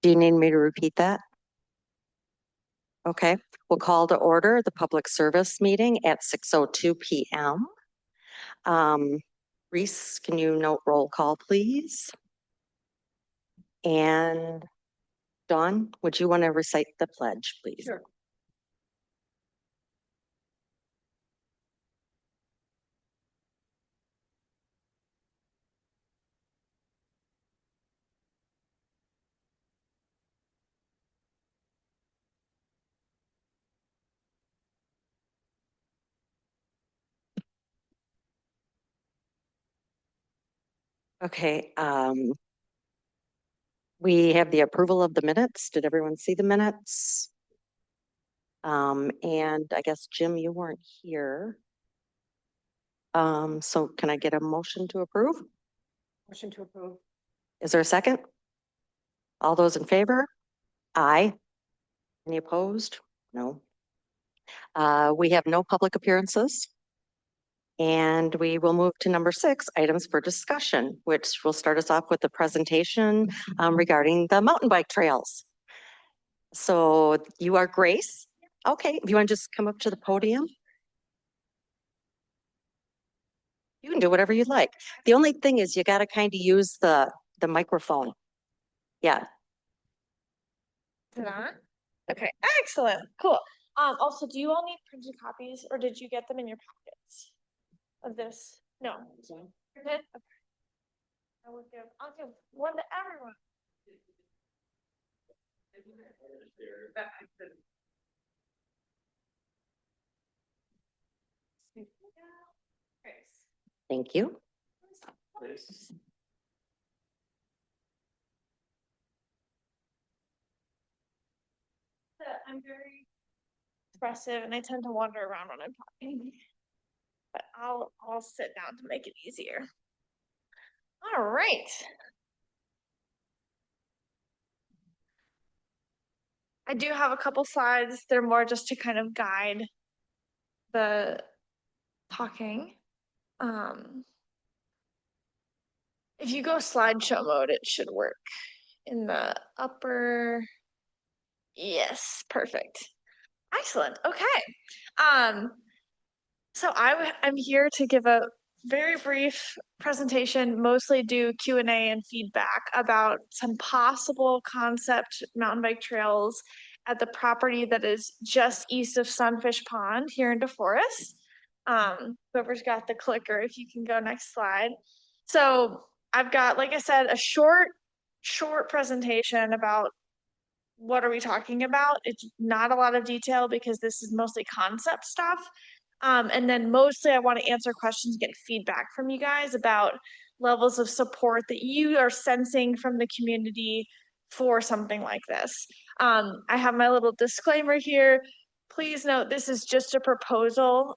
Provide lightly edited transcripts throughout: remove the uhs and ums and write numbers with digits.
Do you need me to repeat that? Okay, we'll call to order the public service meeting at 6:02 p.m. Reese, can you note roll call, please? And Dawn, would you want to recite the pledge, please? Sure. Okay, we have the approval of the minutes. Did everyone see the minutes? And I guess, Jim, you weren't here. So can I get a motion to approve? Motion to approve. Is there a second? All those in favor? Aye. Any opposed? No. We have no public appearances. And we will move to number 6, items for discussion, which will start us off with the presentation regarding the mountain bike trails. So you are Grace. Okay, if you want to just come up to the podium. You can do whatever you'd like. The only thing is you got to kind of use the microphone. Yeah. Is it on? Okay, excellent, cool. Also, do you all need printed copies or did you get them in your packets of this? No. You're good? Okay. I'll give one to everyone. Thank you. I'm very expressive and I tend to wander around when I'm talking, but I'll sit down to make it easier. All right. I do have a couple slides. They're more just to kind of guide the talking. If you go slideshow mode, it should work in the upper. Yes, perfect. Excellent. Okay. So I'm here to give a very brief presentation, mostly do Q&A and feedback about some possible concept mountain bike trails at the property that is just east of Sunfish Pond here in DeForest. Whoever's got the clicker, if you can go next slide. So I've got, like I said, a short presentation about what are we talking about. It's not a lot of detail because this is mostly concept stuff. And then mostly I want to answer questions, get feedback from you guys about levels of support that you are sensing from the community for something like this. I have my little disclaimer here. Please note this is just a proposal.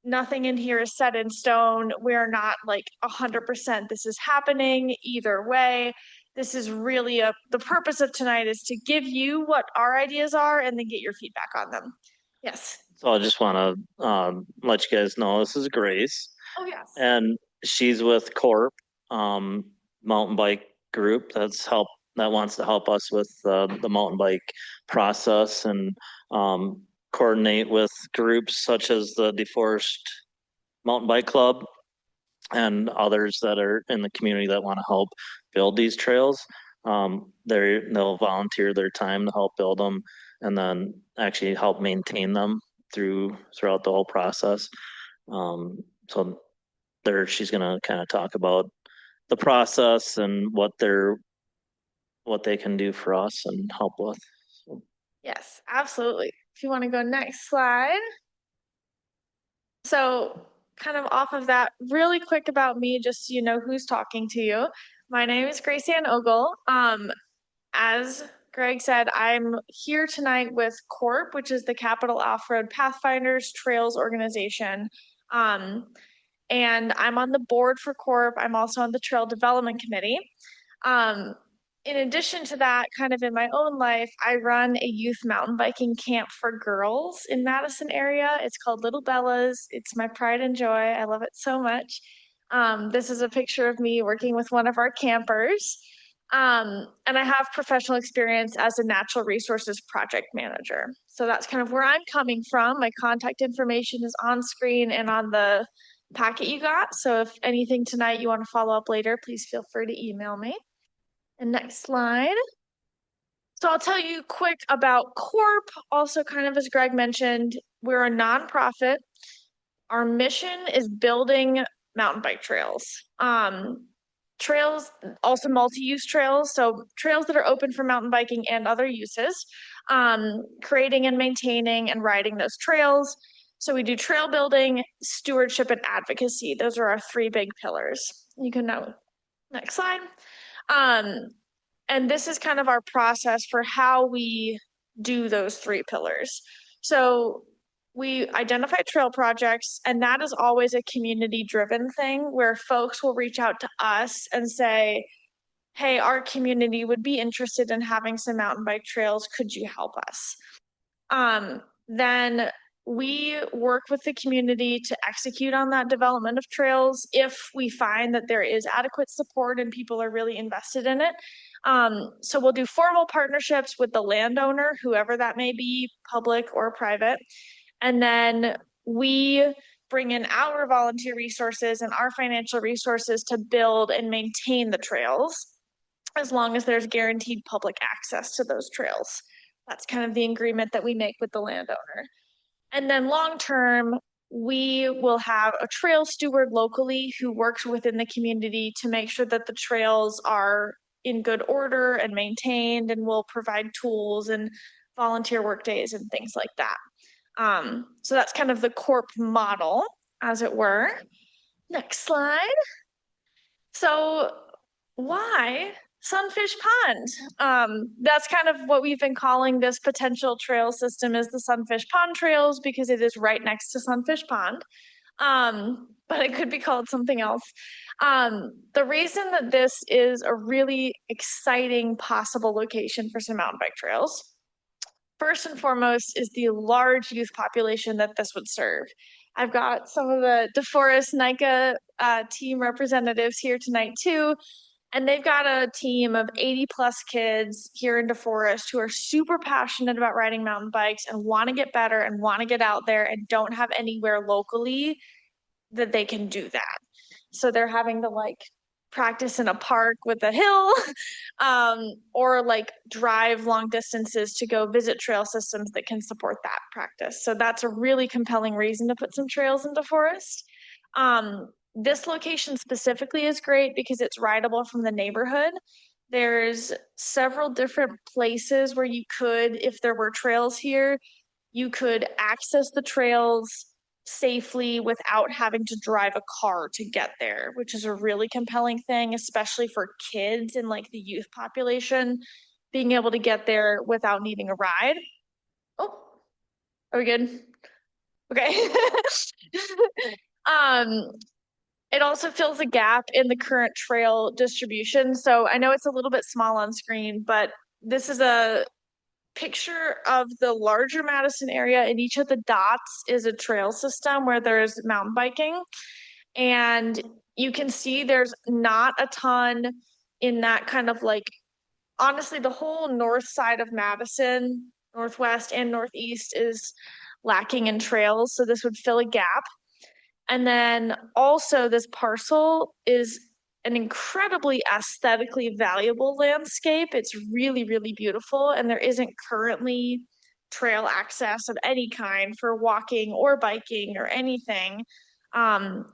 Nothing in here is set in stone. We're not like 100% this is happening either way. This is really the purpose of tonight is to give you what our ideas are and then get your feedback on them. Yes. So I just want to let you guys know this is Grace. Oh, yes. And she's with Corp, mountain bike group that wants to help us with the mountain bike process and coordinate with groups such as the DeForest Mountain Bike Club and others that are in the community that want to help build these trails. They'll volunteer their time to help build them and then actually help maintain them throughout the whole process. So she's gonna kind of talk about the process and what they can do for us and help with. Yes, absolutely. If you want to go next slide. So kind of off of that, really quick about me, just so you know who's talking to you. My name is Grace Ann Ogle. As Greg said, I'm here tonight with CORP, which is the Capital Off-Road Pathfinders Trails Organization. And I'm on the board for CORP. I'm also on the Trail Development Committee. In addition to that, kind of in my own life, I run a youth mountain biking camp for girls in Madison area. It's called Little Bella's. It's my pride and joy. I love it so much. This is a picture of me working with one of our campers. And I have professional experience as a natural resources project manager. So that's kind of where I'm coming from. My contact information is on screen and on the packet you got. So if anything tonight you want to follow up later, please feel free to email me. And next slide. So I'll tell you quick about Corp. Also, kind of as Greg mentioned, we're a nonprofit. Our mission is building mountain bike trails. Trails, also multi-use trails, so trails that are open for mountain biking and other uses, creating and maintaining and riding those trails. So we do trail building, stewardship, and advocacy. Those are our three big pillars. You can note. Next slide. And this is kind of our process for how we do those three pillars. So we identify trail projects, and that is always a community-driven thing where folks will reach out to us and say, hey, our community would be interested in having some mountain bike trails. Could you help us? Then we work with the community to execute on that development of trails if we find that there is adequate support and people are really invested in it. So we'll do formal partnerships with the landowner, whoever that may be, public or private. And then we bring in our volunteer resources and our financial resources to build and maintain the trails, as long as there's guaranteed public access to those trails. That's kind of the agreement that we make with the landowner. And then long-term, we will have a trail steward locally who works within the community to make sure that the trails are in good order and maintained, and will provide tools and volunteer work days and things like that. So that's kind of the Corp model, as it were. Next slide. So why Sunfish Pond? That's kind of what we've been calling this potential trail system, is the Sunfish Pond trails, because it is right next to Sunfish Pond. But it could be called something else. The reason that this is a really exciting possible location for some mountain bike trails, first and foremost, is the large youth population that this would serve. I've got some of the DeForest NICA team representatives here tonight too, and they've got a team of 80 plus kids here in DeForest who are super passionate about riding mountain bikes and want to get better and want to get out there and don't have anywhere locally that they can do that. So they're having to like practice in a park with a hill, or like drive long distances to go visit trail systems that can support that practice. So that's a really compelling reason to put some trails into DeForest. This location specifically is great because it's rideable from the neighborhood. There's several different places where you could, if there were trails here, you could access the trails safely without having to drive a car to get there, which is a really compelling thing, especially for kids and like the youth population, being able to get there without needing a ride. Oh, are we good? Okay. It also fills a gap in the current trail distribution. So I know it's a little bit small on screen, but this is a picture of the larger Madison area, and each of the dots is a trail system where there's mountain biking. And you can see there's not a ton in that kind of like, honestly, the whole north side of Madison, northwest and northeast, is lacking in trails. So this would fill a gap. And then also this parcel is an incredibly aesthetically valuable landscape. It's really, really beautiful. And there isn't currently trail access of any kind for walking or biking or anything. And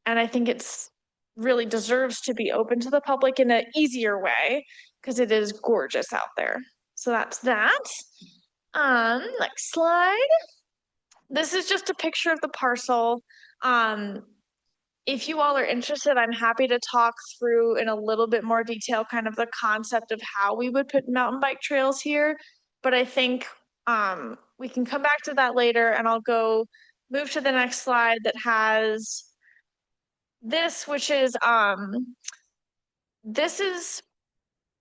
I think it's really deserves to be open to the public in an easier way because it is gorgeous out there. So that's that. Next slide. This is just a picture of the parcel. If you all are interested, I'm happy to talk through in a little bit more detail kind of the concept of how we would put mountain bike trails here. But I think we can come back to that later, and I'll go move to the next slide that has this, which is this is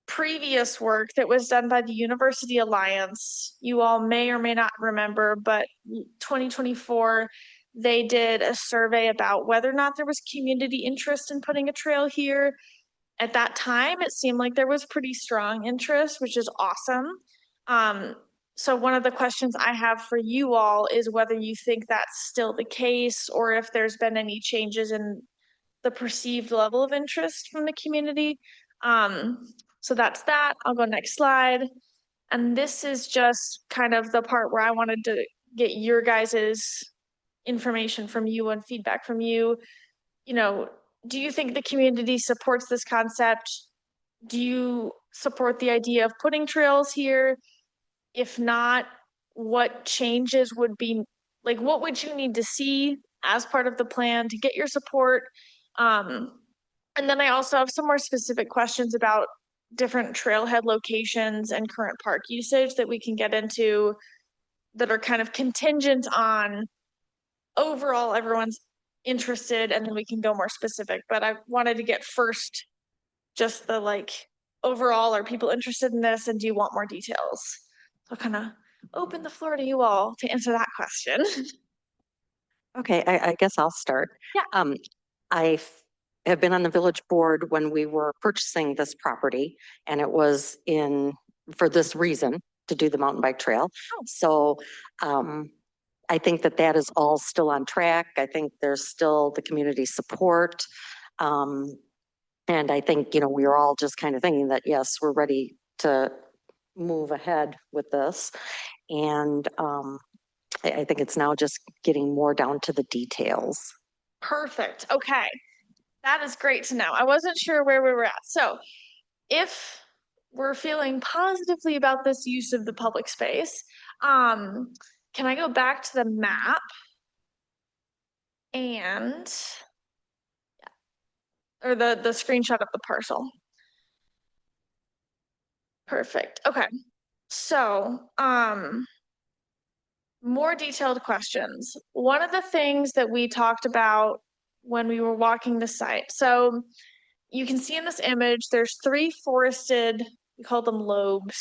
previous work that was done by the University Alliance. You all may or may not remember, but 2024, they did a survey about whether or not there was community interest in putting a trail here. at that time, it seemed like there was pretty strong interest, which is awesome. So one of the questions I have for you all is whether you think that's still the case or if there's been any changes in the perceived level of interest from the community. So that's that. I'll go next slide. And this is just kind of the part where I wanted to get your guys's information from you and feedback from you. You know, do you think the community supports this concept? Do you support the idea of putting trails here? If not, what changes would be, like, what would you need to see as part of the plan to get your support? And then I also have some more specific questions about different trailhead locations and current park usage that we can get into that are kind of contingent on overall everyone's interested, and then we can go more specific. But I wanted to get first just the like overall, are people interested in this and do you want more details? So I'll kind of open the floor to you all to answer that question. Okay, I guess I'll start. Yeah. I have been on the village board when we were purchasing this property, and it was for this reason, to do the mountain bike trail. Oh. So I think that is all still on track. I think there's still the community support. And I think, we are all just kind of thinking that, yes, we're ready to move ahead with this. And I think it's now just getting more down to the details. Perfect. Okay. That is great to know. I wasn't sure where we were at. So if we're feeling positively about this use of the public space, can I go back to the map? And or the screenshot of the parcel. Perfect. Okay. So, more detailed questions. One of the things that we talked about when we were walking the site. So you can see in this image, there's 3 forested, we call them lobes.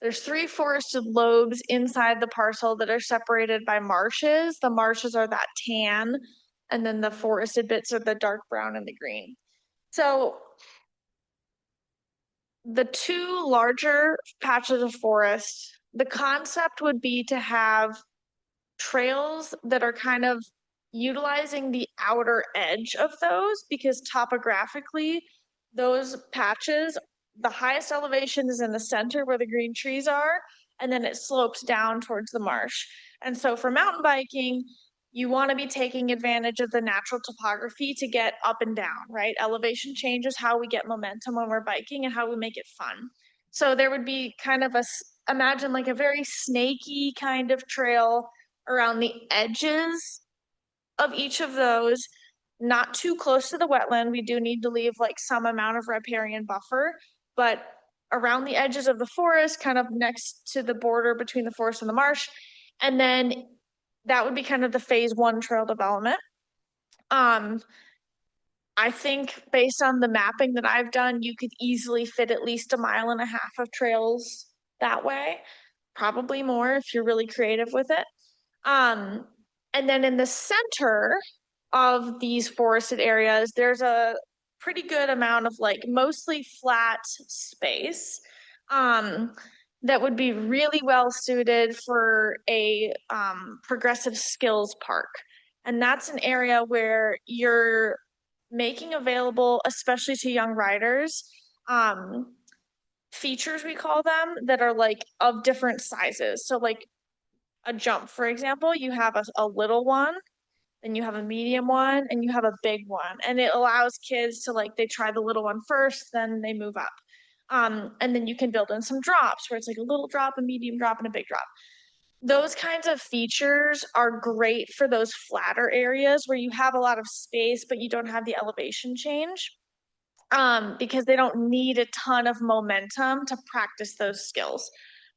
There's 3 forested lobes inside the parcel that are separated by marshes. The marshes are that tan, and then the forested bits are the dark brown and the green. So the 2 larger patches of forest, the concept would be to have trails that are kind of utilizing the outer edge of those, because topographically, those patches, the highest elevation is in the center where the green trees are, and then it slopes down towards the marsh. And so for mountain biking, you want to be taking advantage of the natural topography to get up and down, right? Elevation change is how we get momentum when we're biking and how we make it fun. So there would be kind of imagine like a very snaky kind of trail around the edges of each of those, not too close to the wetland. We do need to leave like some amount of riparian buffer, but around the edges of the forest, kind of next to the border between the forest and the marsh. And then that would be kind of the phase 1 trail development. I think based on the mapping that I've done, you could easily fit at least 1.5 miles of trails that way, probably more if you're really creative with it. And then in the center of these forested areas, there's a pretty good amount of like mostly flat space that would be really well suited for a progressive skills park. And that's an area where you're making available, especially to young riders, features, we call them, that are like of different sizes. So like a jump, for example, you have a little one, then you have a medium one, and you have a big one. And it allows kids to like, they try the little one first, then they move up. And then you can build in some drops where it's like a little drop, a medium drop, and a big drop. Those kinds of features are great for those flatter areas where you have a lot of space, but you don't have the elevation change, because they don't need a ton of momentum to practice those skills.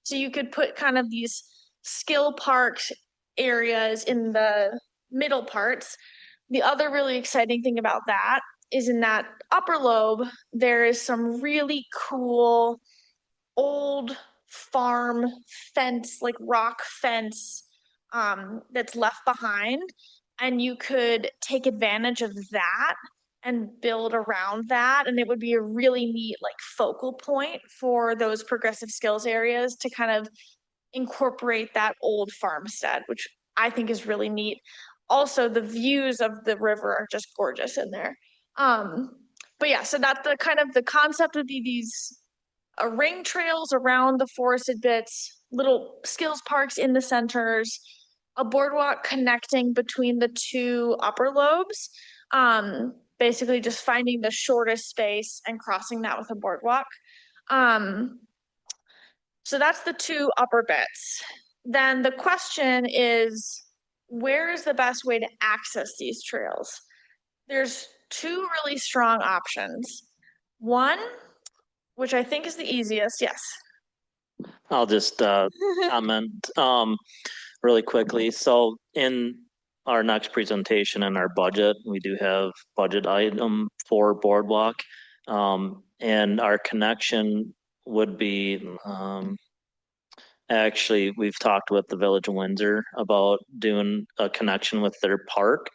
So you could put kind of these skill parks areas in the middle parts. The other really exciting thing about that is in that upper lobe, there is some really cool old farm fence, like rock fence, that's left behind. And you could take advantage of that and build around that. And it would be a really neat like focal point for those progressive skills areas to kind of incorporate that old farmstead, which I think is really neat. Also, the views of the river are just gorgeous in there. But yeah, so that's the kind of the concept would be these ring trails around the forested bits, little skills parks in the centers, a boardwalk connecting between the two upper lobes. Basically just finding the shortest space and crossing that with a boardwalk. So that's the two upper bits. Then the question is, where is the best way to access these trails? There's two really strong options. One, which I think is the easiest, yes. I'll just comment really quickly. So in our next presentation in our budget, we do have budget item for boardwalk. And our connection would be actually, we've talked with the Village of Windsor about doing a connection with their park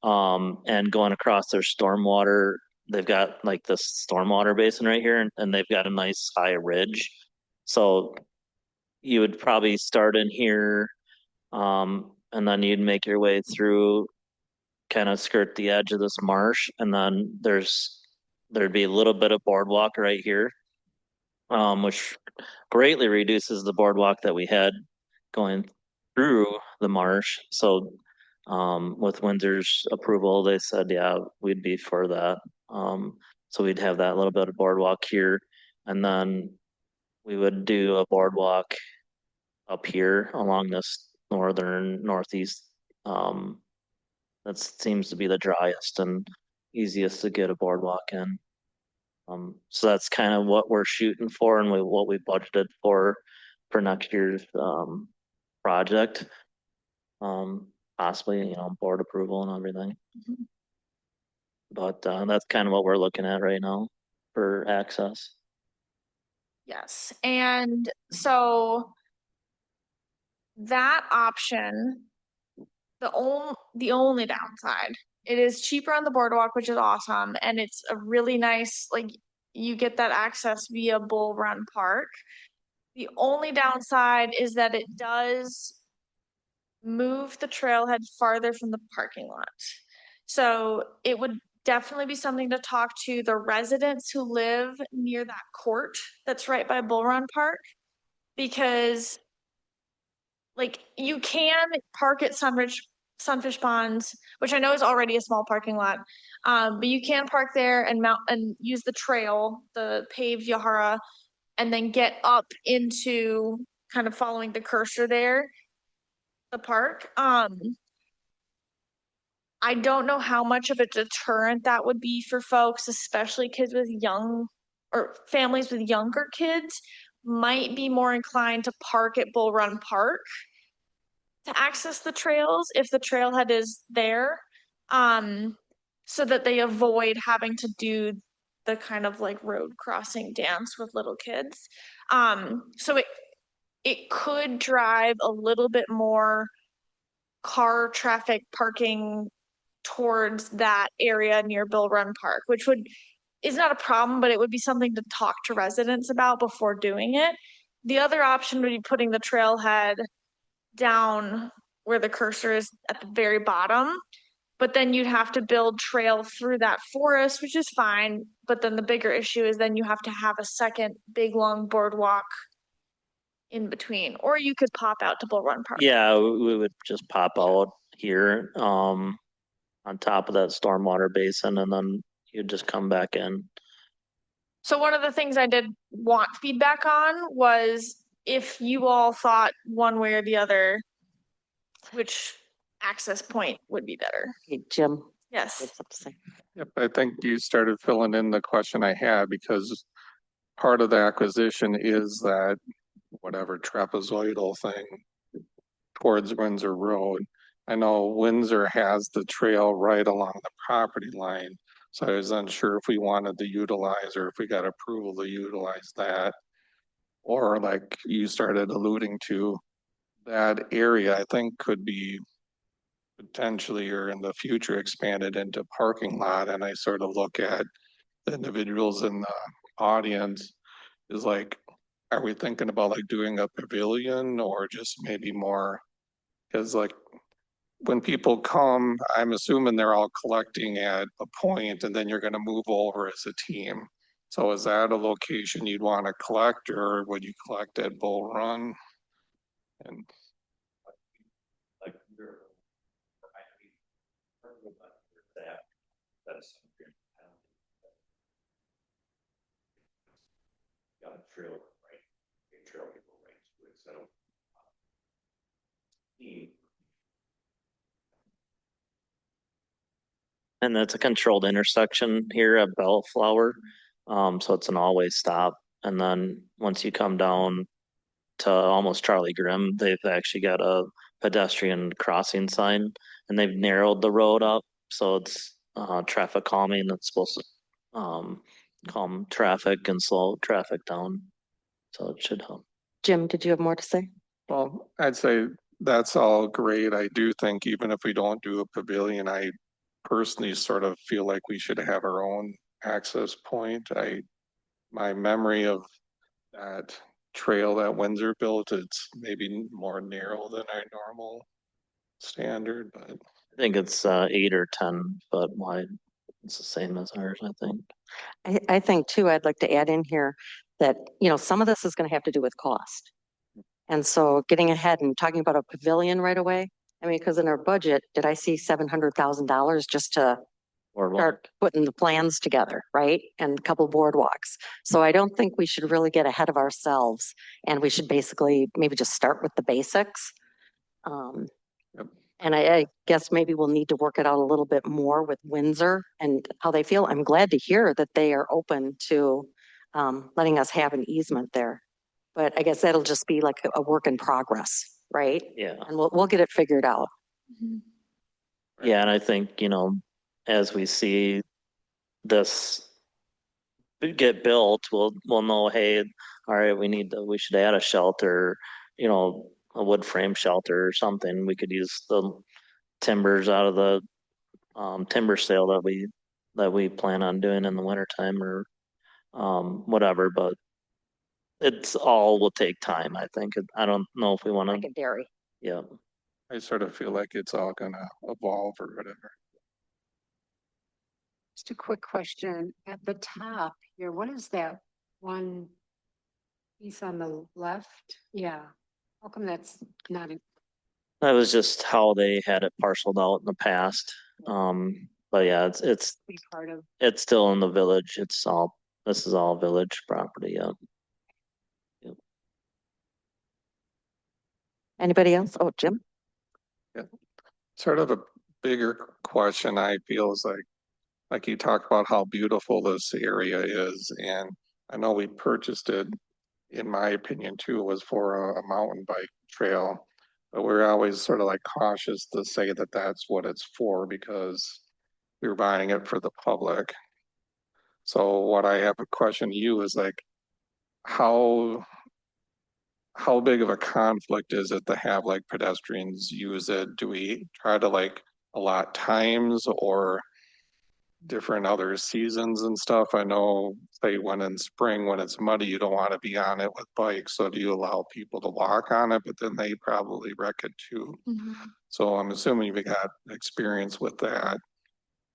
and going across their stormwater. They've got like this stormwater basin right here, and they've got a nice high ridge. So you would probably start in here, and then you'd make your way through, kind of skirt the edge of this marsh, and then there'd be a little bit of boardwalk right here, which greatly reduces the boardwalk that we had going through the marsh. So with Windsor's approval, they said, yeah, we'd be for that. So we'd have that little bit of boardwalk here, and then we would do a boardwalk up here along this northeast. That seems to be the driest and easiest to get a boardwalk in. So that's kind of what we're shooting for and what we budgeted for next year's project. Possibly, board approval and everything. Mhm. But that's kind of what we're looking at right now for access. Yes, and so that option, the only downside, it is cheaper on the boardwalk, which is awesome, and it's a really nice, like, you get that access via Bull Run Park. The only downside is that it does move the trailhead farther from the parking lot. So it would definitely be something to talk to the residents who live near that court that's right by Bull Run Park. Because like you can park at Sunfish Ponds, which I know is already a small parking lot. But you can park there and mount and use the trail, the paved Yahara, and then get up into kind of following the cursor there, the park. I don't know how much of a deterrent that would be for folks, especially kids with young or families with younger kids might be more inclined to park at Bull Run Park to access the trails if the trailhead is there, so that they avoid having to do the kind of like road crossing dance with little kids. So it could drive a little bit more car traffic parking towards that area near Bull Run Park, which is not a problem, but it would be something to talk to residents about before doing it. The other option would be putting the trailhead down where the cursor is at the very bottom, but then you'd have to build trail through that forest, which is fine. But then the bigger issue is then you have to have a second big long boardwalk in between, or you could pop out to Bull Run Park. Yeah, we would just pop out here on top of that stormwater basin, and then you'd just come back in. So one of the things I did want feedback on was if you all thought one way or the other, which access point would be better. Okay, Jim, Yes. what's up to say? Yep, I think you started filling in the question I had because part of the acquisition is that whatever trapezoidal thing towards Windsor Road. I know Windsor has the trail right along the property line, so I was unsure if we wanted to utilize or if we got approval to utilize that. Or like you started alluding to, that area I think could be potentially or in the future expanded into parking lot, and I sort of look at the individuals in the audience is like, are we thinking about like doing a pavilion or just maybe more? Because like when people come, I'm assuming they're all collecting at a point and then you're gonna move over as a team. So is that a location you'd want to collect or would you collect at Bull Run? And Like that's got a trail, right? A trail people right to it, so. And that's a controlled intersection here at Bellflower. So it's an always stop. And then once you come down to almost Charlie Grimm, they've actually got a pedestrian crossing sign and they've narrowed the road up. So it's traffic calming. It's supposed to calm traffic and slow traffic down. So it should help. Jim, did you have more to say? well, I'd say that's all great. I do think even if we don't do a pavilion, I personally sort of feel like we should have our own access point. My memory of that trail that Windsor built, it's maybe more narrow than our normal standard, but I think it's 8 or 10 foot wide. It's the same as ours, I think. I think too, I'd like to add in here that, you know, some of this is going to have to do with cost. And so getting ahead and talking about a pavilion right away, I mean, because in our budget, did I see $700,000 just to Or start putting the plans together, right? And a couple boardwalks. So I don't think we should really get ahead of ourselves and we should basically maybe just start with the basics. Yep. And I guess maybe we'll need to work it out a little bit more with Windsor and how they feel. I'm glad to hear that they are open to letting us have an easement there. But I guess that'll just be like a work in progress, right? yeah. And we'll get it figured out. Yeah, and I think, as we see this get built, we'll know, hey, all right, we should add a shelter, a wood frame shelter or something. We could use the timbers out of the timber sale that we plan on doing in the wintertime or whatever, but it's all will take time, I think. I don't know if we want Like to, a dairy. yeah. I sort of feel like it's all gonna evolve or whatever. Just a quick question. At the top here, what is that one piece on the left? Yeah. How come that's not a That was just how they had it parceled out in the past. But yeah, it's big part of? it's still in the village. This is all village property, yeah. Anybody else? Oh, Jim? Sort of a bigger question I feel is like you talk about how beautiful this area is, and I know we purchased it, in my opinion too, was for a mountain bike trail. But we're always sort of like cautious to say that that's what it's for because we were buying it for the public. So what I have a question to you is like, how big of a conflict is it to have like pedestrians use it? Do we try to like allot times or different other seasons and stuff? I know, say when in spring, when it's muddy, you don't want to be on it with bikes. So do you allow people to walk on it, but then they probably wreck it too? So I'm assuming you've got experience with that.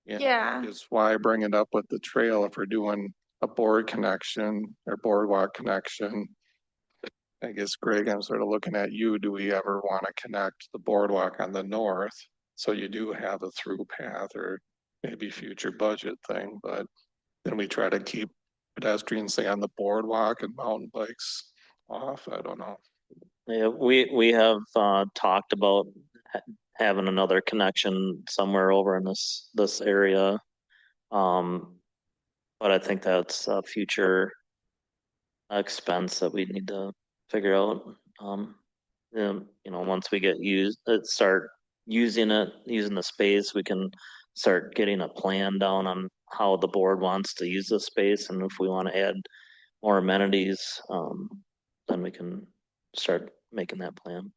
And Yeah. Is why I bring it up with the trail if we're doing a board connection or boardwalk connection. I guess, Greg, I'm sort of looking at you. Do we ever want to connect the boardwalk on the north? So you do have a through path or maybe future budget thing, but then we try to keep pedestrians, say, on the boardwalk and mountain bikes off. I don't know. Yeah, we have talked about having another connection somewhere over in this area. But I think that's a future expense that we need to figure out. Once we start using the space, we can start getting a plan down on how the board wants to use the space, and if we want to add more amenities, then we can start making that plan.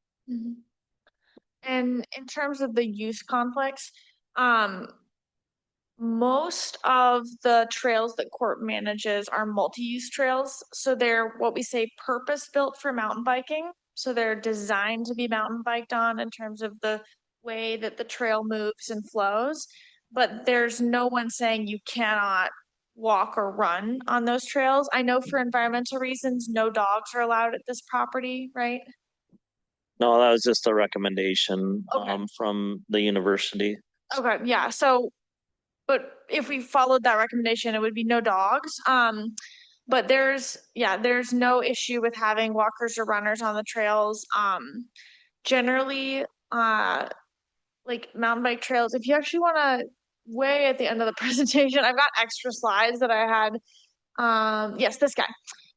And in terms of the use conflicts, most of the trails that Corp manages are multi-use trails. So they're what we say purpose-built for mountain biking. So they're designed to be mountain biked on in terms of the way that the trail moves and flows. But there's no one saying you cannot walk or run on those trails. I know for environmental reasons, no dogs are allowed at this property, right? No, that was just a recommendation, Okay. from the university. Okay, yeah, so, but if we followed that recommendation, it would be no dogs. But there's no issue with having walkers or runners on the trails. Generally, like mountain bike trails, if you actually want to, way at the end of the presentation, I've got extra slides that I had. Yes, this guy.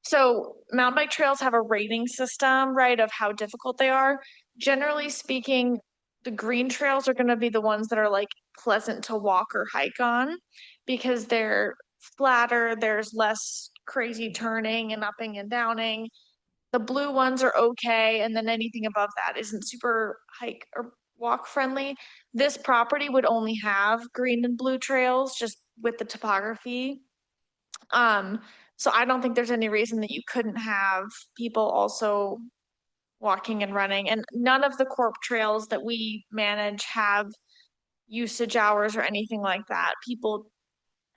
So mountain bike trails have a rating system, right, of how difficult they are. Generally speaking, the green trails are going to be the ones that are like pleasant to walk or hike on because they're flatter, there's less crazy turning and upping and downing. The blue ones are okay, and then anything above that isn't super hike or walk friendly. This property would only have green and blue trails just with the topography. So I don't think there's any reason that you couldn't have people also walking and running. And none of the corp trails that we manage have usage hours or anything like that. People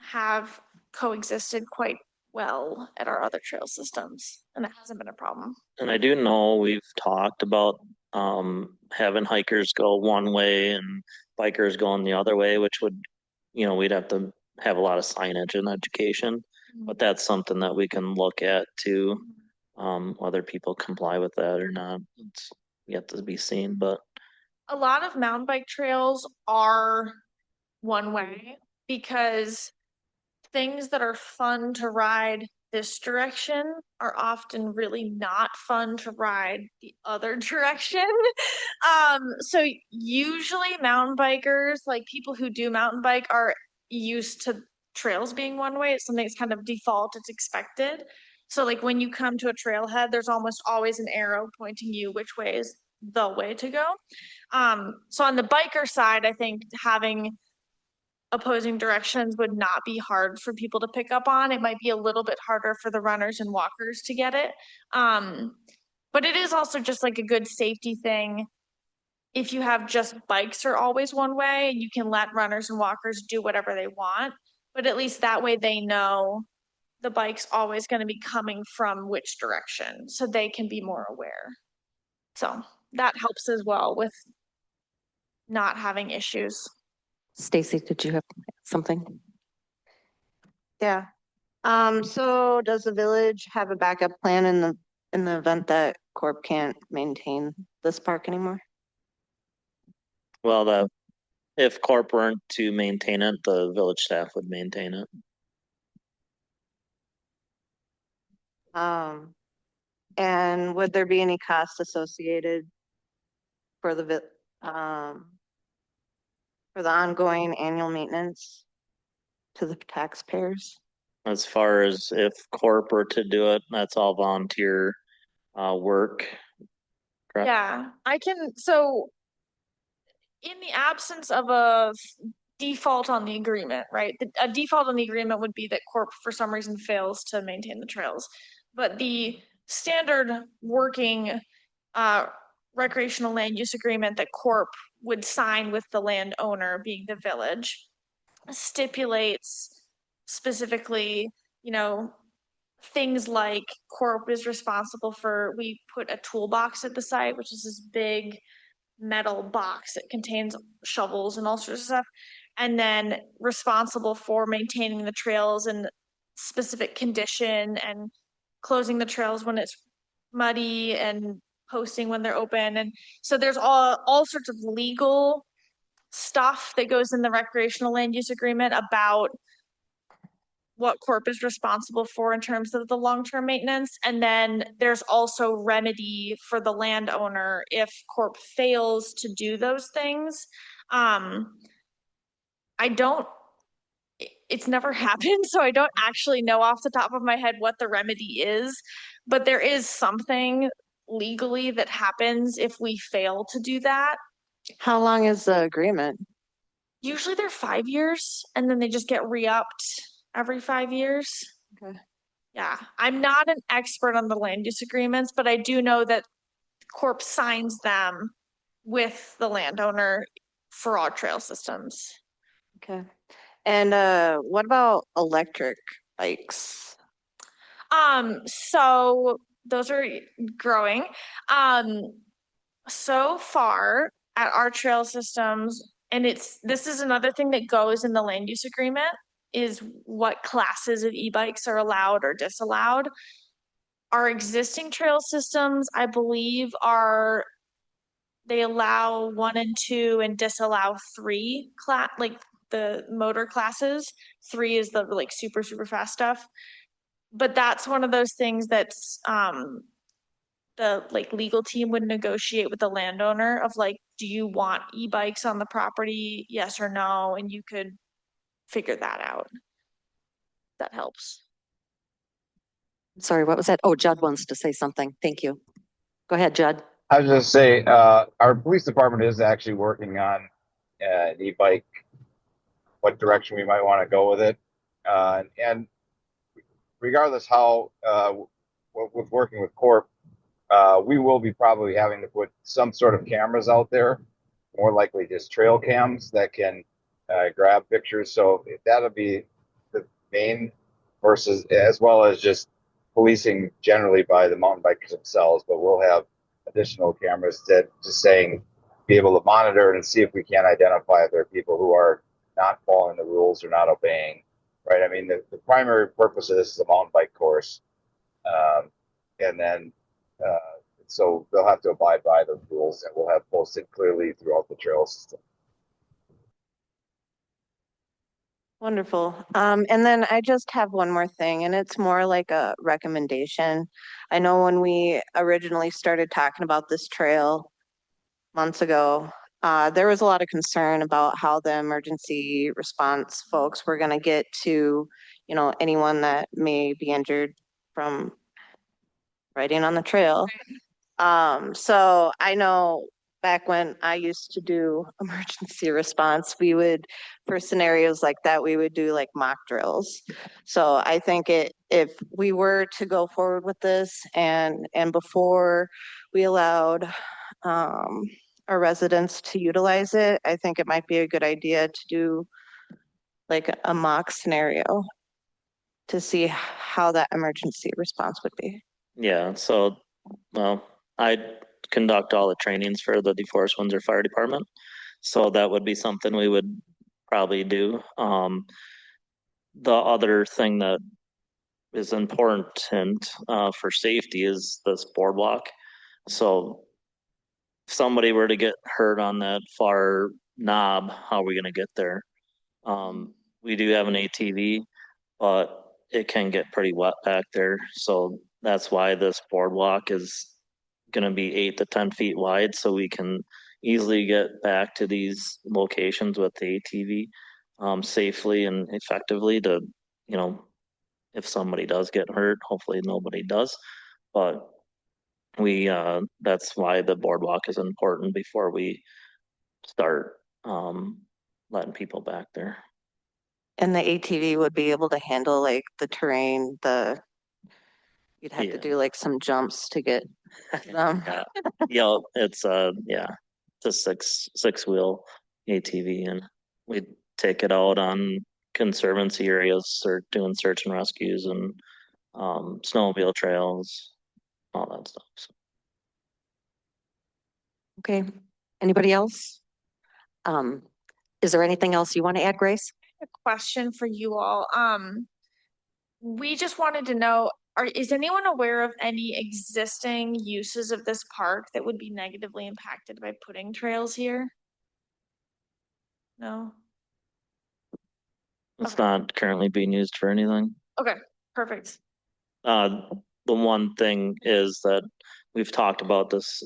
have coexisted quite well at our other trail systems, and it hasn't been a problem. And I do know we've talked about having hikers go one way and bikers going the other way, which would, we'd have to have a lot of signage and education. But that's something that we can look at too, whether people comply with that or not. It's yet to be seen, but A lot of mountain bike trails are one way because things that are fun to ride this direction are often really not fun to ride the other direction. So usually mountain bikers, like people who do mountain bike, are used to trails being one way. It's something that's kind of default, it's expected. So like when you come to a trailhead, there's almost always an arrow pointing you which way is the way to go. So on the biker side, I think having opposing directions would not be hard for people to pick up on. It might be a little bit harder for the runners and walkers to get it. But it is also just like a good safety thing. If you have just bikes are always one way, and you can let runners and walkers do whatever they want, but at least that way they know the bike's always going to be coming from which direction, so they can be more aware. So that helps as well with not having issues. Stacy, did you have something? Yeah. So does the village have a backup plan in the event that Corp can't maintain this park anymore? well, if Corp weren't to maintain it, the village staff would maintain it. And would there be any cost associated for for the ongoing annual maintenance to the taxpayers? As far as if Corp were to do it, that's all volunteer work. Correct? Yeah, I can. So, in the absence of a default on the agreement, right? A default on the agreement would be that Corp for some reason fails to maintain the trails. But the standard working recreational land use agreement that Corp would sign with the landowner, being the village, stipulates specifically, things like Corp is responsible for, we put a toolbox at the site, which is this big metal box that contains shovels and all sorts of stuff, and then responsible for maintaining the trails in specific condition and closing the trails when it's muddy and posting when they're open. And so there's all sorts of legal stuff that goes in the recreational land use agreement about what Corp is responsible for in terms of the long-term maintenance. And then there's also remedy for the landowner if Corp fails to do those things. It's never happened, so I don't actually know off the top of my head what the remedy is, but there is something legally that happens if we fail to do that. How long is the agreement? Usually they're 5 years and then they just get re-upped every 5 years. Okay. Yeah, I'm not an expert on the land use agreements, but I do know that Corp signs them with the landowner for all trail systems. Okay. And what about electric bikes? So those are growing. So far at our trail systems, and this is another thing that goes in the land use agreement, is what classes of e-bikes are allowed or disallowed. Our existing trail systems, I believe, they allow 1 and 2 and disallow 3 like the motor classes. 3 is the like super, super fast stuff. But that's one of those things that's the like legal team would negotiate with the landowner of like, do you want e-bikes on the property? Yes or no? And you could figure that out. That helps. Sorry, what was that? Oh, Judd wants to say something. Thank you. Go ahead, Judd. I was just say, our police department is actually working on an e-bike, what direction we might want to go with it. And regardless how, with working with Corp, we will be probably having to put some sort of cameras out there, more likely just trail cams that can grab pictures. So that'll be the main versus, as well as just policing generally by the mountain bikers themselves. But we'll have additional cameras that just saying be able to monitor and see if we can identify if there are people who are not following the rules or not obeying. Right. I mean, the primary purpose of this is a mountain bike course. And then so they'll have to abide by the rules that we'll have posted clearly throughout the trail system. Wonderful. And then I just have one more thing, and it's more like a recommendation. I know when we originally started talking about this trail months ago, there was a lot of concern about how the emergency response folks were going to get to, anyone that may be injured from riding on the trail. So I know back when I used to do emergency response, for scenarios like that, we would do like mock drills. So I think if we were to go forward with this and before we allowed, our residents to utilize it, I think it might be a good idea to do like a mock scenario to see how that emergency response would be. Yeah, so, well, I conduct all the trainings for the DeForest Windsor Fire Department. So that would be something we would probably do. The other thing that is important for safety is this boardwalk. So if somebody were to get hurt on that far knob, how are we gonna get there? We do have an ATV, but it can get pretty wet back there. So that's why this boardwalk is gonna be 8 to 10 feet wide, so we can easily get back to these locations with the ATV safely and effectively to, if somebody does get hurt, hopefully nobody does. But that's why the boardwalk is important before we start letting people back there. And the ATV would be able to handle like the terrain, you'd have to Yeah. do like some jumps to get them. Yeah, yeah, it's a six wheel ATV, and we take it out on conservancy areas or doing search and rescues and snowmobile trails, all that stuff. So. Okay. Anybody else? Is there anything else you want to add, Grace? A question for you all. We just wanted to know, is anyone aware of any existing uses of this park that would be negatively impacted by putting trails here? No? It's Okay. not currently being used for anything. Okay, perfect. The one thing is that we've talked about this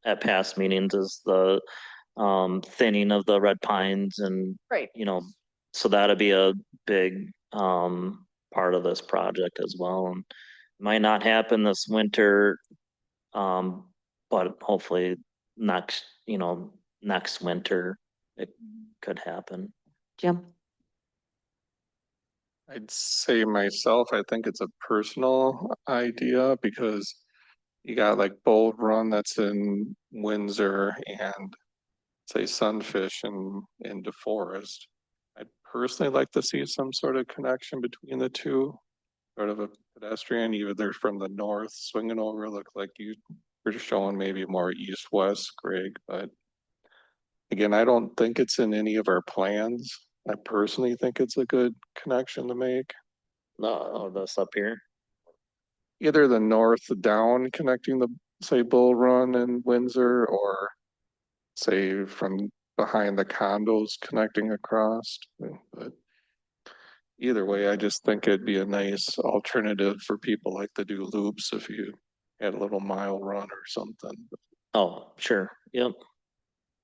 at past meetings is the thinning of the red pines and Right. so that'd be a big part of this project as well. And might not happen this winter, but hopefully next next winter, it could happen. Jim? I'd say myself, I think it's a personal idea because you got like Bull Run that's in Windsor and say Sunfish in DeForest. I'd personally like to see some sort of connection between the two, sort of a pedestrian, either from the north swinging over, look like you were showing maybe more east-west, Greg, but again, I don't think it's in any of our plans. I personally think it's a good connection to make. No, this up here. Either the north down connecting the, say, Bull Run and Windsor, or say from behind the condos connecting across. But either way, I just think it'd be a nice alternative for people like to do loops if you had a little mile run or something. Oh, sure. Yep.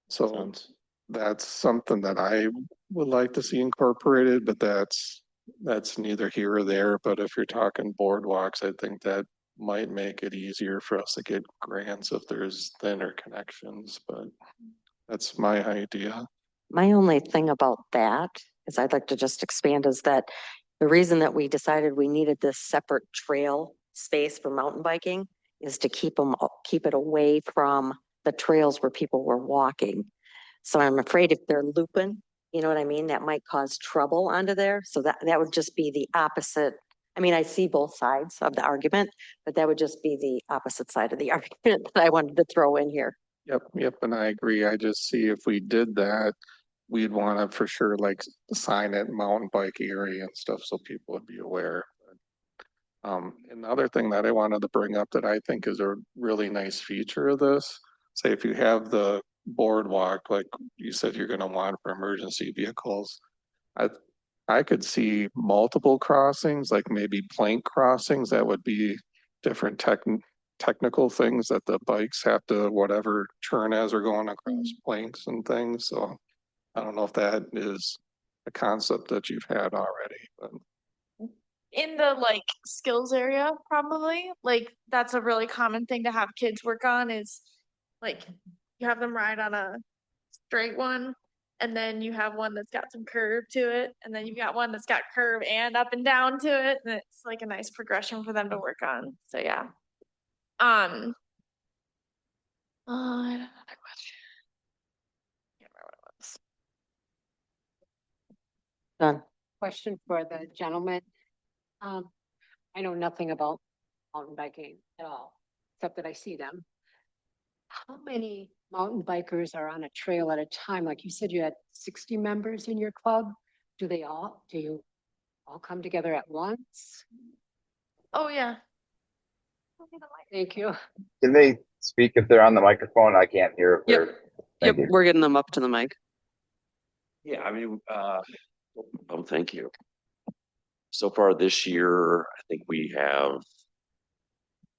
So Sounds, that's something that I would like to see incorporated, but that's neither here or there. But if you're talking boardwalks, I think that might make it easier for us to get grants if there's thinner connections, but that's my idea. My only thing about that is I'd like to just expand is that the reason that we decided we needed this separate trail space for mountain biking is to keep it away from the trails where people were walking. So I'm afraid if they're looping, you know what I mean, that might cause trouble onto there. So that would just be the opposite. I mean, I see both sides of the argument, but that would just be the opposite side of the argument that I wanted to throw in here. Yep, and I agree. I just see if we did that, we'd want to for sure like sign it mountain bike area and stuff so people would be aware. And the other thing that I wanted to bring up that I think is a really nice feature of this, say if you have the boardwalk, like you said you're gonna want for emergency vehicles, I could see multiple crossings, like maybe plank crossings that would be different technical things that the bikes have to whatever turn as they're going across planks and things. So I don't know if that is a concept that you've had already, but In the like skills area, probably, like that's a really common thing to have kids work on is like you have them ride on a straight one and then you have one that's got some curve to it and then you've got one that's got curve and up and down to it and it's like a nice progression for them to work on. So yeah. I had another question. Can't remember what it was. Done. Question for the gentleman. I know nothing about mountain biking at all, except that I see them. How many mountain bikers are on a trail at a time? Like you said, you had 60 members in your club. Do you all come together at once? Oh yeah. Thank you. Can they speak if they're on the microphone? I can't hear if Yep. they're. Thank you. We're getting them up to the mic. Yeah, I mean, thank you. So far this year, I think we have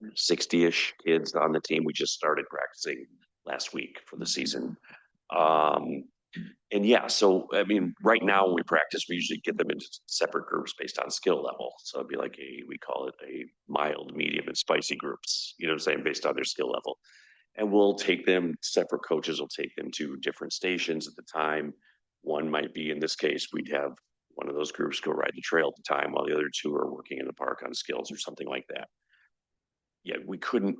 60-ish kids on the team. We just started practicing last week for the season. And yeah, so I mean, right now when we practice, we usually get them into separate groups based on skill level. So it'd be like we call it a mild, medium, and spicy groups, you know what I'm saying, based on their skill level. And we'll take them, separate coaches will take them to different stations at the time. One might be, in this case, we'd have one of those groups go ride the trail at the time while the other two are working in the park on skills or something like that. Yeah, we couldn't,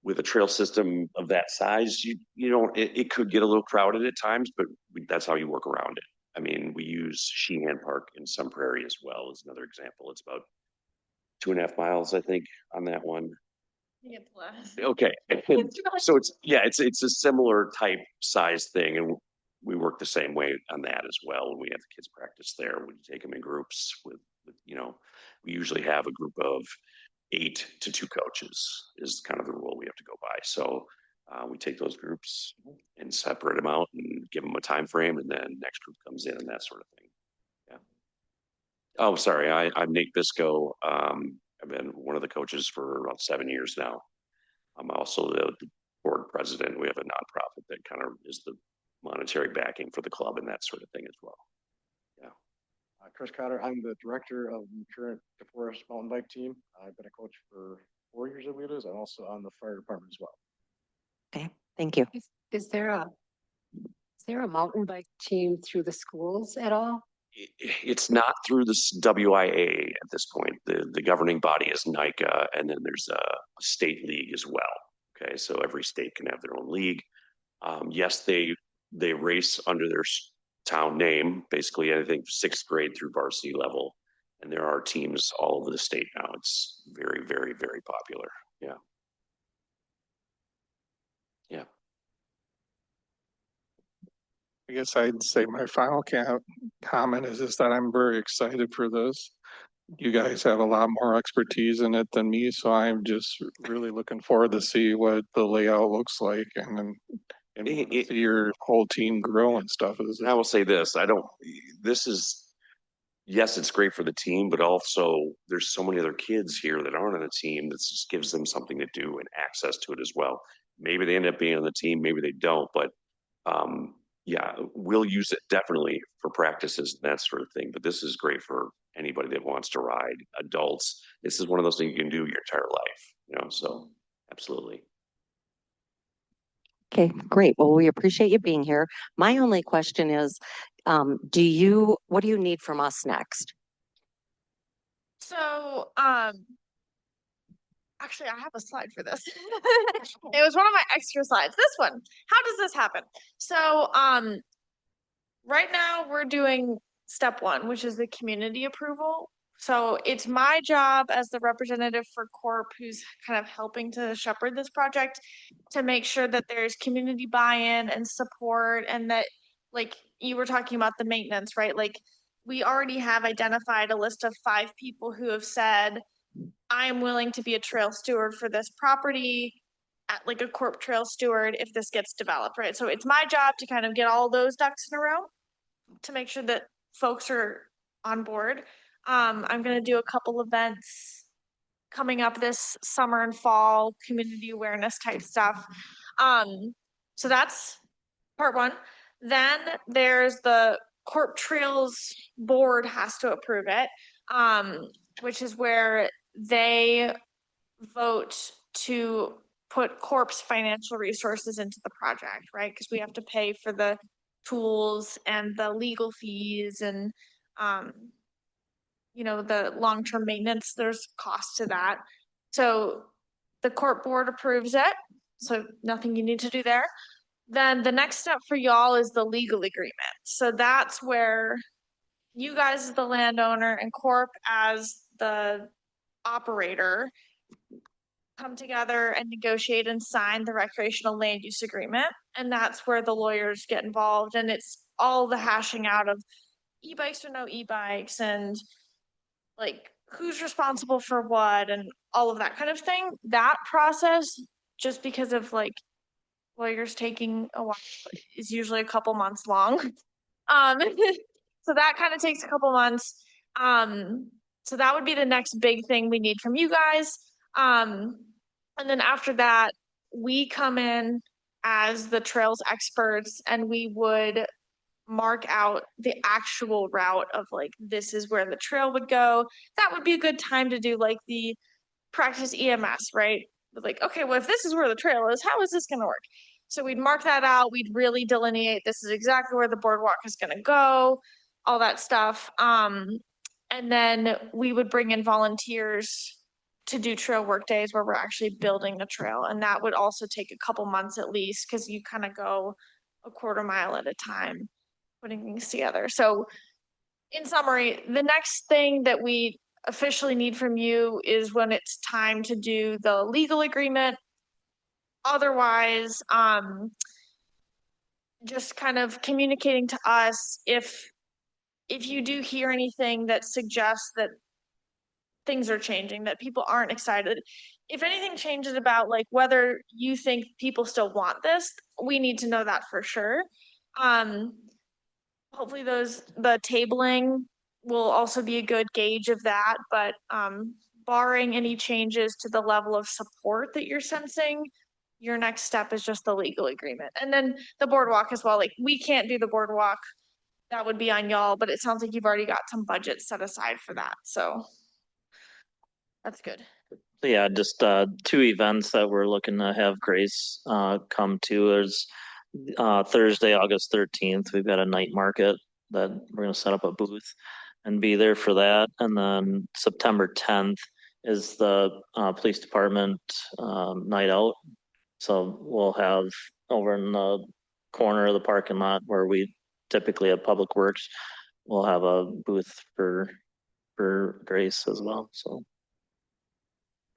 with a trail system of that size, you know, it could get a little crowded at times, but that's how you work around it. I mean, we use Sheehan Park in Sun Prairie as well as another example. It's about 2.5 miles, I think, on that one. It's less. Okay. So it's a similar type size thing, and we work the same way on that as well. When we have the kids practice there, we take them in groups with you know, we usually have a group of 8 to 2 coaches is kind of the rule we have to go by. So we take those groups and separate them out and give them a time frame, and then next group comes in and that sort of thing. Yeah. Oh, sorry, I'm Nate Bisco. I've been one of the coaches for about 7 years now. I'm also the board president. We have a nonprofit that kind of is the monetary backing for the club and that sort of thing as well. Yeah. Chris Cotter, I'm the director of the current DeForest mountain bike team. I've been a coach for 4 years at Wheelers. I'm also on the fire department as well. Okay, thank you. Is there a Is there a mountain bike team through the schools at all? It's not through this WIA at this point. The governing body is NICA, and then there's a state league as well. Okay, so every state can have their own league. Yes, they race under their town name, basically anything sixth grade through varsity level. And there are teams all over the state now. It's very, very, very popular. Yeah. Yeah. I guess I'd say my final comment is just that I'm very excited for this. You guys have a lot more expertise in it than me, so I'm just really looking forward to see what the layout looks like and then It- see your whole team grow and stuff. And I will say this, yes, it's great for the team, but also there's so many other kids here that aren't on a team that just gives them something to do and access to it as well. Maybe they end up being on the team, maybe they don't, but yeah, we'll use it definitely for practices and that sort of thing. But this is great for anybody that wants to ride, adults. This is one of those things you can do your entire life, so absolutely. Okay, great. Well, we appreciate you being here. My only question is, what do you need from us next? So, actually, I have a slide for this. It was one of my extra slides. This one. How does this happen? So, right now we're doing step one, which is the community approval. So it's my job as the representative for Corp, who's kind of helping to shepherd this project, to make sure that there's community buy-in and support, and that, like you were talking about the maintenance, right? Like, we already have identified a list of 5 people who have said, I am willing to be a trail steward for this property, at like a Corp trail steward if this gets developed, right? So it's my job to kind of get all those ducks in a row to make sure that folks are on board. I'm gonna do a couple events coming up this summer and fall, community awareness type stuff. So that's part one. Then there's the Corp Trails board has to approve it, which is where they vote to put Corp's financial resources into the project, right? Because we have to pay for the tools and the legal fees and the long-term maintenance. There's cost to that. So the Corp board approves it, so nothing you need to do there. Then the next step for y'all is the legal agreement. So that's where you guys as the landowner and Corp as the operator come together and negotiate and sign the recreational land use agreement. And that's where the lawyers get involved, and it's all the hashing out of e-bikes or no e-bikes and like who's responsible for what and all of that kind of thing. That process, just because of like lawyers taking a while, is usually a couple months long. So that kind of takes a couple months. So that would be the next big thing we need from you guys. And then after that, we come in as the trails experts and we would mark out the actual route of like, this is where the trail would go. That would be a good time to do like the practice EMS, right? Like, okay, well, if this is where the trail is, how is this going to work? So we'd mark that out. We'd really delineate, this is exactly where the boardwalk is going to go, all that stuff. And then we would bring in volunteers to do trail work days where we're actually building the trail. And that would also take a couple months at least, because you kind of go a quarter mile at a time putting things together. So in summary, the next thing that we officially need from you is when it's time to do the legal agreement. Otherwise, just kind of communicating to us if you do hear anything that suggests that things are changing, that people aren't excited. If anything changes about like whether you think people still want this, we need to know that for sure. Hopefully the tabling will also be a good gauge of that, but barring any changes to the level of support that you're sensing, your next step is just the legal agreement. And then the boardwalk as well. Like, we can't do the boardwalk. That would be on y'all, but it sounds like you've already got some budget set aside for that. So that's good. Yeah, just 2 events that we're looking to have Grace come to is Thursday, August 13th, we've got a night market that we're gonna set up a booth and be there for that. And then September 10th is the police department night out. So we'll have over in the corner of the parking lot where we typically have Public Works, we'll have a booth for Grace as well. So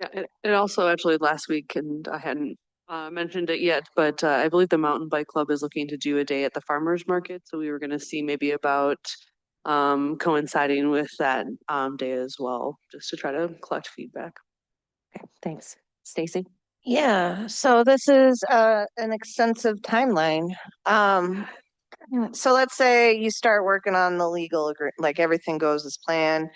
Yeah, and also actually last week, and I hadn't mentioned it yet, but I believe the Mountain Bike Club is looking to do a day at the farmers market. So we were going to see maybe about coinciding with that day as well, just to try to collect feedback. Okay, thanks. Stacy? Yeah, so this is an extensive timeline. So let's say you start working on the like everything goes as planned.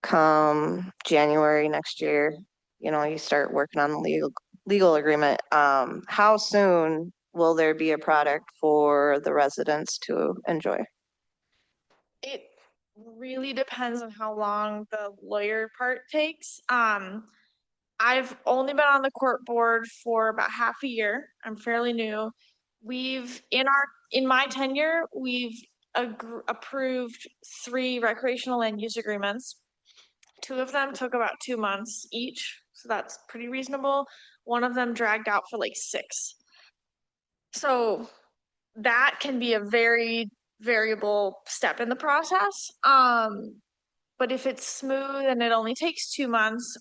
Come January next year, you start working on the legal agreement. How soon will there be a product for the residents to enjoy? It really depends on how long the lawyer part takes. I've only been on the court board for about half a year. I'm fairly new. In my tenure, we've approved 3 recreational land use agreements. 2 of them took about 2 months each, so that's pretty reasonable. One of them dragged out for like 6. So that can be a very variable step in the process. But if it's smooth and it only takes 2 months,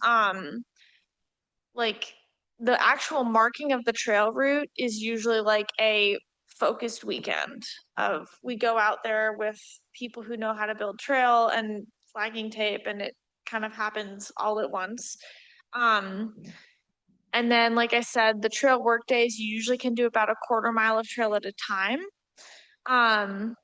like the actual marking of the trail route is usually like a focused weekend of we go out there with people who know how to build trail and flagging tape, and it kind of happens all at once. And then, like I said, the trail work days, you usually can do about a quarter mile of trail at a time. And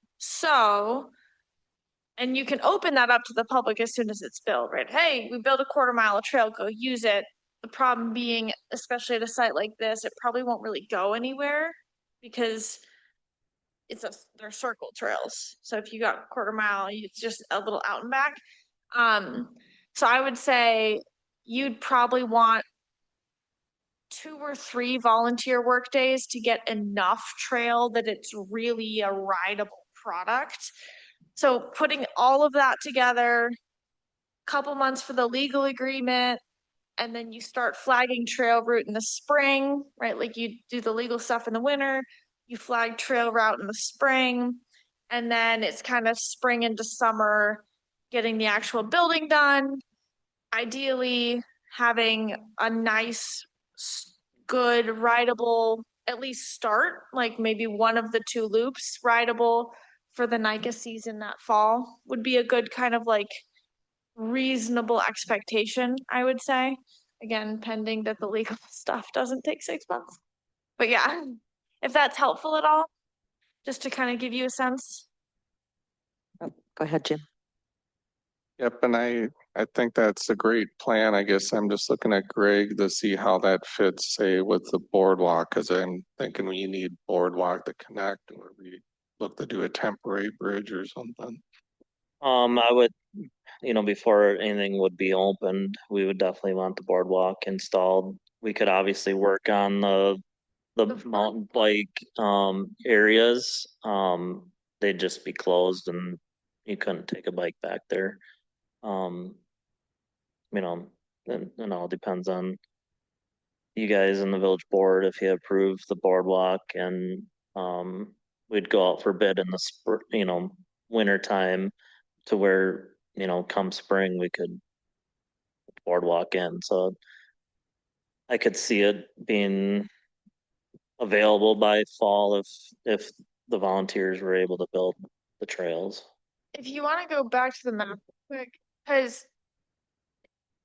you can open that up to the public as soon as it's built, right? Hey, we built a quarter mile of trail, go use it. The problem being, especially at a site like this, it probably won't really go anywhere because they're circle trails. So if you got a quarter mile, it's just a little out and back. So I would say you'd probably want 2 or 3 volunteer work days to get enough trail that it's really a rideable product. So putting all of that together, couple months for the legal agreement, and then you start flagging trail route in the spring, right? Like you do the legal stuff in the winter, you flag trail route in the spring, and then it's kind of spring into summer, getting the actual building done. Ideally, having a nice, good, rideable, at least start, like maybe one of the 2 loops rideable for the NICA season that fall would be a good kind of like reasonable expectation, I would say. Again, pending that the legal stuff doesn't take 6 months. But yeah, if that's helpful at all, just to kind of give you a sense. Go ahead, Jim. Yep, and I think that's a great plan. I guess I'm just looking at Greg to see how that fits, say, with the boardwalk, because I'm thinking we need boardwalk to connect, or we look to do a temporary bridge or something. I would, before anything would be opened, we would definitely want the boardwalk installed. We could obviously work on the mountain bike areas. They'd just be closed and you couldn't take a bike back there. And it all depends on you guys and the village board if you approve the boardwalk, and we'd go out for bid in the winter time to where come spring we could boardwalk in. So I could see it being available by fall if the volunteers were able to build the trails. If you want to go back to the map quick, because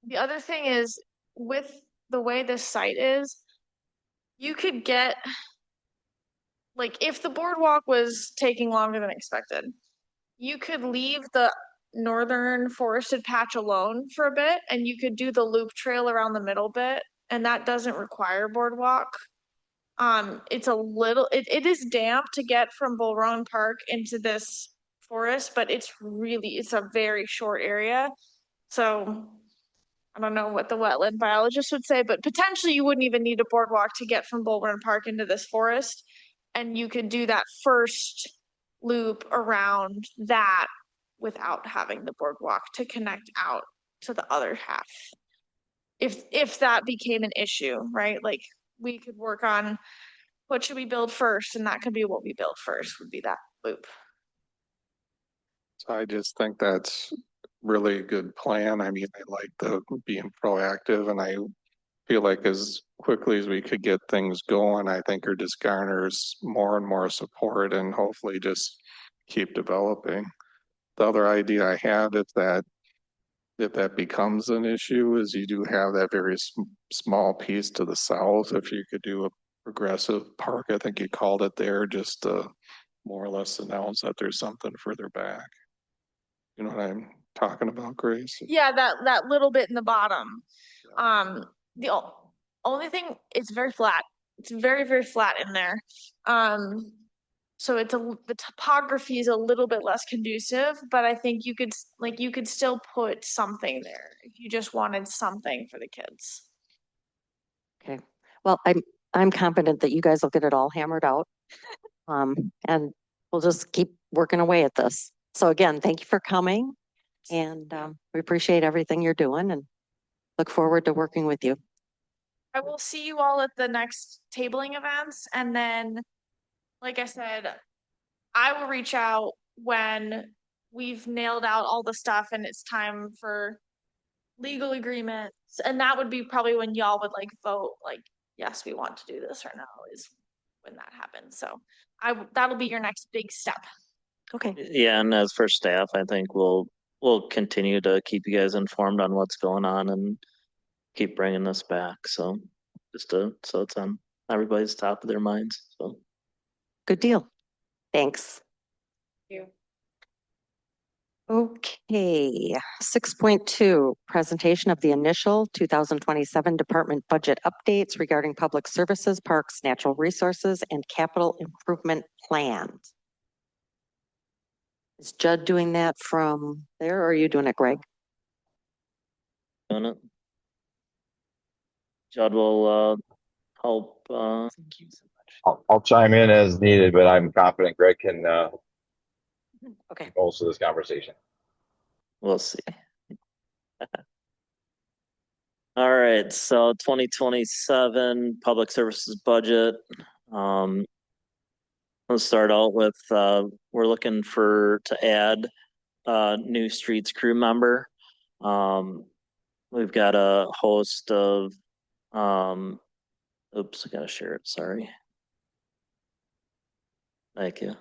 the other thing is with the way this site is, you could get, like, if the boardwalk was taking longer than expected, you could leave the northern forested patch alone for a bit and you could do the loop trail around the middle bit, and that doesn't require boardwalk. It's it is damp to get from Bull Run Park into this forest, but it's a very short area. So I don't know what the wetland biologist would say, but potentially you wouldn't even need a boardwalk to get from Bull Run Park into this forest. And you could do that first loop around that without having the boardwalk to connect out to the other half. If that became an issue, right? Like we could work on what should we build first, and that could be what we build first would be that loop. So I just think that's really a good plan. I mean, I like the being proactive, and I feel like as quickly as we could get things going, I think it just garners more and more support and hopefully just keep developing. The other idea I have is that if that becomes an issue is you do have that very small piece to the south. If you could do a progressive park, I think you called it there, just to more or less announce that there's something further back. You know what I'm talking about, Grace? Yeah, that little bit in the bottom. The only thing, it's very flat. It's very, very flat in there. So the topography is a little bit less conducive, but I think you could still put something there if you just wanted something for the kids. Okay, well, I'm confident that you guys will get it all hammered out. And we'll just keep working away at this. So again, thank you for coming, and we appreciate everything you're doing and look forward to working with you. I will see you all at the next tabling events, and then, like I said, I will reach out when we've nailed out all the stuff and it's time for legal agreements. And that would be probably when y'all would like vote, like, yes, we want to do this, or no, is when that happens. So that'll be your next big step. Okay, Yeah, and as for staff, I think we'll continue to keep you guys informed on what's going on and keep bringing this back. So so it's on everybody's top of their minds. So good deal. Thanks. You. Okay, 6.2, presentation of the initial 2027 department budget updates regarding public services, parks, natural resources, and capital improvement plans. Is Judd doing that from there, or are you doing it, Greg? doing it. Judd will help. Thank you so much. I'll chime in as needed, but I'm confident Greg can Okay. most of this conversation. We'll see. All right, so 2027 public services budget. Let's start out with we're looking to add a new streets crew member. We've got a host of oops, I gotta share it, sorry. Thank you.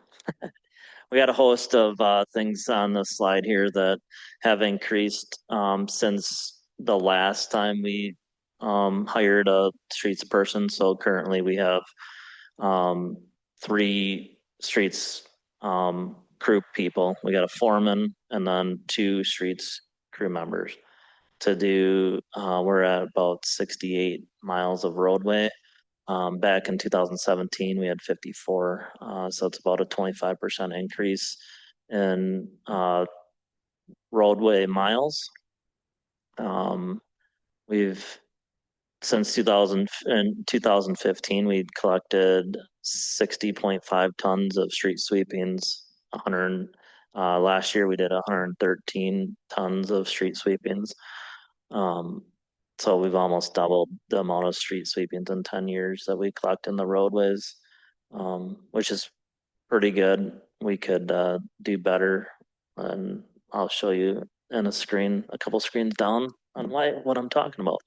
We got a host of things on the slide here that have increased since the last time we hired a streets person. So currently we have 3 streets crew people. We got a foreman and then 2 streets crew members to do. We're at about 68 miles of roadway. Back in 2017, we had 54, so it's about a 25% increase in roadway miles. We've since 2015, we collected 60.5 tons of street sweepings. Last year we did 113 tons of street sweepings. So we've almost doubled the amount of street sweepings in 10 years that we collect in the roadways, which is pretty good. We could do better, and I'll show you in a couple screens down on what I'm talking about.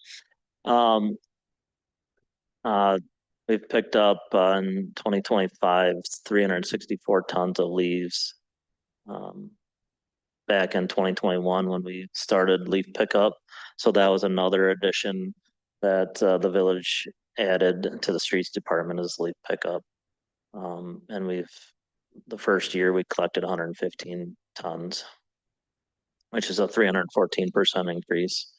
We've picked up in 2025 364 tons of leaves. Back in 2021 when we started leaf pickup. So that was another addition that the village added to the streets department is leaf pickup. And the first year we collected 115 tons, which is a 314% increase.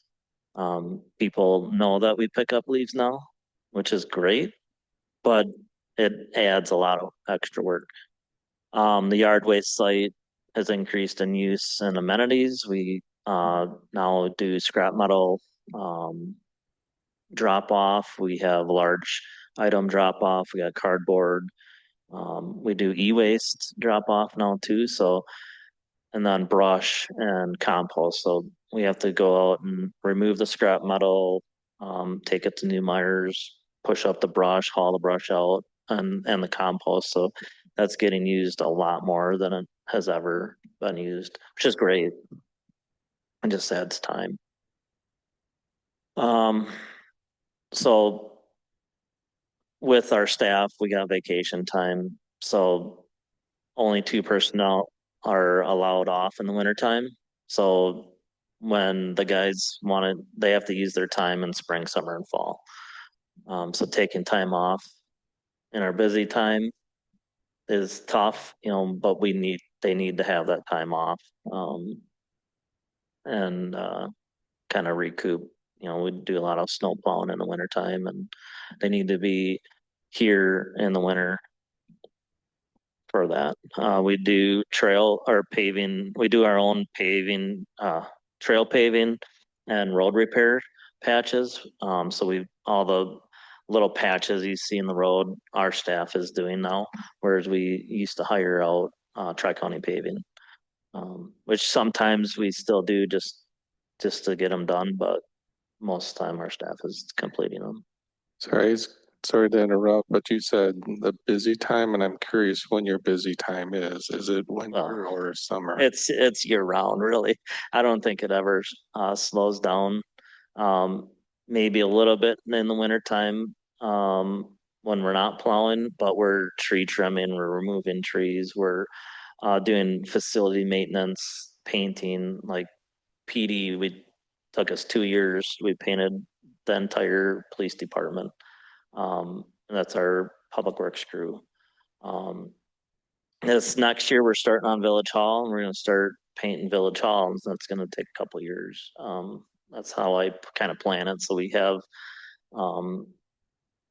People know that we pick up leaves now, which is great, but it adds a lot of extra work. The yard waste site has increased in use and amenities. We now do scrap metal drop off. We have large item drop off. We got cardboard. We do e-waste drop off now too, so, and then brush and compost. So we have to go out and remove the scrap metal, take it to New Myers, push up the brush, haul the brush out and the compost. So that's getting used a lot more than it has ever been used, which is great. It just adds time. So with our staff, we got vacation time. So only 2 personnel are allowed off in the wintertime. So when the guys want it, they have to use their time in spring, summer, and fall. So taking time off in our busy time is tough, but they need to have that time off. And kind of recoup. We do a lot of snow plowing in the wintertime and they need to be here in the winter for that. We do trail or paving. We do our own paving, trail paving and road repair patches. So all the little patches you see in the road, our staff is doing now, whereas we used to hire out Tri-County Paving, which sometimes we still do just to get them done, but most of the time our staff is completing them. Sorry to interrupt, but you said the busy time, and I'm curious when your busy time is. Is it winter or summer? It's year round, really. I don't think it ever slows down. Maybe a little bit in the wintertime when we're not plowing, but we're tree trimming, we're removing trees, we're doing facility maintenance, painting, like PD. We took us 2 years. We painted the entire police department. That's our public works crew. This next year we're starting on Village Hall and we're going to start painting Village Hall, and that's going to take a couple years. That's how I kind of plan it. So we have,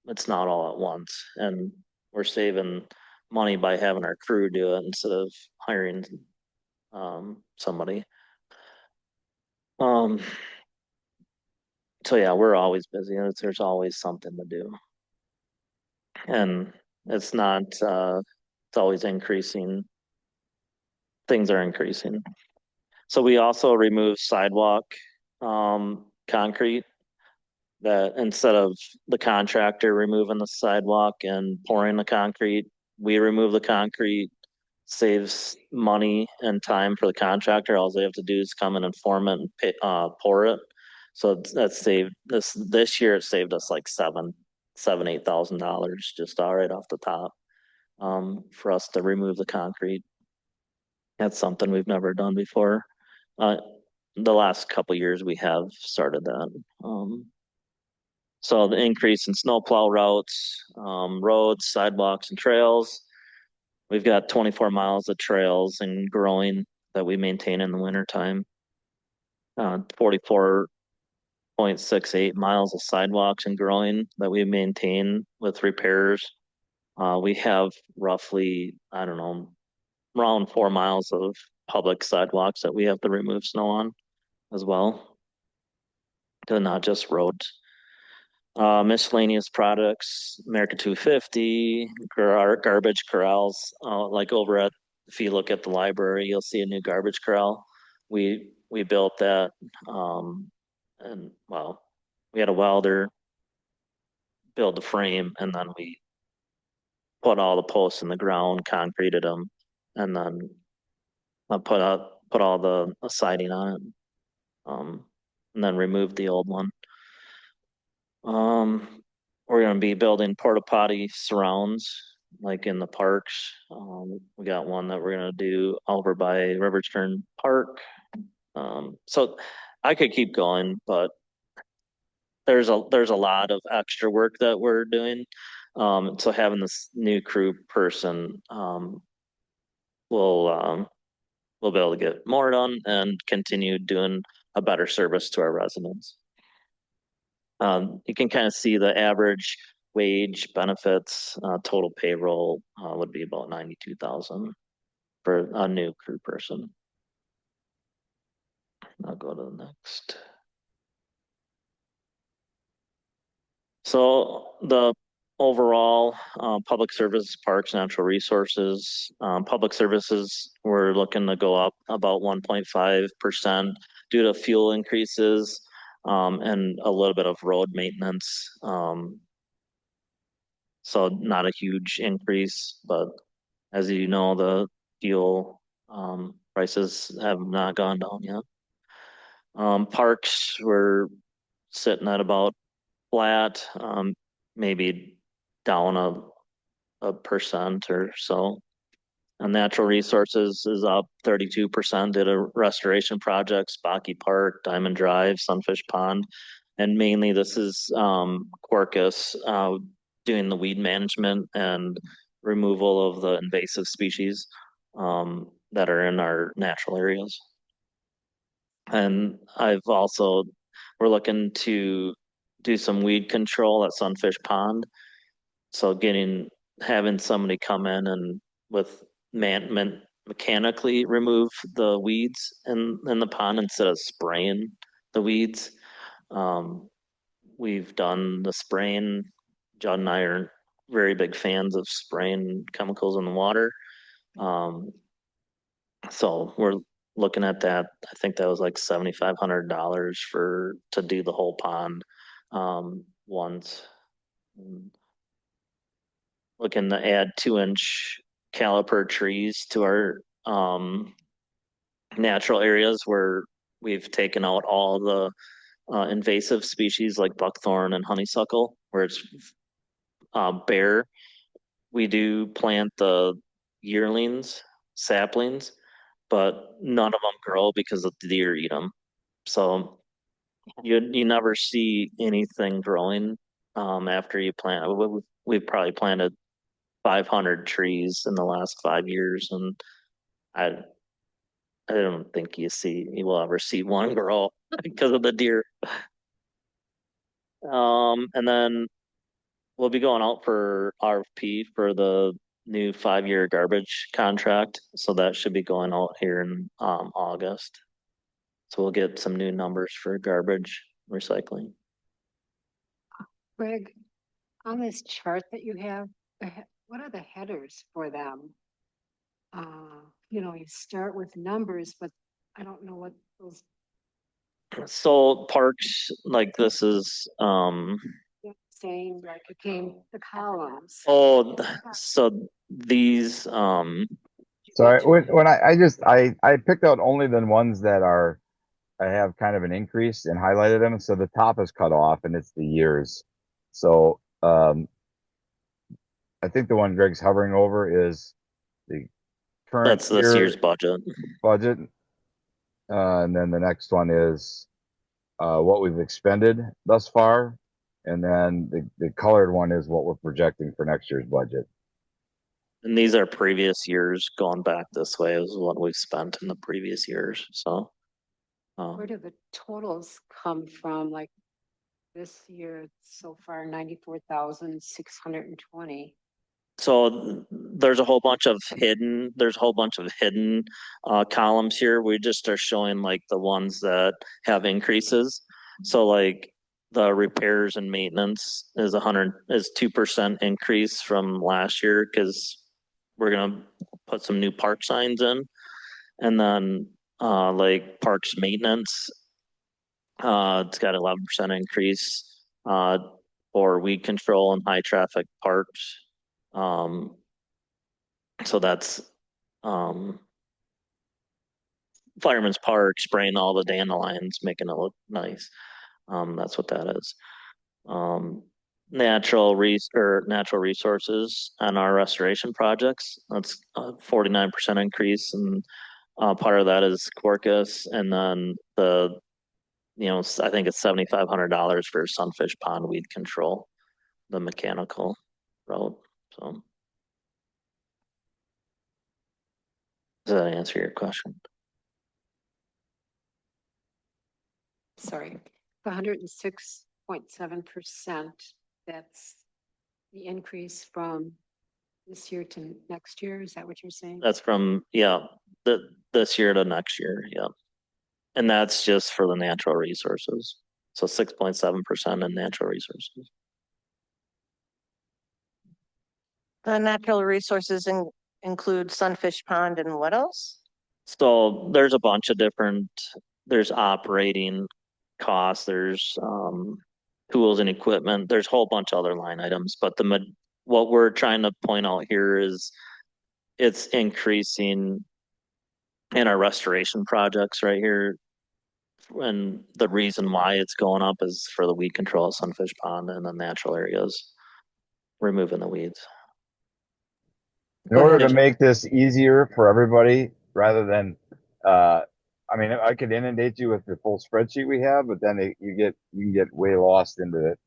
it's not all at once, and we're saving money by having our crew do it instead of hiring somebody. So yeah, we're always busy. There's always something to do. And it's not, it's always increasing. Things are increasing. So we also remove sidewalk, concrete, that instead of the contractor removing the sidewalk and pouring the concrete, we remove the concrete, saves money and time for the contractor. All they have to do is come in and form it and pour it. So that's saved this year. It saved us like $8,000 just right off the top, for us to remove the concrete. That's something we've never done before. The last couple years we have started that. So the increase in snowplow routes, roads, sidewalks, and trails. We've got 24 miles of trails and growing that we maintain in the wintertime. 44.68 miles of sidewalks and growing that we maintain with repairs. We have roughly, I don't know, around 4 miles of public sidewalks that we have to remove snow on as well. They're not just roads. Miscellaneous products, America 250, garbage corrals, like over at, if you look at the library, you'll see a new garbage corral. We built that, and well, we had a welder build the frame, and then we put all the posts in the ground, concreted them, and then I put all the siding on it, and then removed the old one. We're gonna be building porta potty surrounds, like in the parks. We got one that we're gonna do over by Riverturn Park. So I could keep going, but there's a lot of extra work that we're doing. So having this new crew person, we'll be able to get more done and continue doing a better service to our residents. You can kind of see the average wage, benefits, total payroll would be about 92,000 for a new crew person. I'll go to the next. So the overall, public services, parks, natural resources, public services, we're looking to go up about 1.5% due to fuel increases, and a little bit of road maintenance. So not a huge increase, but as you know, the fuel, prices have not gone down yet. Parks, we're sitting at about flat, maybe down a percent or so. And natural resources is up 32% due to restoration projects, Baki Park, Diamond Drive, Sunfish Pond. And mainly this is Quercus doing the weed management and removal of the invasive species that are in our natural areas. And we're looking to do some weed control at Sunfish Pond. So having somebody come in and with mechanically remove the weeds in the pond instead of spraying the weeds. We've done the spraying. Judd and I are very big fans of spraying chemicals in the water. So we're looking at that. I think that was like $7,500 to do the whole pond once. Looking to add 2-inch caliper trees to our natural areas where we've taken out all the invasive species like buckthorn and honeysuckle, where it's bare. We do plant the yearlings, saplings, but none of them grow because the deer eat them. So you never see anything growing after you plant. We've probably planted 500 trees in the last 5 years, and I don't think you will ever see one grow because of the deer. And then we'll be going out for RFP for the new 5-year garbage contract. So that should be going out here in August. So we'll get some new numbers for garbage recycling. Greg, on this chart that you have, what are the headers for them? You start with numbers, but I don't know what those. So parks, like this is Saying like it came the columns. so these Sorry, when I picked out only the ones that I have kind of an increase and highlighted them. So the top is cut off and it's the years. So I think the one Greg's hovering over is the current that's this year's budget. And then the next one is what we've expended thus far. And then the colored one is what we're projecting for next year's budget. And these are previous years going back this way is what we've spent in the previous years. So where do the totals come from? Like this year so far, 94,620. So there's a whole bunch of hidden columns here. We just are showing like the ones that have increases. So like the repairs and maintenance is 2% increase from last year because we're gonna put some new park signs in. And then like parks maintenance, it's got 11% increase for weed control and high traffic parks. So that's Fireman's Park, spraying all the dandelions, making it look nice. That's what that is. Natural resources on our restoration projects. That's a 49% increase, and part of that is Quercus, and then I think it's $7,500 for Sunfish Pond weed control, the mechanical route. So does that answer your question? Sorry, 106.7%. That's the increase from this year to next year. Is that what you're saying? That's from this year to next year, yeah. And that's just for the natural resources. So 6.7% in natural resources. The natural resources include Sunfish Pond and what else? So there's a bunch of different, there's operating costs, there's tools and equipment, there's a whole bunch of other line items, but what we're trying to point out here is it's increasing in our restoration projects right here. And the reason why it's going up is for the weed control of Sunfish Pond and the natural areas, removing the weeds. In Go order ahead, to make this easier for everybody, rather than, I mean, I could inundate you with the full spreadsheet we have, but then you can get way lost into it.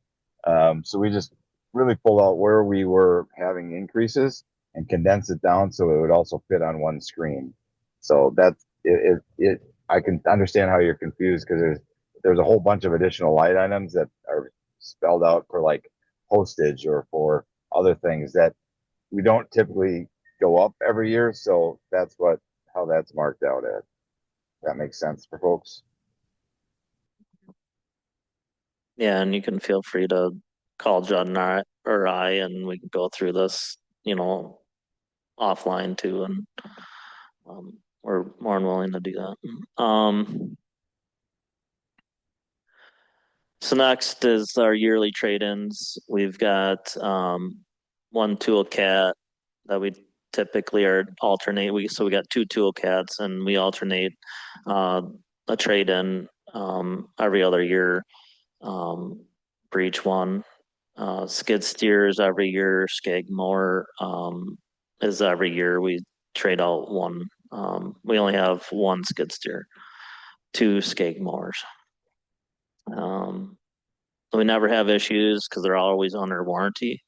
So we just really pulled out where we were having increases and condensed it down so it would also fit on one screen. So that's it. I can understand how you're confused because there's a whole bunch of additional line items that are spelled out for like postage or for other things that we don't typically go up every year. So that's how that's marked out at. That makes sense for folks. Yeah, and you can feel free to call Judd or I, and we can go through this, offline too, and we're more than willing to do that. So next is our yearly trade-ins. We've got one tool cat that we typically alternate. So we got two tool cats, and we alternate a trade-in every other year for each one. Skid steers every year. Skagmore is every year. We trade out one. We only have one skid steer, two Skagmores. We never have issues because they're always under warranty.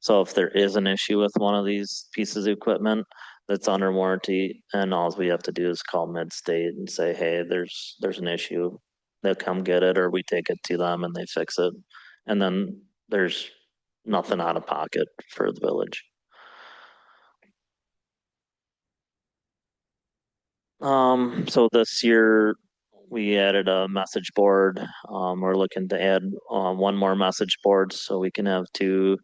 So if there is an issue with one of these pieces of equipment that's under warranty, and all we have to do is call Mid-State and say, hey, there's an issue. They'll come get it, or we take it to them and they fix it. And then there's nothing out of pocket for the village. So this year we added a message board. We're looking to add one more message board so we can have two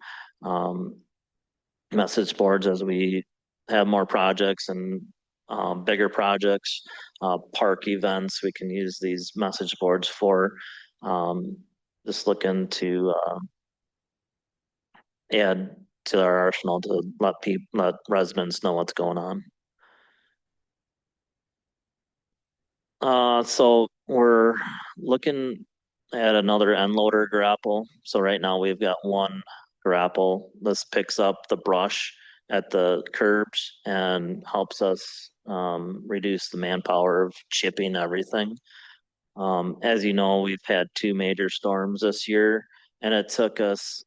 message boards as we have more projects and bigger projects, park events. We can use these message boards for. Just looking to add to our arsenal to let residents know what's going on. So we're looking at another end loader grapple. So right now we've got one grapple. This picks up the brush at the curbs and helps us reduce the manpower of chipping everything. As you know, we've had two major storms this year, and it took us,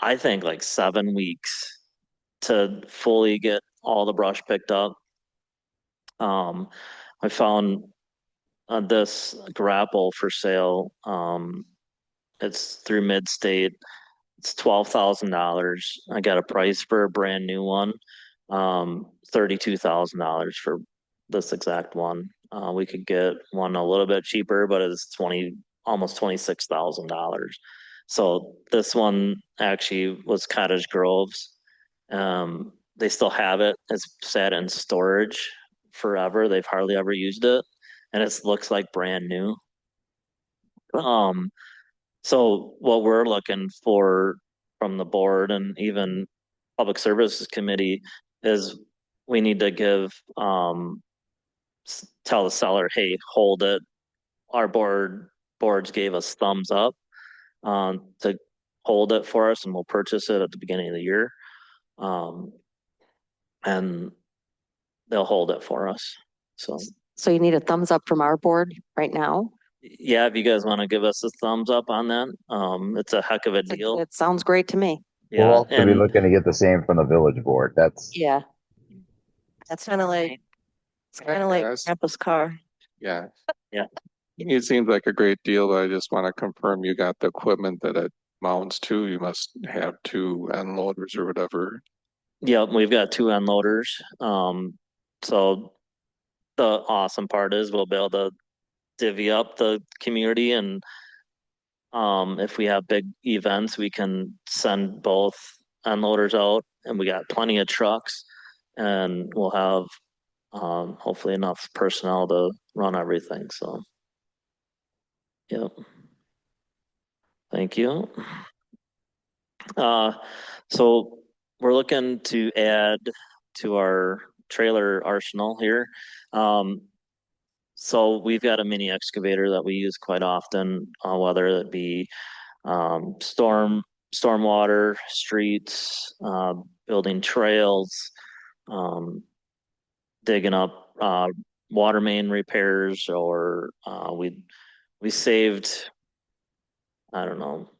I think, like 7 weeks to fully get all the brush picked up. I found this grapple for sale. It's through Mid-State. It's $12,000. I got a price for a brand new one, $32,000 for this exact one. We could get one a little bit cheaper, but it's almost $26,000. So this one actually was Cottage Grove's. They still have it. It's sat in storage forever. They've hardly ever used it, and it looks like brand new. So what we're looking for from the board and even Public Services Committee is we need to tell the seller, hey, hold it. Our boards gave us thumbs up to hold it for us, and we'll purchase it at the beginning of the year. And they'll hold it for us. So you need a thumbs up from our board right now? Yeah, if you guys want to give us a thumbs up on that, it's a heck of a deal. It sounds great to me. We'll Yeah, also be and looking to get the same from the village board. Yeah. That's kind of like, it's kind of like Yes. Grandpa's car. Yeah. Yeah. It seems like a great deal, but I just want to confirm you got the equipment that it mounts to. You must have two end loaders or whatever. yeah, we've got two unloaders. So the awesome part is we'll be able to divvy up the community, and if we have big events, we can send both unloaders out, and we got plenty of trucks, and we'll have hopefully enough personnel to run everything. So, yep. Thank you. So we're looking to add to our trailer arsenal here. So we've got a mini excavator that we use quite often, whether it be stormwater, streets, building trails, digging up water main repairs, or we saved, I don't know,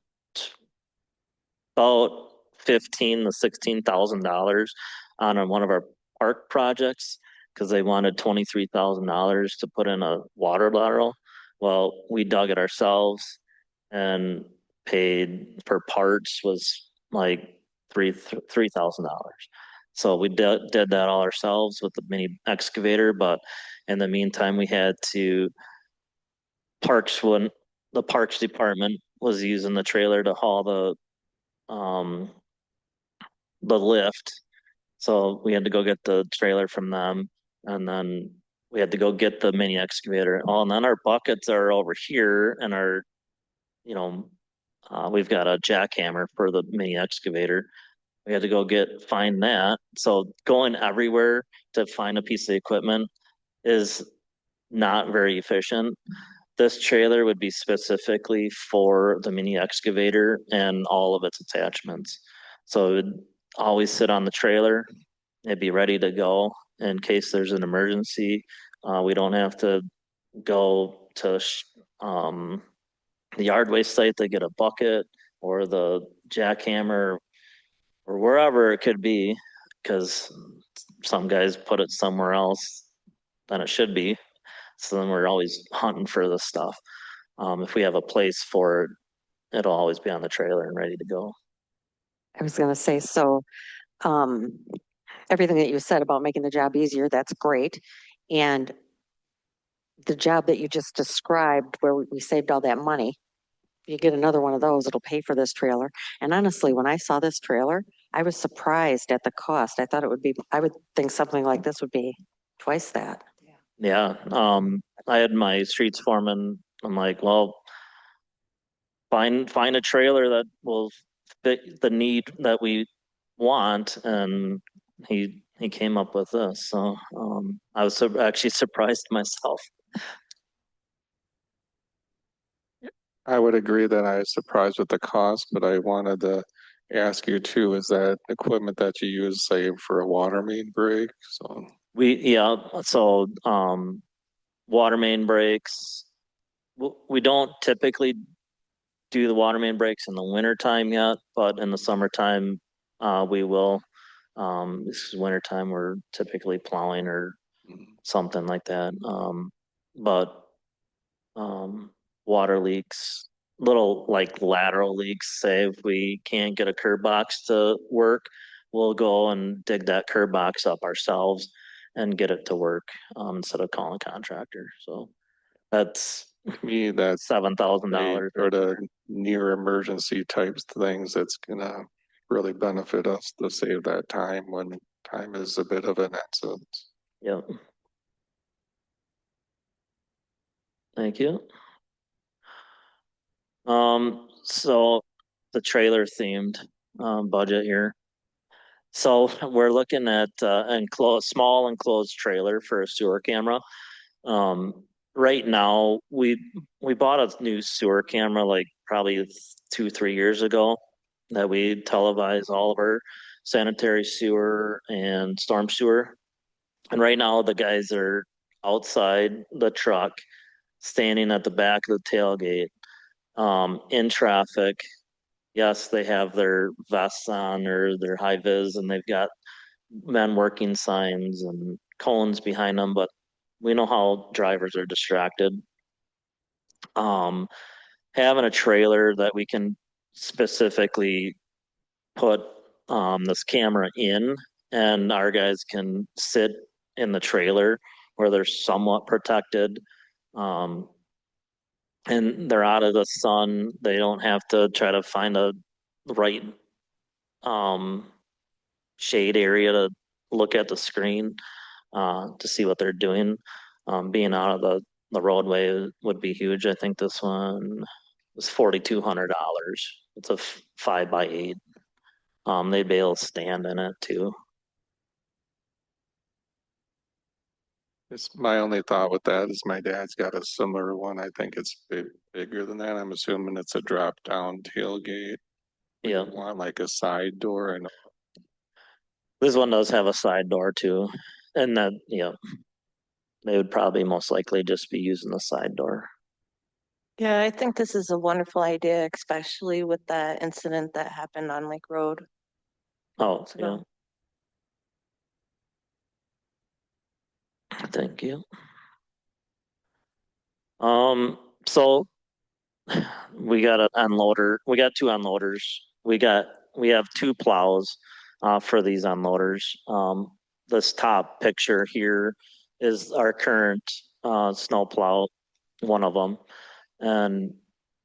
about $15,000 to $16,000 on one of our park projects because they wanted $23,000 to put in a water lateral. Well, we dug it ourselves and paid for parts was like $3,000. So we did that all ourselves with the mini excavator, but in the meantime, we had to when the parks department was using the trailer to haul the lift. So we had to go get the trailer from them, and then we had to go get the mini excavator. Oh, and then our buckets are over here, and we've got a jackhammer for the mini excavator. We had to go find that. So going everywhere to find a piece of equipment is not very efficient. This trailer would be specifically for the mini excavator and all of its attachments. So it would always sit on the trailer. It'd be ready to go in case there's an emergency. We don't have to go to the yard waste site to get a bucket or the jackhammer or wherever it could be, because some guys put it somewhere else than it should be. So then we're always hunting for this stuff. If we have a place for it, it'll always be on the trailer and ready to go. I was gonna say, so, everything that you said about making the job easier, that's great. And the job that you just described where we saved all that money, you get another one of those, it'll pay for this trailer. And honestly, when I saw this trailer, I was surprised at the cost. I thought I would think something like this would be twice that. Yeah. I had my streets foreman. I'm like, well, find a trailer that will fit the need that we want, and he came up with this. So I was actually surprised myself. I would agree that I was surprised with the cost, but I wanted to ask you too, is that equipment that you use, say, for a water main break? So So water main breaks. We don't typically do the water main breaks in the winter time yet, but in the summertime, we will. This is winter time, we're typically plowing or something like that. But water leaks, little like lateral leaks, say if we can't get a curb box to work, we'll go and dig that curb box up ourselves and get it to work instead of calling a contractor. So that's to me, that's $7,000. or the near emergency types things that's gonna really benefit us to save that time when time is a bit of an essence. Yep. Thank you. So the trailer themed budget here. So we're looking at small enclosed trailer for a sewer camera. Right now, we bought a new sewer camera like probably 2-3 years ago that we televise all of our sanitary sewer and storm sewer. And right now, the guys are outside the truck, standing at the back of the tailgate, in traffic. Yes, they have their vests on or their high vis, and they've got men working signs and cones behind them, but we know how drivers are distracted. Having a trailer that we can specifically put this camera in, and our guys can sit in the trailer where they're somewhat protected. And they're out of the sun. They don't have to try to find a right shade area to look at the screen, to see what they're doing. Being out of the roadway would be huge. I think this one was $4,200. It's a 5x8. They'd be able to stand in it too. It's my only thought with that is my dad's got a similar one. I think it's bigger than that. I'm assuming it's a drop down tailgate. Yeah, Want like a side door and this one does have a side door too, and that, yeah, they would probably most likely just be using the side door. Yeah, I think this is a wonderful idea, especially with that incident that happened on Lake Road. Oh, So- yeah. Thank you. So we got an unloader. We got two unloaders. We have two plows for these unloaders. This top picture here is our current snow plow, one of them, and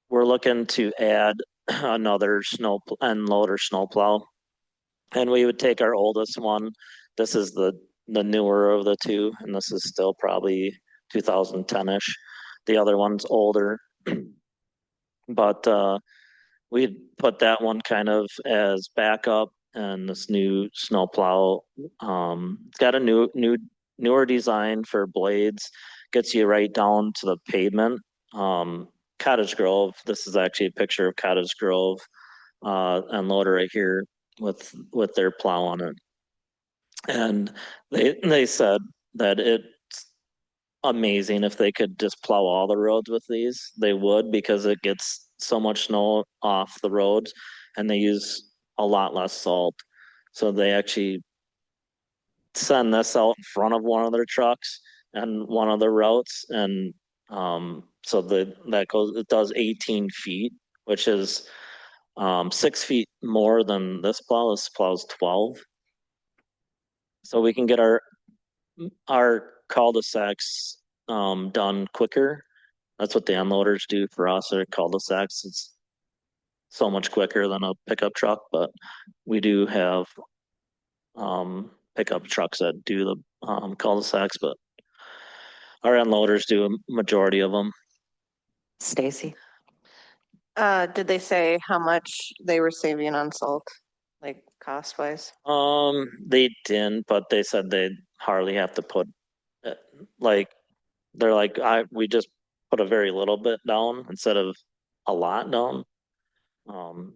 we're looking to add another unloader snow plow, and we would take our oldest one. This is the newer of the two, and this is still probably 2010-ish. The other one's older, but we'd put that one kind of as backup, and this new snow plow, it's got a newer design for blades, gets you right down to the pavement. Cottage Grove, this is actually a picture of Cottage Grove unloader right here with their plow on it. And they said that it's amazing if they could just plow all the roads with these, they would, because it gets so much snow off the roads and they use a lot less salt. So they actually send this out in front of one of their trucks and one of the routes, and so it does 18 feet, which is 6 feet more than this plow. This plow's 12. So we can get our cul-de-sacs done quicker. That's what the unloaders do for us. Our cul-de-sacs, it's so much quicker than a pickup truck, but we do have pickup trucks that do the cul-de-sacs, but our unloaders do a majority of them. Stacy? Did they say how much they were saving on salt, like cost wise? They didn't, but they said they'd hardly have to put like they're like we just put a very little bit down instead of a lot down. So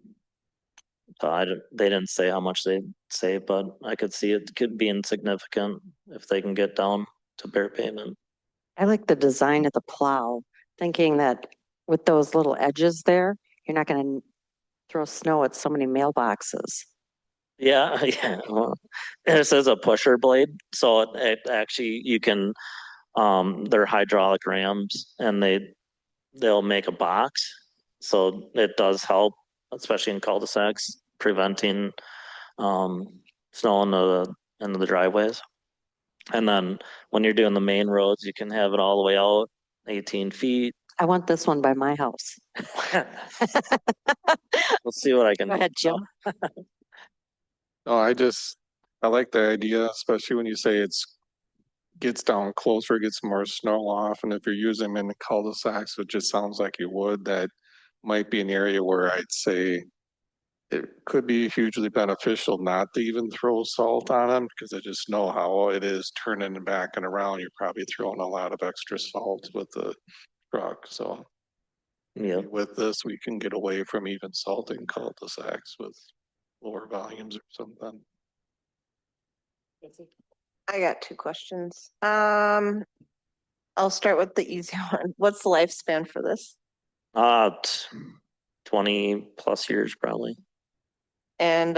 they didn't say how much they'd save, but I could see it could be insignificant if they can get down to bare payment. I like the design of the plow, thinking that with those little edges there, you're not going to throw snow at so many mailboxes. Yeah, yeah. Well, this is a pusher blade, so it actually you can they're hydraulic rams, and they'll make a box, so it does help, especially in cul-de-sacs, preventing snow into the driveways. And then when you're doing the main roads, you can have it all the way out 18 feet. I want this one by my house. We'll see what I can Go ahead, Jim. no, I like the idea, especially when you say gets down closer, gets more snow off, and if you're using them in the cul-de-sacs, which just sounds like you would, that might be an area where I'd say it could be hugely beneficial not to even throw salt on them, because I just know how it is turning and backing around. You're probably throwing a lot of extra salt with the truck. So Yeah. with this, we can get away from even salting cul-de-sacs with lower volumes or something. I got two questions. I'll start with the easy one. What's the lifespan for this? 20 plus years probably. And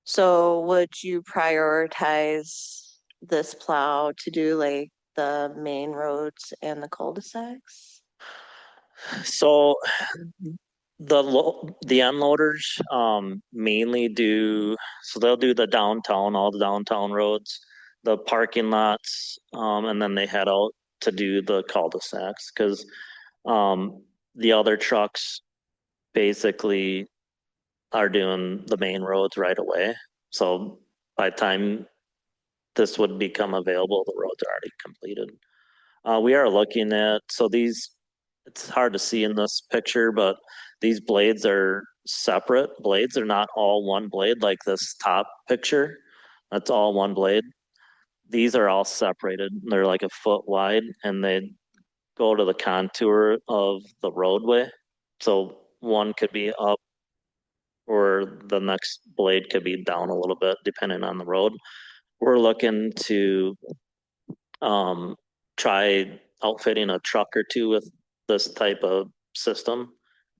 so would you prioritize this plow to do like the main roads and the cul-de-sacs? So the unloaders mainly they'll do the downtown, all the downtown roads, the parking lots, and then they head out to do the cul-de-sacs, because the other trucks basically are doing the main roads right away. So by the time this would become available, the roads are already completed. We are looking at, so these, it's hard to see in this picture, but these blades are separate blades. They're not all one blade like this top picture. That's all one blade. These are all separated. They're like a foot wide and they go to the contour of the roadway. So one could be up or the next blade could be down a little bit depending on the road. We're looking to try outfitting a truck or two with this type of system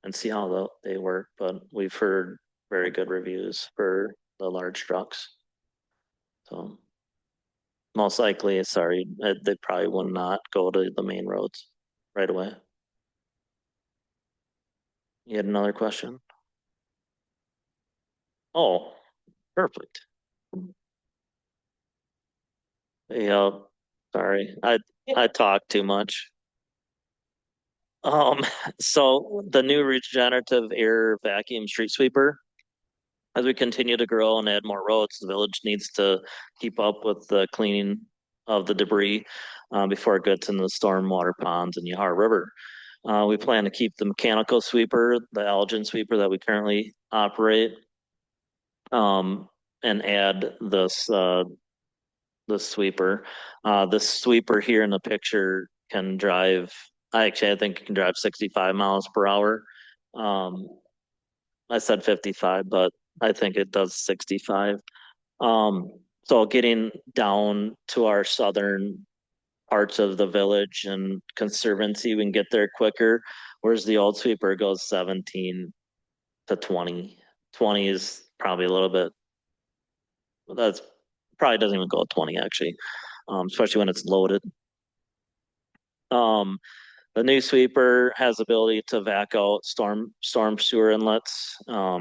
and see how they work. But we've heard very good reviews for the large trucks. So most likely, sorry, they probably will not go to the main roads right away. You had another question? Oh, perfect. Yeah, sorry, I talk too much. Um, so the new regenerative air vacuum street sweeper, as we continue to grow and add more roads, the village needs to keep up with the cleaning of the debris before it gets into the stormwater ponds in Yahar River. We plan to keep the mechanical sweeper, the Elgin sweeper that we currently operate, and add this sweeper. This sweeper here in the picture can drive, I think it can drive 65 miles per hour. I said 55, but I think it does 65. So getting down to our southern parts of the village and conservancy, we can get there quicker. Whereas the old sweeper goes 17 to 20. 20 is probably a little bit, that's probably doesn't even go 20 actually, especially when it's loaded. The new sweeper has the ability to vac out storm sewer inlets,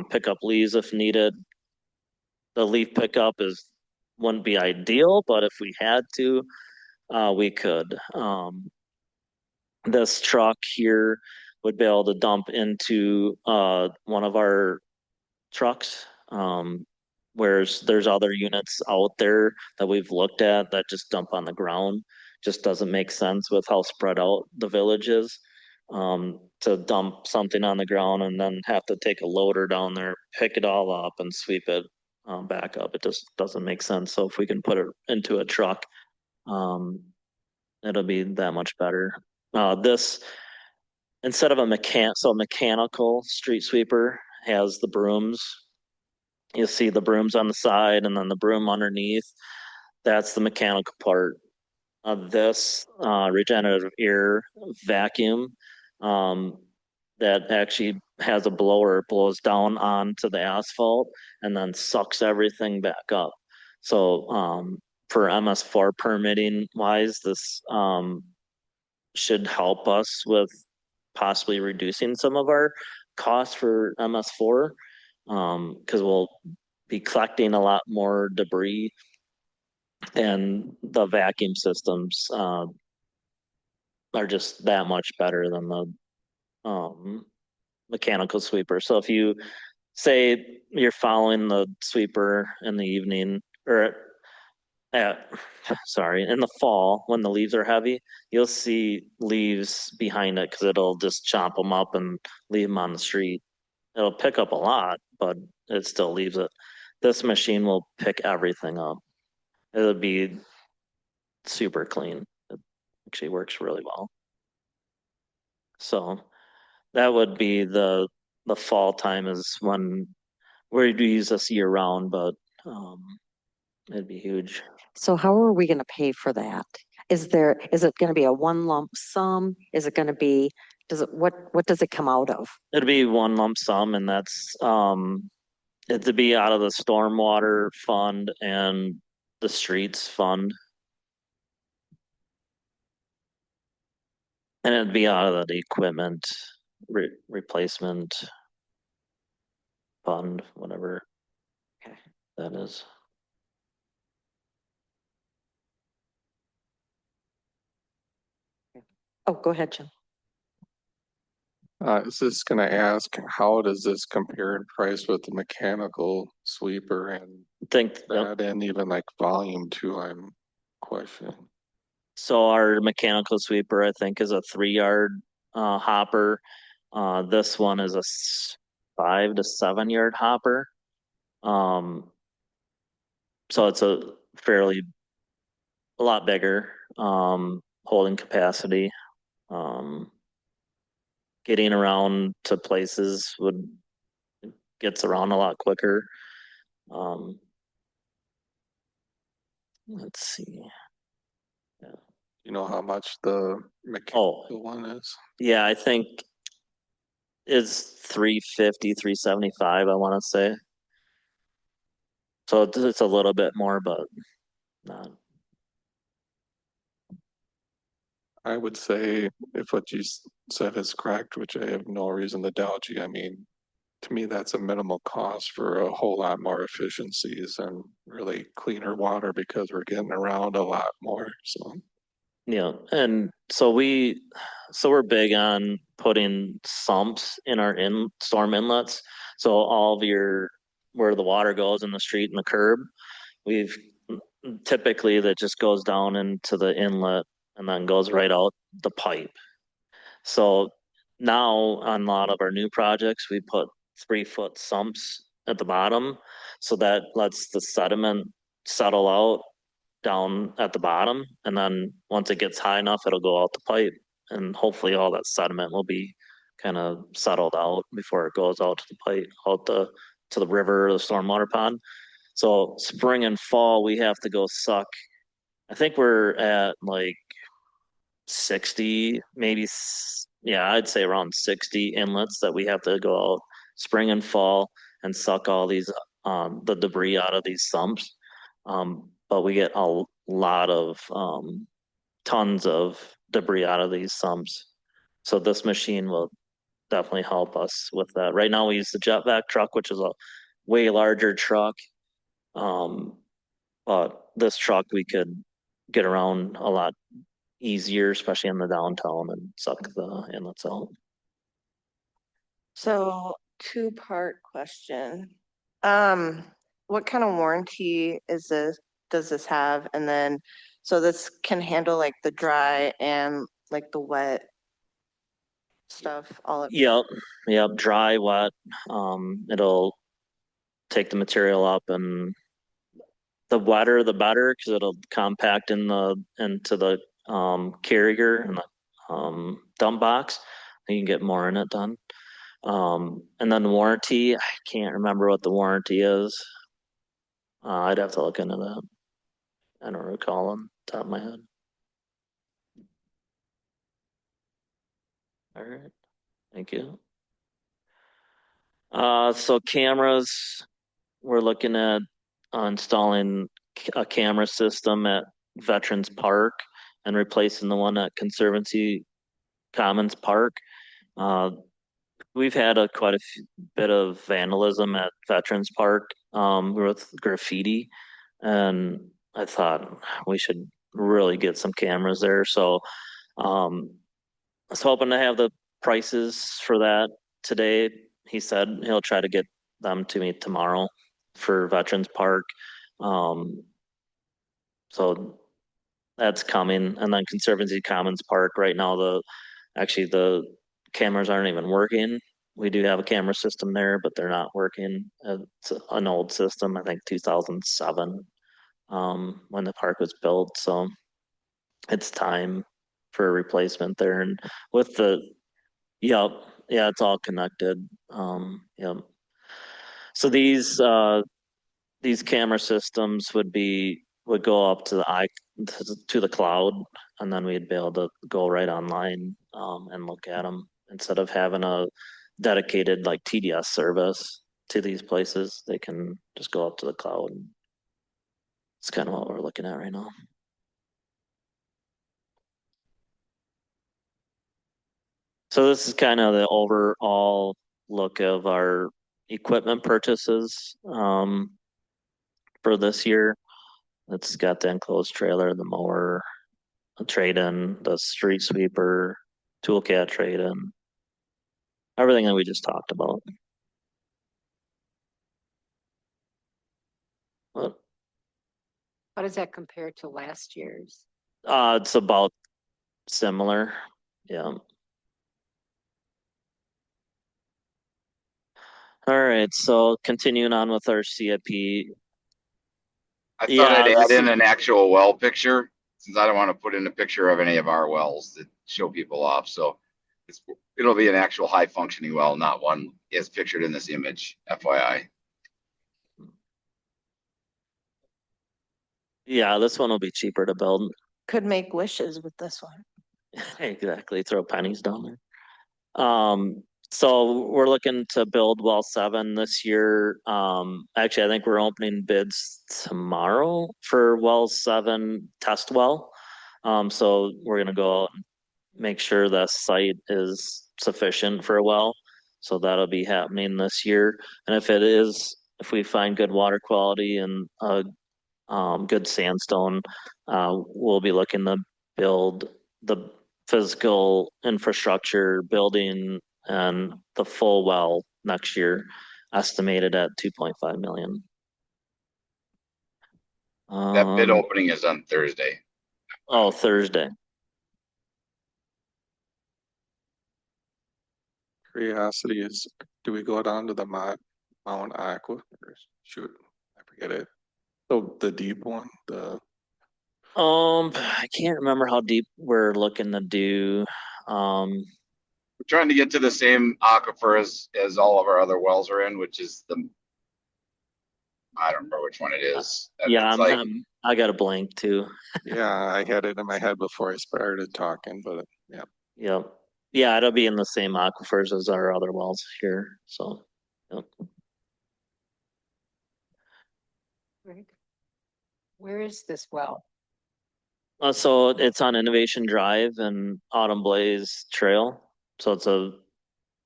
pick up leaves if needed. The leaf pickup wouldn't be ideal, but if we had to, we could. This truck here would be able to dump into one of our trucks. Whereas there's other units out there that we've looked at that just dump on the ground. Just doesn't make sense with how spread out the village is. To dump something on the ground and then have to take a loader down there, pick it all up and sweep it back up. It just doesn't make sense. So if we can put it into a truck, it'll be that much better. This, instead of a mechanical street sweeper has the brooms. You see the brooms on the side and then the broom underneath. That's the mechanical part of this regenerative air vacuum that actually has a blower, blows down onto the asphalt and then sucks everything back up. So for MS4 permitting wise, this should help us with possibly reducing some of our costs for MS4 because we'll be collecting a lot more debris and the vacuum systems are just that much better than the mechanical sweeper. So if you say you're following the sweeper in the evening or in the fall when the leaves are heavy, you'll see leaves behind it because it'll just chop them up and leave them on the street. It'll pick up a lot, but it still leaves it. This machine will pick everything up. It'll be super clean. It actually works really well. So that would be the fall time is when we do use this year round, but it'd be huge. So how are we gonna pay for that? Is it gonna be a one lump sum? Is it gonna be, what does it come out of? It'd be one lump sum and that's it'd be out of the stormwater fund and the streets fund. And it'd be out of the equipment replacement fund, whatever Okay. that is. Oh, go ahead, Jim. Is this gonna ask, how does this compare in price with the mechanical sweeper and Think, that, and even like volume too, I'm questioning. so our mechanical sweeper, I think, is a 3 yard hopper. This one is a 5 to 7 yard hopper. So it's a lot bigger, holding capacity. Um, Getting around to places gets around a lot quicker. Let's see. You know how much the Oh, mechanical one is? yeah, I think it's 350, 375, I want to say. So it's a little bit more, but not. I would say if what you said is correct, which I have no reason to doubt you, I mean, to me, that's a minimal cost for a whole lot more efficiencies and really cleaner water because we're getting around a lot more, so. Yeah, and so we're big on putting sumps in our storm inlets. So all of where the water goes in the street and the curb, we've typically that just goes down into the inlet and then goes right out the pipe. So now on a lot of our new projects, we put 3 foot sumps at the bottom. So that lets the sediment settle out down at the bottom. And then once it gets high enough, it'll go out the pipe. And hopefully all that sediment will be kind of settled out before it goes out to the pipe, to the river or the stormwater pond. So spring and fall, we have to go suck. I think we're at like 60, maybe, yeah, I'd say around 60 inlets that we have to go out spring and fall and suck all these, the debris out of these sumps. But we get a lot of, tons of debris out of these sumps. So this machine will definitely help us with that. Right now we use the jet vac truck, which is a way larger truck. But this truck we could get around a lot easier, especially in the downtown, and suck the inlets out. So two-part question. What kind of warranty does this have? And then, so this can handle like the dry and like the wet stuff, all of. Yep, dry, wet. It'll take the material up, and the wetter the better because it'll compact into the carrier and the dump box. You can get more in it done. And then the warranty, I can't remember what the warranty is. I'd have to look into that. I don't recall on the top of my head. All right, thank you. So cameras, we're looking at installing a camera system at Veterans Park and replacing the one at Conservancy Commons Park. We've had quite a bit of vandalism at Veterans Park with graffiti, and I thought we should really get some cameras there. So I was hoping to have the prices for that today. He said he'll try to get them to me tomorrow for Veterans Park. So that's coming. And then Conservancy Commons Park, right now, the cameras aren't even working. We do have a camera system there, but they're not working. It's an old system, I think 2007, when the park was built. So it's time for a replacement there. And with yep, yeah, it's all connected. Yep. So these camera systems would go up to the cloud, and then we'd be able to go right online and look at them instead of having a dedicated like TDS service to these places. They can just go up to the cloud. It's kind of what we're looking at right now. So this is kind of the overall look of our equipment purchases for this year. It's got the enclosed trailer, the mower, a trade-in, the street sweeper, toolcat trade-in. everything that we just talked about. But, How does that compare to last year's? it's about similar, yeah. All right, so continuing on with our CIP. I thought Yeah, I'd this add in is- an actual well picture, since I don't want to put in a picture of any of our wells that show people off, so it'll be an actual high functioning well, not one as pictured in this image, FYI. Yeah, this one will be cheaper to build. Could make wishes with this one. Exactly, throw pennies down there. So we're looking to build well 7 this year. Actually, I think we're opening bids tomorrow for well 7 test well. So we're gonna go out and make sure the site is sufficient for a well. So that'll be happening this year. And if we find good water quality and good sandstone, we'll be looking to build the physical infrastructure building and the full well next year, estimated at 2.5 million. That bid opening is on Thursday. Oh, Thursday. Curiosity is, do we go down to the Mount Aqua? Or shoot, I forget it. So the deep one, I can't remember how deep we're looking to do. We're trying to get to the same aquifer as all of our other wells are in, which is I don't remember which one it is. Yeah, It's like, I got a blank too. yeah, I had it in my head before I started talking, but yeah. Yep. Yeah, it'll be in the same aquifers as our other wells here. So, yep. Right. Where is this well? So it's on Innovation Drive and Autumn Blaze Trail. So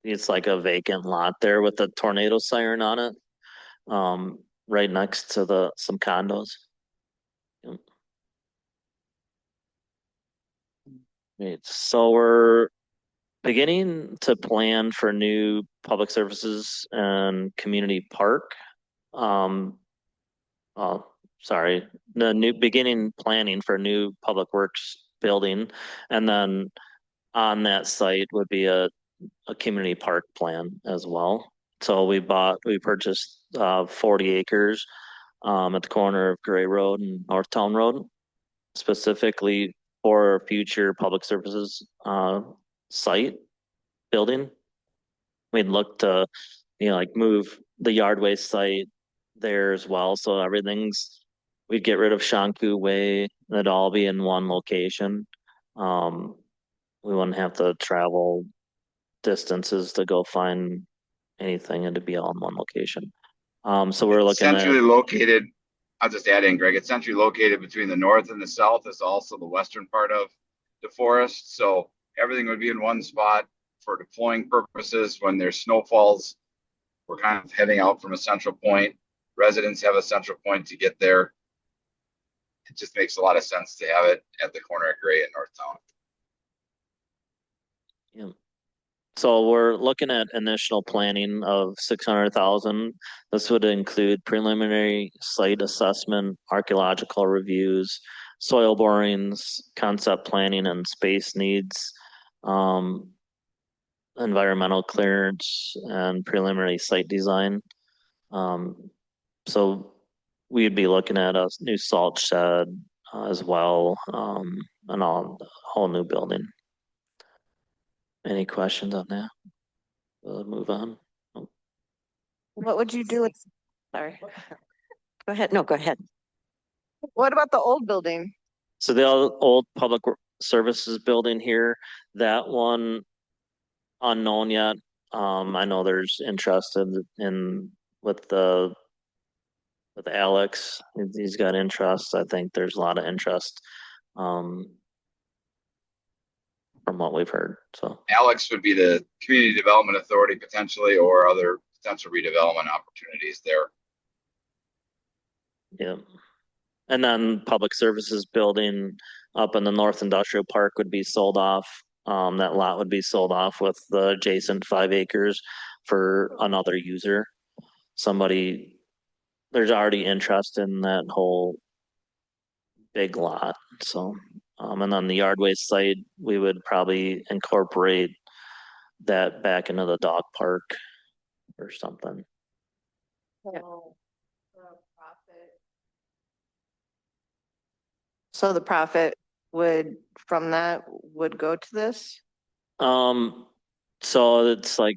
it's like a vacant lot there with a tornado siren on it. Right next to some condos. Yep. Right. So we're beginning to plan for new public services and community park. Sorry, the new beginning planning for new public works building, and then on that site would be a community park plan as well. So we purchased 40 acres at the corner of Gray Road and Northtown Road, specifically for future public services site building. We'd look to, like move the yard waste site there as well. So we'd get rid of Shanku Way. It'd all be in one location. We wouldn't have to travel distances to go find anything. It'd be all in one location. So we're looking at, centrally located. I'll just add in, Greg. It's centrally located between the north and the south. It's also the western part of the forest. So everything would be in one spot for deploying purposes. When there's snowfalls, we're kind of heading out from a central point. Residents have a central point to get there. It just makes a lot of sense to have it at the corner of Gray and Northtown. yeah. So we're looking at initial planning of 600,000. This would include preliminary site assessment, archaeological reviews, soil borings, concept planning and space needs, environmental clearance, and preliminary site design. So we'd be looking at a new salt shed as well, and a whole new building. Any questions on that? We'll move on. What would you do with, sorry, Go ahead. No, go ahead. what about the old building? So the old public services building here, that one unknown yet. I know there's interest with Alex. He's got interest. I think there's a lot of interest from what we've heard. So Alex would be the community development authority potentially, or other potential redevelopment opportunities there. yeah. And then public services building up in the North Industrial Park would be sold off that lot would be sold off with the adjacent 5 acres for another user. Somebody, there's already interest in that whole big lot, so, and then the yard waste site, we would probably incorporate that back into the dog park or something. So the profit would, from that, would go to this? So it's like,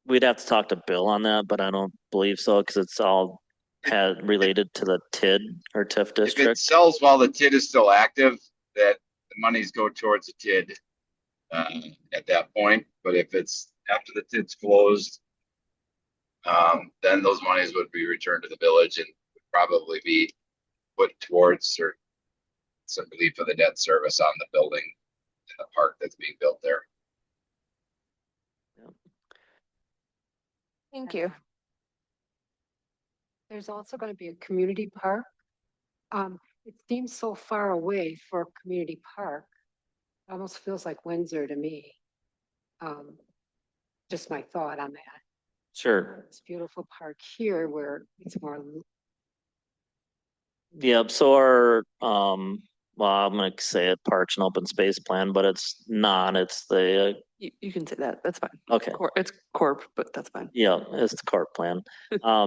we'd have to talk to Bill on that, but I don't believe so, because it's all had related to the TID or TIF If it district. sells while the TID is still active, that the monies go towards the TID at that point. But if it's after the TID's closed, then those monies would be returned to the village and would probably be put towards or some relief of the debt service on the building in the park that's being built there. Thank you. There's also going to be a community park. It seems so far away for a community park. It almost feels like Windsor to me. Just my thought on that. Sure. It's a beautiful park here where it's more, Yep, so our, well, I'm gonna say it Parks and Open Space Plan, but it's not, it's the, You can say that, that's fine. okay. It's corp, but that's fine. Yeah, it's the CORP plan.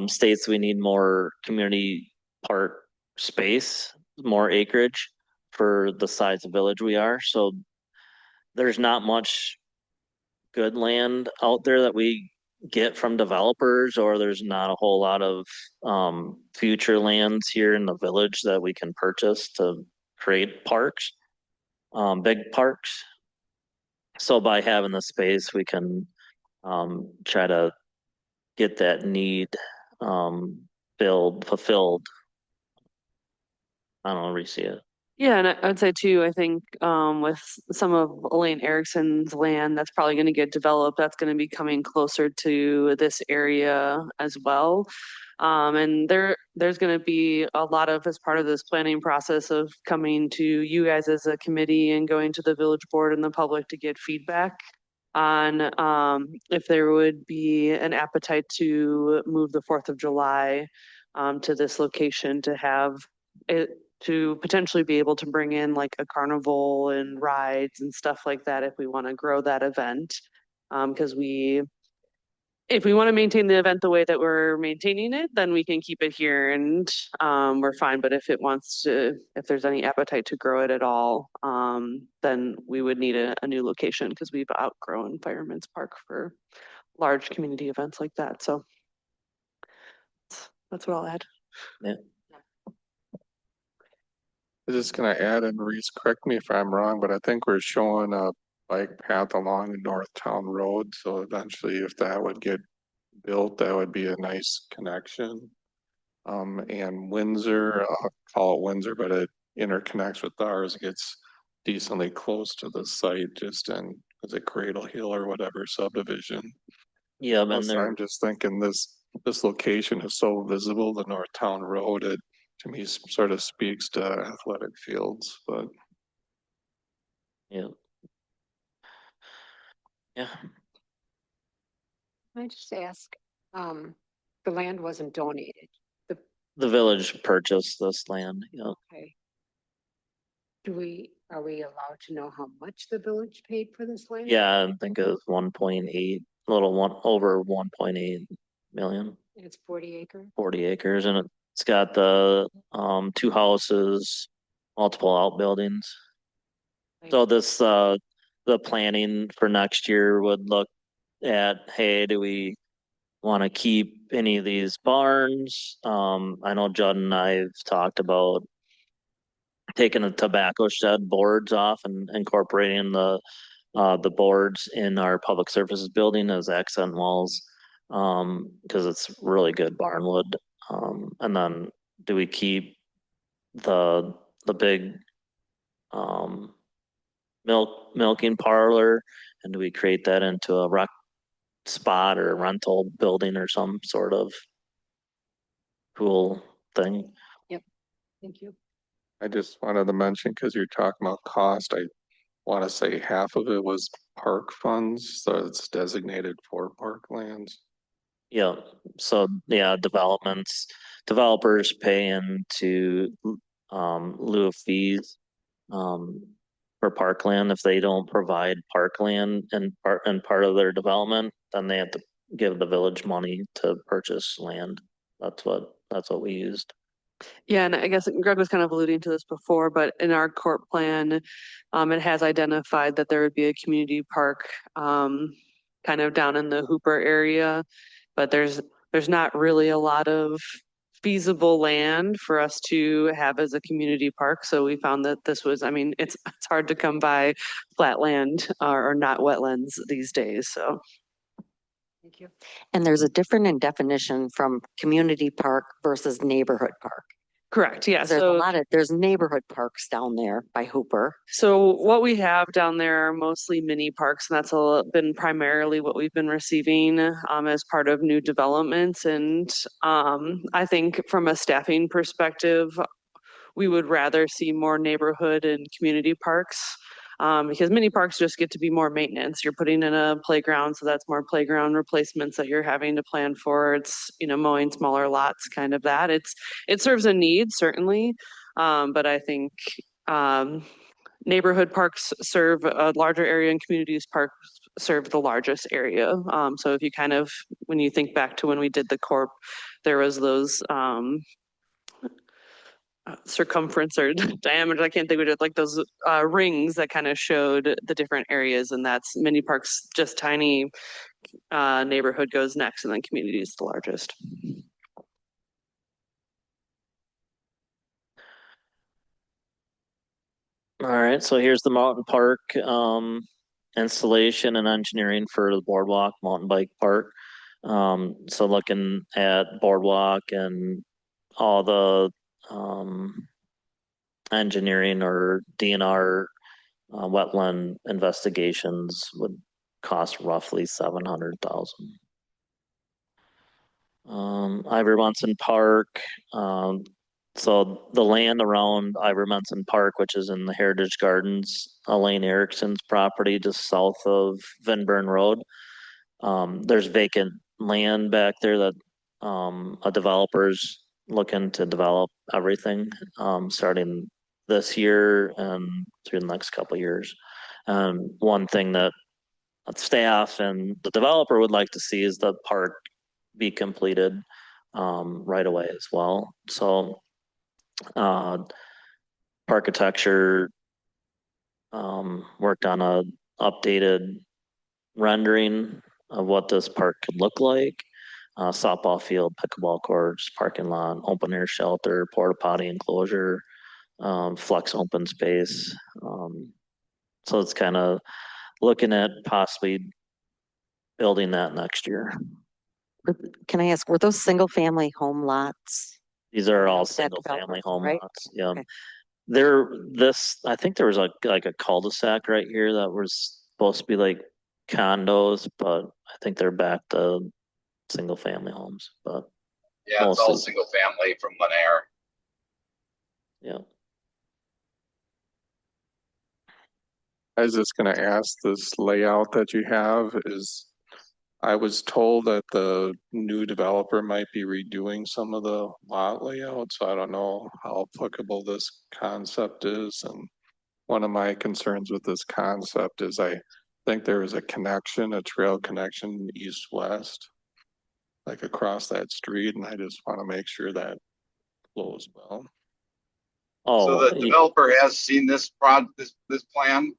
States we need more community park space, more acreage for the size of village we are, so there's not much good land out there that we get from developers, or there's not a whole lot of future lands here in the village that we can purchase to create parks, big parks. So by having the space, we can try to get that need fulfilled. I don't know, Reese, it. Yeah, and I'd say too, I think with some of Elaine Erickson's land that's probably going to get developed, that's going to be coming closer to this area as well. And there's going to be a lot of, as part of this planning process, of coming to you guys as a committee and going to the village board and the public to get feedback on if there would be an appetite to move the 4th of July to this location to have it, to potentially be able to bring in like a carnival and rides and stuff like that if we want to grow that event. Because if we want to maintain the event the way that we're maintaining it, then we can keep it here and we're fine. But if there's any appetite to grow it at all, then we would need a new location, because we've outgrown Fireman's Park for large community events like that. So that's what I'll add. Yeah. I'm just gonna add, and Reese, correct me if I'm wrong, but I think we're showing a bike path along the North Town Road. So eventually, if that would get built, that would be a nice connection. And Windsor, I'll call it Windsor, but it interconnects with ours, gets decently close to the site, just in, is it Cradle Hill or whatever subdivision. Yeah, and Plus, there, I'm just thinking this location is so visible, the North Town Road, it to me sort of speaks to athletic fields, but yeah. Yeah, can I just ask, the land wasn't donated, the village purchased this land, yeah. okay? Are we allowed to know how much the village paid for this land? Yeah, I think it was 1.8, over 1.8 million, And it's 40 acres? 40 acres, and it's got the 2 houses, multiple outbuildings. So this the planning for next year would look at, hey, do we want to keep any of these barns? I know Judd and I've talked about taking the tobacco shed boards off and incorporating the boards in our public services building as accent walls, because it's really good barnwood. And then do we keep the big milking parlor, and do we create that into a rec spot or a rental building or some sort of cool thing? Thank you. I just wanted to mention, because you're talking about cost, want to say half of it was park funds, so it's designated for parklands. Yeah, so yeah, developers pay into lieu of fees for parkland. If they don't provide parkland and part of their development, then they have to give the village money to purchase land. That's what we used. Yeah, and I guess Greg was kind of alluding to this before, but in our court plan, it has identified that there would be a community park, kind of down in the Hooper area, but there's not really a lot of feasible land for us to have as a community park. So we found that this was, I mean, it's hard to come by flat land or not wetlands these days. So Thank you. And there's a different in definition from community park versus neighborhood park. correct, yeah. There's a lot of, there's neighborhood parks down there by Hooper. So what we have down there are mostly mini parks, and that's been primarily what we've been receiving as part of new developments. And I think from a staffing perspective, we would rather see more neighborhood and community parks. Because mini parks just get to be more maintenance. You're putting in a playground, so that's more playground replacements that you're having to plan for. It's, mowing smaller lots, kind of that. It serves a need, certainly. But I think neighborhood parks serve a larger area and communities parks serve the largest area. So if you when you think back to when we did the corp, there was those circumference or diameter, I can't think of it, like those rings that kind of showed the different areas, and that's mini parks, just tiny, neighborhood goes next, and then community is the largest. All right, so here's the mountain park installation and engineering for the boardwalk mountain bike park. So looking at boardwalk and all the engineering or DNR wetland investigations would cost roughly 700,000. Ivor Munson Park. So the land around Ivor Munson Park, which is in the Heritage Gardens, Elaine Erickson's property just south of Van Buren Road. There's vacant land back there that a developer's looking to develop everything starting this year and through the next couple of years. One thing that staff and the developer would like to see is the park be completed right away as well. So architecture worked on a updated rendering of what this park could look like. Softball field, pickleball courts, parking lot, open air shelter, porta potty enclosure, flex open space. So it's kind of looking at possibly building that next year. Can I ask, were those single family home lots? These are all That single family development, home right? lots. Yeah. Okay. I think there was like a cul-de-sac right here that was supposed to be like condos, but I think they're back to single family homes, but Yeah, it's all mostly. single family from Lanier. Yeah. I was just gonna ask, this layout that you have is, I was told that the new developer might be redoing some of the lot layouts. So I don't know how applicable this concept is. And one of my concerns with this concept is I think there is a connection, a trail connection east-west, like across that street, and I just want to make sure that flows well. So Oh, the developer has seen this this plan.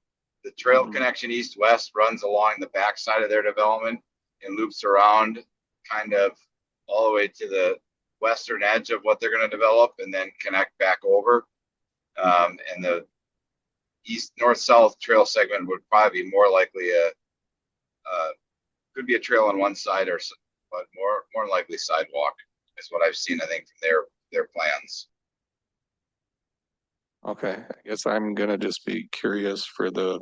The trail Mhm. connection east-west runs along the backside of their development and loops around kind of all the way to the western edge of what they're gonna develop and then connect back over. And the east, north-south trail segment would probably be more likely could be a trail on one side but more likely sidewalk is what I've seen, I think, from their plans. Okay, I guess I'm gonna just be curious for the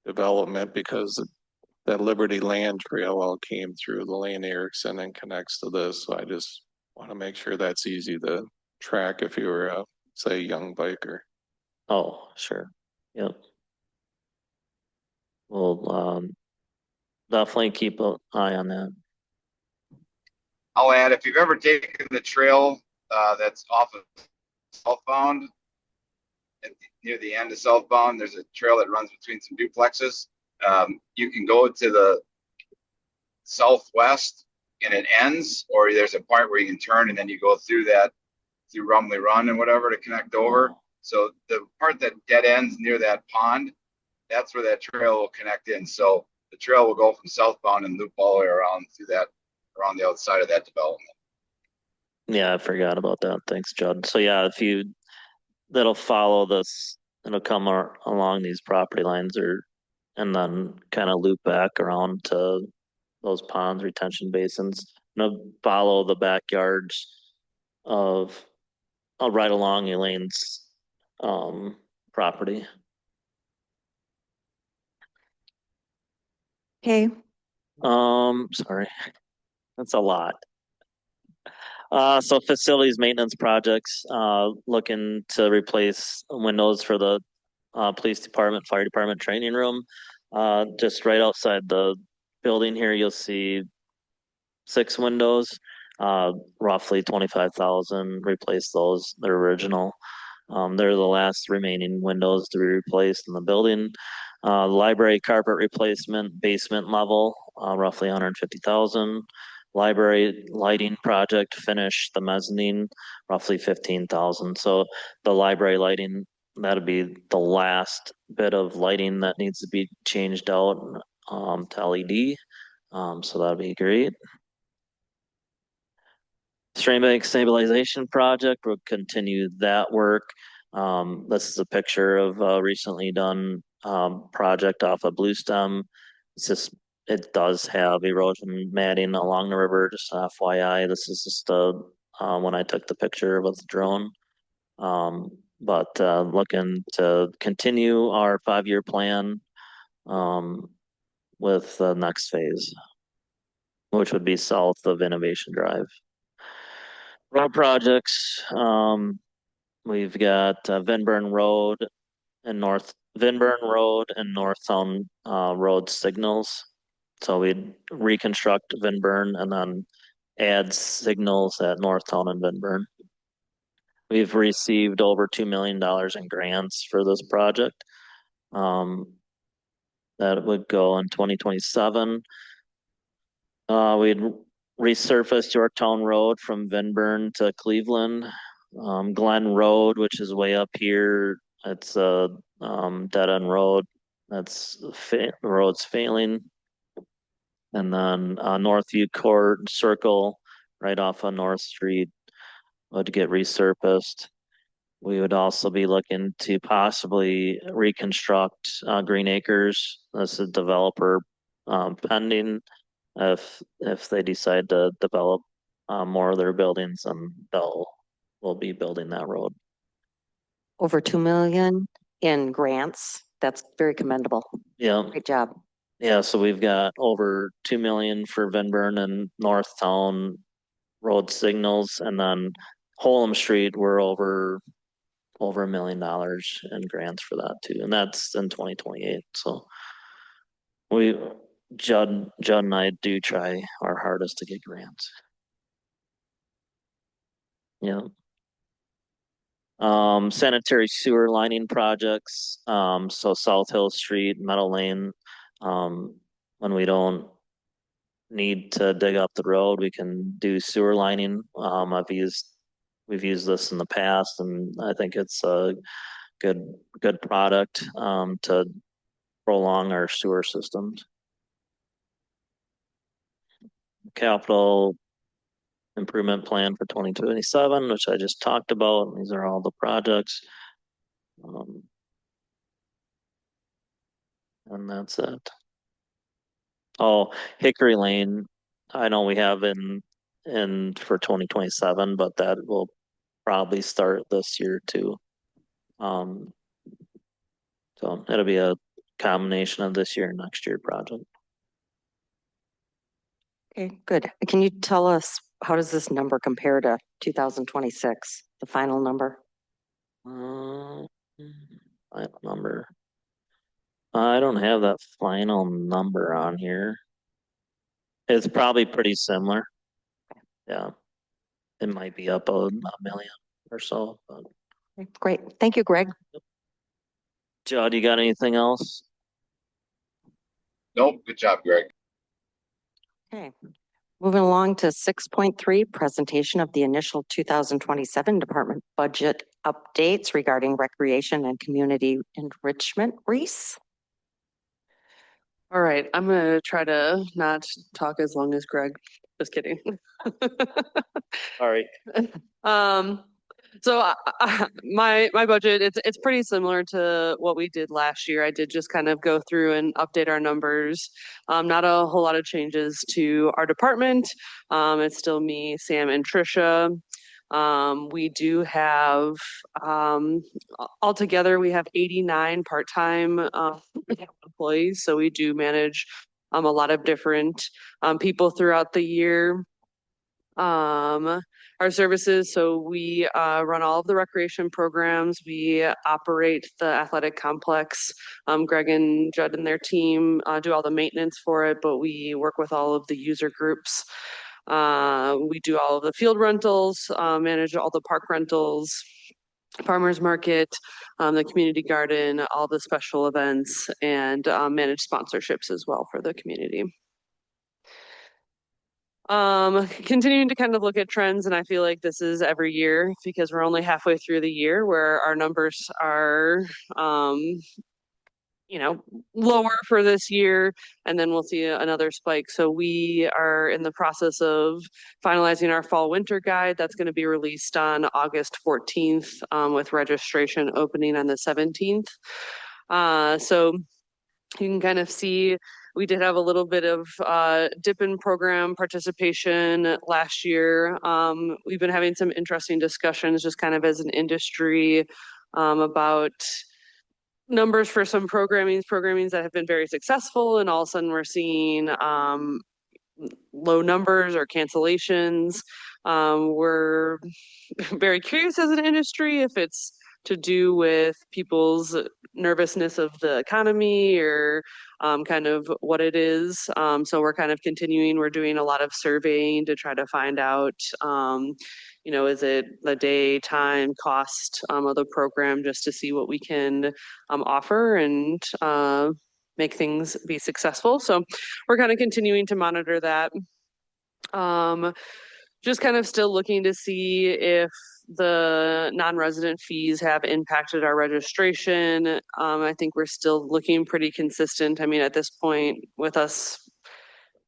development because that Liberty Land Trail all came through the Lane Erickson and connects to this. So I just want to make sure that's easy to track if you were a, say, young biker. Oh, sure. Yep. we'll, definitely keep an eye on that. I'll add, if you've ever taken the trail, that's off of southbound, near the end of southbound, there's a trail that runs between some duplexes. You can go to the southwest and it ends, or there's a point where you can turn and then you go through Rumley Run and whatever to connect over. So the part that dead ends near that pond, that's where that trail will connect in. So the trail will go from southbound and loop all the way around around the outside of that development. Yeah, I forgot about that. Thanks, Judd. So yeah, that'll follow this, it'll come along these property lines and then kind of loop back around to those ponds, retention basins. And it'll follow the backyards right along Elaine's, property. Okay, Sorry, that's a lot. So facilities maintenance projects, looking to replace windows for the police department, fire department training room. Just right outside the building here, you'll see 6 windows, roughly 25,000. Replace those. They're original. They're the last remaining windows to be replaced in the building. Library carpet replacement, basement level, roughly 150,000. Library lighting project finish, the mezzanine, roughly 15,000. So the library lighting, that'll be the last bit of lighting that needs to be changed out, to LED. So that'll be great. Stream bank stabilization project, we'll continue that work. This is a picture of a recently done project off of Blue Stem. It does have erosion matting along the river, just an FYI. This is just when I took the picture with the drone. But looking to continue our 5-year plan with the next phase, which would be south of Innovation Drive. Road projects, we've got Vinburn Road and Northtown Road signals. So we'd reconstruct Vinburn and then add signals at Northtown and Vinburn. We've received over $2 million in grants for this project. That would go in 2027. We'd resurfaced Yorktown Road from Vinburn to Cleveland. Glen Road, which is way up here, it's a dead end road. The road's failing. And then Northview Court Circle, right off of North Street, would get resurfaced. We would also be looking to possibly reconstruct Green Acres. That's a developer pending. If they decide to develop more of their buildings, and we'll be building that road. over 2 million in grants. That's very commendable. Yeah, Great job. yeah. So we've got over 2 million for Vinburn and Northtown road signals, and then Holm Street, we're over $1 million in grants for that too, and that's in 2028. So Judd and I do try our hardest to get grants. Yeah. Sanitary sewer lining projects. So South Hill Street, Meadow Lane. When we don't need to dig up the road, we can do sewer lining. We've used this in the past, and I think it's a good product to prolong our sewer systems. Capital improvement plan for 2027, which I just talked about. These are all the projects. And that's it. Oh, Hickory Lane, I know we have in for 2027, but that will probably start this year too. So it'll be a combination of this year and next year project. Okay, good. Can you tell us, how does this number compare to 2026, the final number? Final number. I don't have that final number on here. It's probably pretty similar. Yeah. It might be up a million or so, but Great. Thank you, Greg. Judd, you got anything else? Nope, good job, Greg. Okay. Moving along to 6.3, presentation of the initial 2027 department budget updates regarding recreation and community enrichment. Reese? All right, I'm gonna try to not talk as long as Greg. Just kidding. All right. So my budget, it's pretty similar to what we did last year. I did just kind of go through and update our numbers. Not a whole lot of changes to our department. It's still me, Sam, and Trisha. We do have altogether we have 89 part-time employees, so we do manage a lot of different people throughout the year. Our services, so we run all of the recreation programs. We operate the athletic complex. Greg and Judd and their team do all the maintenance for it, but we work with all of the user groups. We do all of the field rentals, manage all the park rentals, farmers market, the community garden, all the special events, and manage sponsorships as well for the community. Continuing to kind of look at trends, and I feel like this is every year because we're only halfway through the year where our numbers are lower for this year, and then we'll see another spike. So we are in the process of finalizing our fall winter guide. That's going to be released on August 14th, with registration opening on the 17th. So you can kind of see we did have a little bit of dip in program participation last year. We've been having some interesting discussions just kind of as an industry about numbers for some programmings that have been very successful, and all of a sudden we're seeing low numbers or cancellations. We're very curious as an industry if it's to do with people's nervousness of the economy or kind of what it is. So we're kind of continuing, we're doing a lot of surveying to try to find out, is it the day, time, cost of the program, just to see what we can offer and make things be successful. So we're kind of continuing to monitor that. Just kind of still looking to see if the non-resident fees have impacted our registration. I think we're still looking pretty consistent. I mean, at this point with us,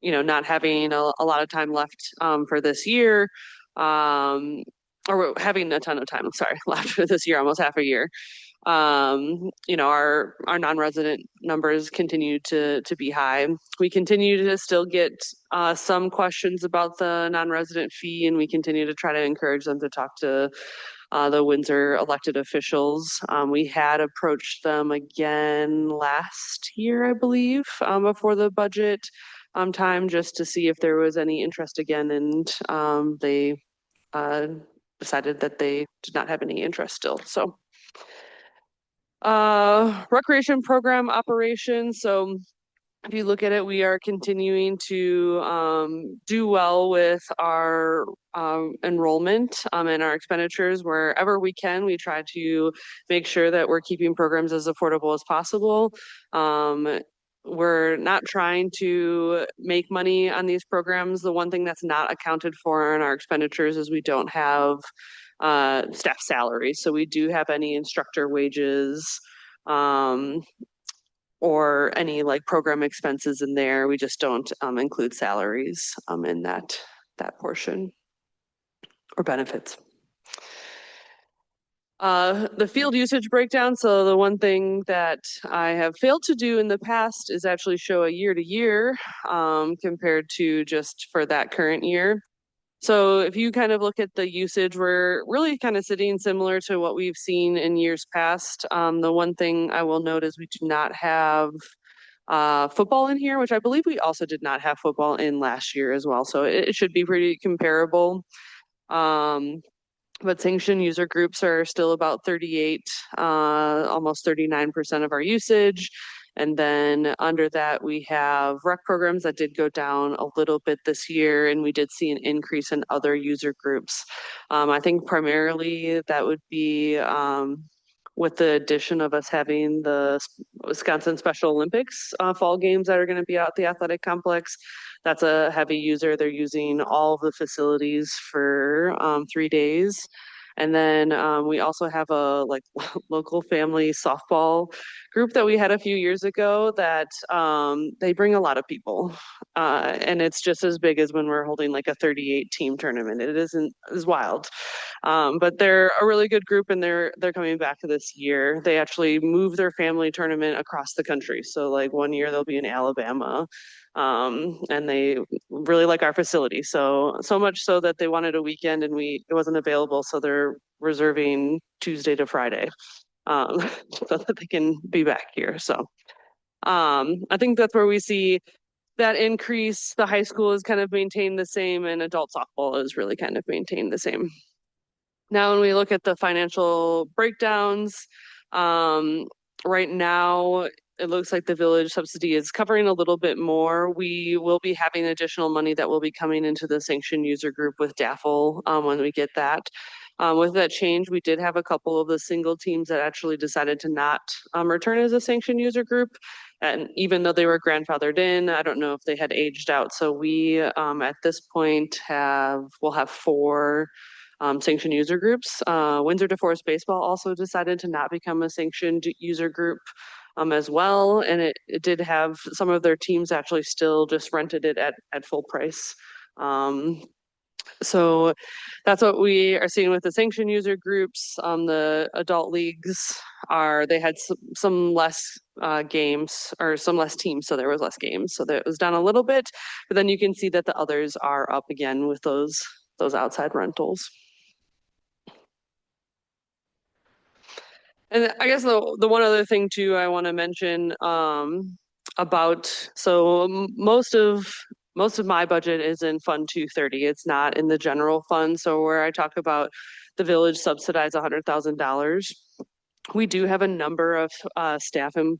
not having a lot of time left for this year, or having a ton of time, sorry, left for this year, almost half a year. Our non-resident numbers continue to be high. We continue to still get some questions about the non-resident fee, and we continue to try to encourage them to talk to the Windsor elected officials. We had approached them again last year, I believe, before the budget time, just to see if there was any interest again, and they decided that they did not have any interest still. So recreation program operations. So if you look at it, we are continuing to do well with our enrollment and our expenditures wherever we can. We try to make sure that we're keeping programs as affordable as possible. We're not trying to make money on these programs. The one thing that's not accounted for in our expenditures is we don't have staff salaries. So we do have any instructor wages or any like program expenses in there. We just don't include salaries in that portion or benefits. The field usage breakdown. So the one thing that I have failed to do in the past is actually show a year to year compared to just for that current year. So if you kind of look at the usage, we're really kind of sitting similar to what we've seen in years past. The one thing I will note is we do not have football in here, which I believe we also did not have football in last year as well. So it should be pretty comparable. But sanctioned user groups are still about 38, almost 39% of our usage. And then under that, we have rec programs that did go down a little bit this year, and we did see an increase in other user groups. I think primarily that would be with the addition of us having the Wisconsin Special Olympics fall games that are going to be out at the athletic complex. That's a heavy user. They're using all of the facilities for 3 days. And then we also have a local family softball group that we had a few years ago that they bring a lot of people. And it's just as big as when we're holding like a 38 team tournament. It isn't as wild. But they're a really good group, and they're coming back this year. They actually moved their family tournament across the country. So like one year they'll be in Alabama. And they really like our facility. So much so that they wanted a weekend and it wasn't available. So they're reserving Tuesday to Friday, so that they can be back here. So, I think that's where we see that increase. The high school is kind of maintained the same, and adult softball is really kind of maintained the same. Now, when we look at the financial breakdowns, right now, it looks like the village subsidy is covering a little bit more. We will be having additional money that will be coming into the sanctioned user group with DAFL when we get that. With that change, we did have a couple of the single teams that actually decided to not return as a sanctioned user group. And even though they were grandfathered in, I don't know if they had aged out. So we, at this point, we'll have 4 sanctioned user groups. Windsor DeForest Baseball also decided to not become a sanctioned user group as well. And it did have some of their teams actually still just rented it at full price. So that's what we are seeing with the sanctioned user groups. The adult leagues they had some less games or some less teams, so there was less games. So that was down a little bit, but then you can see that the others are up again with those outside rentals. And I guess the one other thing too I want to mention about most of my budget is in Fund 230. It's not in the general fund. So where I talk about the village subsidize $100,000, we do have a number of staff and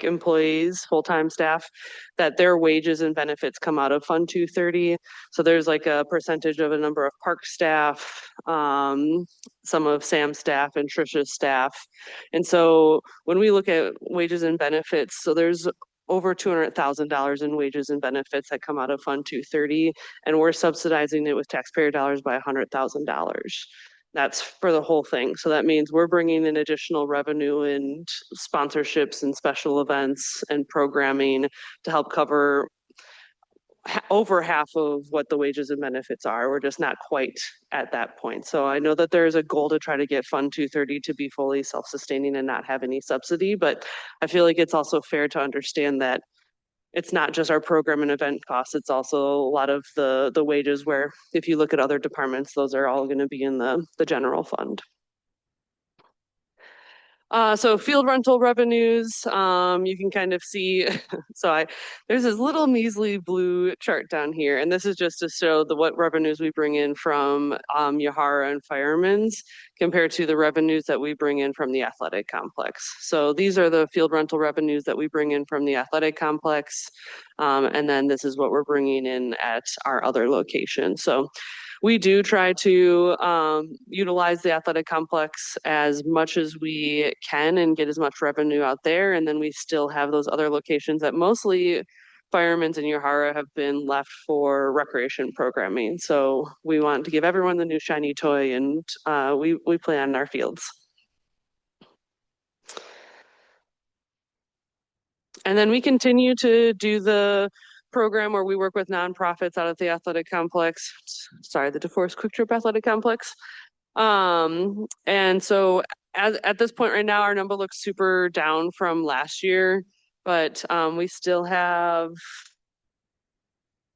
employees, full-time staff, that their wages and benefits come out of Fund 230. So there's like a percentage of a number of park staff, some of Sam's staff and Trisha's staff. And so when we look at wages and benefits, so there's over $200,000 in wages and benefits that come out of Fund 230, and we're subsidizing it with taxpayer dollars by $100,000. That's for the whole thing. So that means we're bringing in additional revenue and sponsorships and special events and programming to help cover over half of what the wages and benefits are. We're just not quite at that point. So I know that there's a goal to try to get Fund 230 to be fully self-sustaining and not have any subsidy, but I feel like it's also fair to understand that it's not just our program and event costs, it's also a lot of the wages, where if you look at other departments, those are all going to be in the general fund. So field rental revenues, you can kind of see, there's this little measly blue chart down here, and this is just to show what revenues we bring in from Yahara and Fireman's compared to the revenues that we bring in from the athletic complex. So these are the field rental revenues that we bring in from the athletic complex, and then this is what we're bringing in at our other locations. So we do try to utilize the athletic complex as much as we can and get as much revenue out there. And then we still have those other locations that mostly Fireman's and Yahara have been left for recreation programming. So we want to give everyone the new shiny toy, and we play on our fields. And then we continue to do the program where we work with nonprofits out of the athletic complex. Sorry, the DeForest Quick Trip Athletic Complex. And so at this point right now, our number looks super down from last year, but we still have,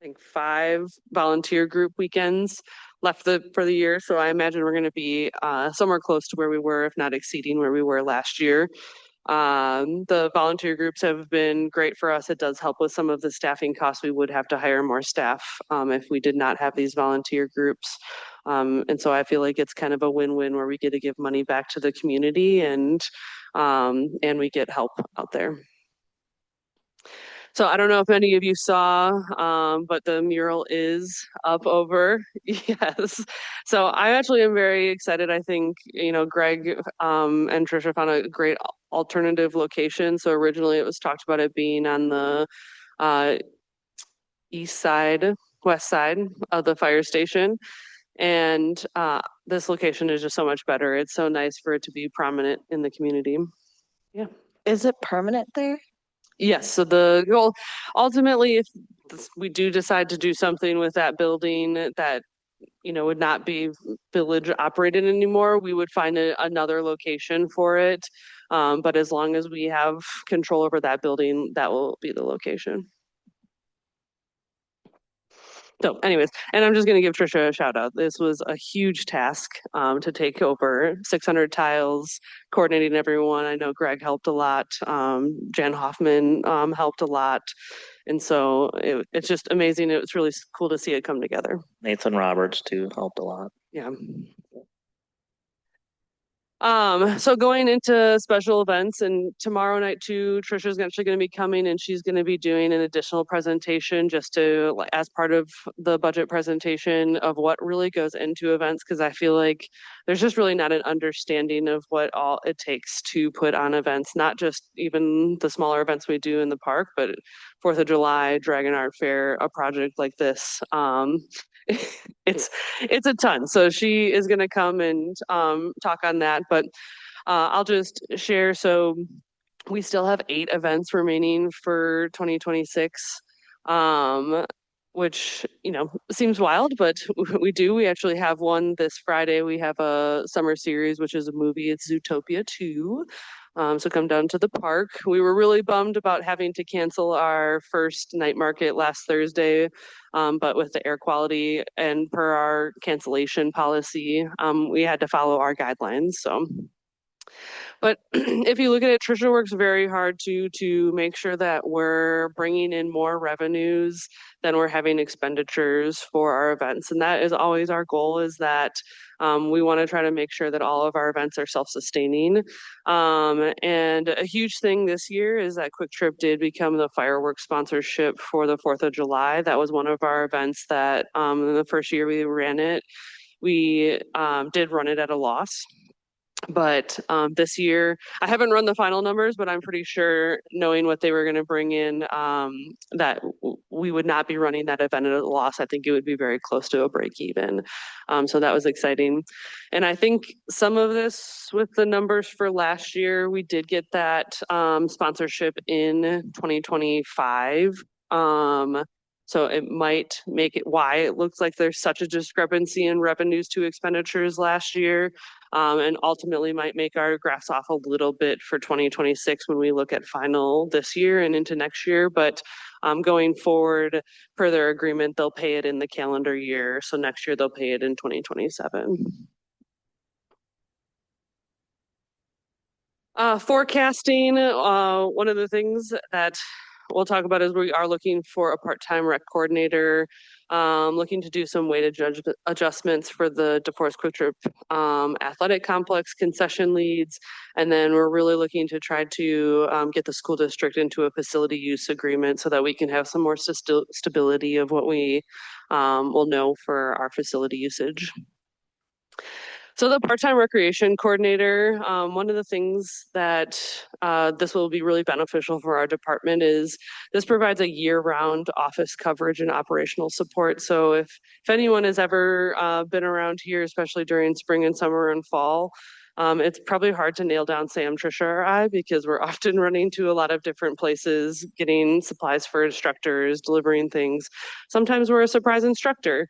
I think, 5 volunteer group weekends left for the year. So I imagine we're going to be somewhere close to where we were, if not exceeding where we were last year. The volunteer groups have been great for us. It does help with some of the staffing costs. We would have to hire more staff if we did not have these volunteer groups. And so I feel like it's kind of a win-win where we get to give money back to the community and we get help out there. So I don't know if any of you saw, but the mural is up over. Yes. So I actually am very excited. I think, Greg and Trisha found a great alternative location. So originally it was talked about it being on the uh, west side of the fire station. And this location is just so much better. It's so nice for it to be prominent in the community. Yeah. Is it permanent there? Yes, so the goal, ultimately, if we do decide to do something with that building that, would not be village operated anymore, we would find another location for it. But as long as we have control over that building, that will be the location. So anyways, and I'm just going to give Trisha a shout out. This was a huge task to take over 600 tiles, coordinating everyone. I know Greg helped a lot. Jan Hoffman helped a lot. And so it's just amazing. It was really cool to see it come together. Nathan Roberts too helped a lot. Yeah. So going into special events, and tomorrow night too, Trisha's actually going to be coming and she's going to be doing an additional presentation just to, as part of the budget presentation of what really goes into events, because I feel like there's just really not an understanding of what all it takes to put on events, not just even the smaller events we do in the park, but 4th of July, Dragon Art Fair, a project like this. It's a ton. So she is going to come and talk on that, but I'll just share. So we still have 8 events remaining for 2026, which, seems wild, but we do. We actually have one this Friday. We have a summer series, which is a movie. It's Zootopia 2. So come down to the park. We were really bummed about having to cancel our first night market last Thursday, but with the air quality and per our cancellation policy, we had to follow our guidelines. So, but if you look at it, Trisha works very hard to make sure that we're bringing in more revenues than we're having expenditures for our events, and that is always our goal. Is that we want to try to make sure that all of our events are self-sustaining. And a huge thing this year is that Quick Trip did become the fireworks sponsorship for the 4th of July. That was one of our events that in the first year we ran it, we did run it at a loss. But this year, I haven't run the final numbers, but I'm pretty sure, knowing what they were going to bring in, that we would not be running that event at a loss. I think it would be very close to a break even. So that was exciting. And I think some of this with the numbers for last year, we did get that sponsorship in 2025. So it might make it why it looks like there's such a discrepancy in revenues to expenditures last year, and ultimately might make our graphs off a little bit for 2026 when we look at final this year and into next year. But going forward, per their agreement, they'll pay it in the calendar year. So next year they'll pay it in 2027. Forecasting, one of the things that we'll talk about is we are looking for a part-time rec coordinator, looking to do some weighted adjustments for the DeForest Quick Trip athletic complex concession leads. And then we're really looking to try to get the school district into a facility use agreement so that we can have some more stability of what we will know for our facility usage. So the part-time recreation coordinator, one of the things that this will be really beneficial for our department is this provides a year-round office coverage and operational support. So if anyone has ever been around here, especially during spring and summer and fall, it's probably hard to nail down Sam, Trisha, or I, because we're often running to a lot of different places, getting supplies for instructors, delivering things. Sometimes we're a surprise instructor.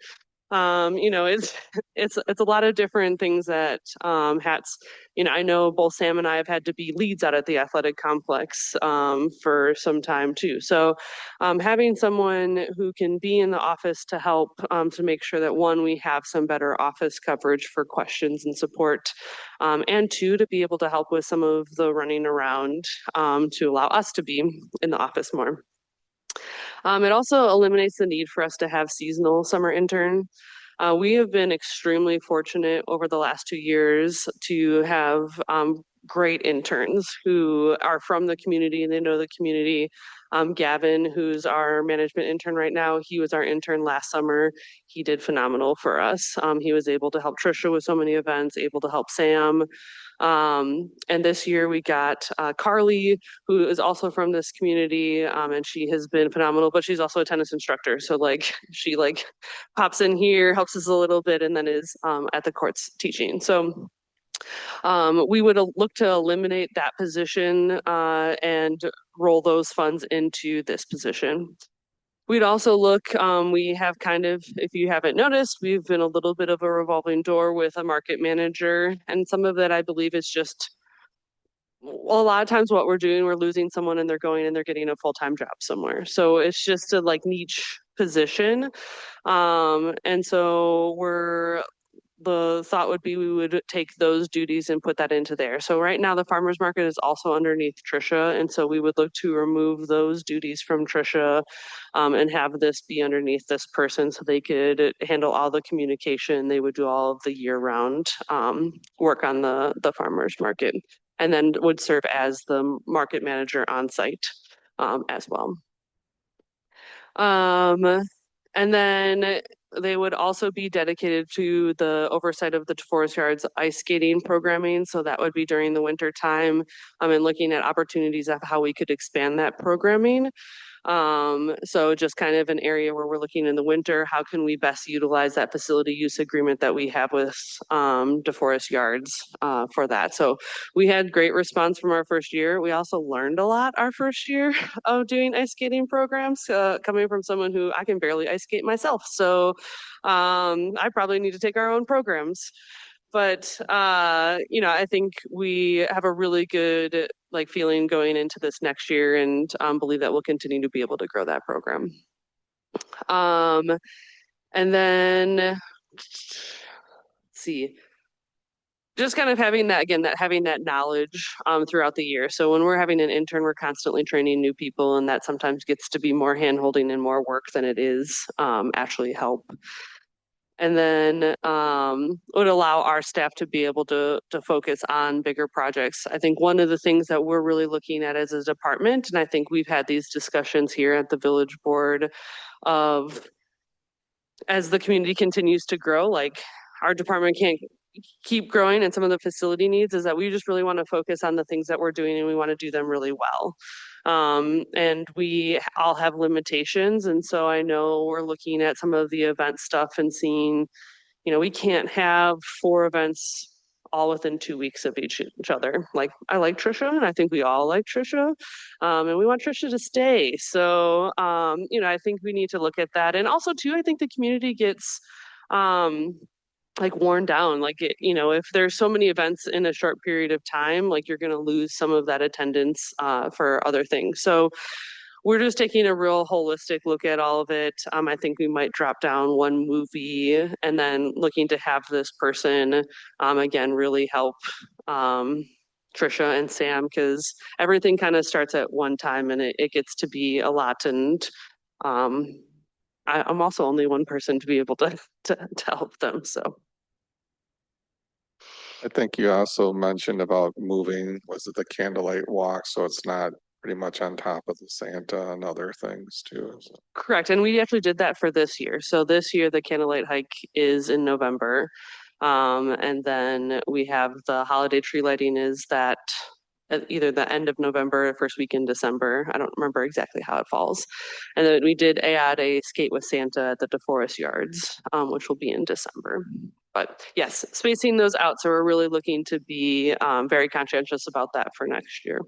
It's a lot of different things that hats. I know both Sam and I have had to be leads out at the athletic complex for some time too. So having someone who can be in the office to help to make sure that, one, we have some better office coverage for questions and support, and two, to be able to help with some of the running around to allow us to be in the office more. It also eliminates the need for us to have seasonal summer intern. We have been extremely fortunate over the last 2 years to have great interns who are from the community and they know the community. Gavin, who's our management intern right now, he was our intern last summer. He did phenomenal for us. He was able to help Trisha with so many events, able to help Sam. And this year we got Carly, who is also from this community, and she has been phenomenal, but she's also a tennis instructor. So like she like pops in here, helps us a little bit, and then is at the courts teaching. So we would look to eliminate that position and roll those funds into this position. We'd also look, we have kind of, if you haven't noticed, we've been a little bit of a revolving door with a market manager. And some of that I believe is just, well, a lot of times what we're doing, we're losing someone and they're going and they're getting a full-time job somewhere. So it's just a like niche position. And so the thought would be we would take those duties and put that into there. So right now the farmers market is also underneath Trisha. And so we would look to remove those duties from Trisha and have this be underneath this person so they could handle all the communication. They would do all of the year round work on the farmers market and then would serve as the market manager on site as well. And then they would also be dedicated to the oversight of the DeForest Yards ice skating programming. So that would be during the winter time and looking at opportunities of how we could expand that programming. So just kind of an area where we're looking in the winter, how can we best utilize that facility use agreement that we have with DeForest Yards for that. So we had great response from our first year. We also learned a lot our first year of doing ice skating programs, coming from someone who I can barely ice skate myself. So I probably need to take our own programs. But you know, I think we have a really good like feeling going into this next year and believe that we'll continue to be able to grow that program. And then let's see, just kind of having that again, having that knowledge throughout the year. So when we're having an intern, we're constantly training new people, and that sometimes gets to be more hand-holding and more work than it is actually help. And then would allow our staff to be able to focus on bigger projects. I think one of the things that we're really looking at as a department, and I think we've had these discussions here at the village board of as the community continues to grow, like our department can't keep growing and some of the facility needs is that we just really want to focus on the things that we're doing and we want to do them really well. And we all have limitations. And so I know we're looking at some of the event stuff and seeing, you know, we can't have 4 events all within 2 weeks of each other. Like I like Trisha and I think we all like Trisha and we want Trisha to stay. So, you know, I think we need to look at that. And also too, I think the community gets, like worn down, like it, you know, if there's so many events in a short period of time, like you're going to lose some of that attendance for other things. So we're just taking a real holistic look at all of it. I think we might drop down 1 movie and then looking to have this person again really help Trisha and Sam, because everything kind of starts at one time and it gets to be a lot. And I'm also only one person to be able to help them. So. I think you also mentioned about moving, was it the candlelight walk? So it's not pretty much on top of the Santa and other things too. So. Correct. And we actually did that for this year. So this year, the candlelight hike is in November. And then we have the holiday tree lighting is that at either the end of November or first week in December. I don't remember exactly how it falls. And then we did add a skate with Santa at the DeForest Yards, which will be in December. But yes, spacing those out. So we're really looking to be very conscientious about that for next year.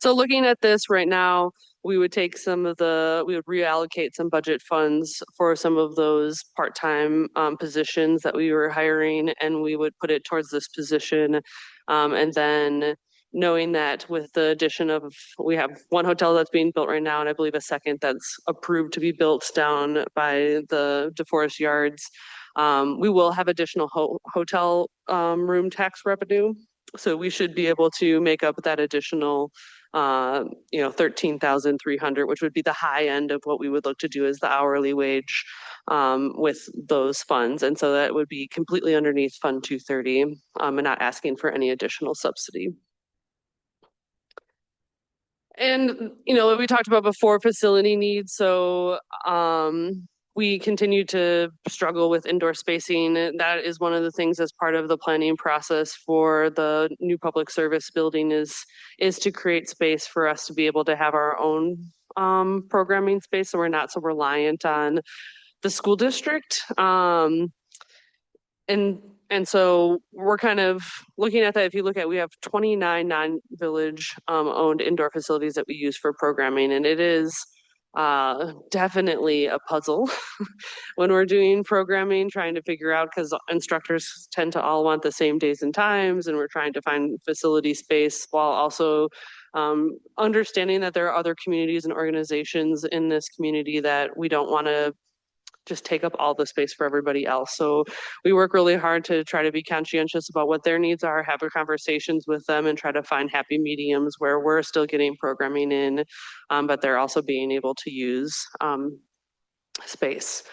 So looking at this right now, we would take we would reallocate some budget funds for some of those part-time positions that we were hiring, and we would put it towards this position. And then knowing that with the addition of, we have 1 hotel that's being built right now, and I believe a second that's approved to be built down by the DeForest Yards. We will have additional hotel room tax revenue. So we should be able to make up that additional, you know, 13,300, which would be the high end of what we would look to do as the hourly wage with those funds. And so that would be completely underneath Fund 230 and not asking for any additional subsidy. And, you know, we talked about before, facility needs. So we continue to struggle with indoor spacing. That is one of the things as part of the planning process for the new public service building is to create space for us to be able to have our own programming space, so we're not so reliant on the school district. And so we're kind of looking at that. If you look at, we have 29 non-village owned indoor facilities that we use for programming, and it is definitely a puzzle when we're doing programming, trying to figure out, because instructors tend to all want the same days and times, and we're trying to find facility space while also understanding that there are other communities and organizations in this community that we don't want to just take up all the space for everybody else. So we work really hard to try to be conscientious about what their needs are, have conversations with them, and try to find happy mediums where we're still getting programming in, but they're also being able to use space.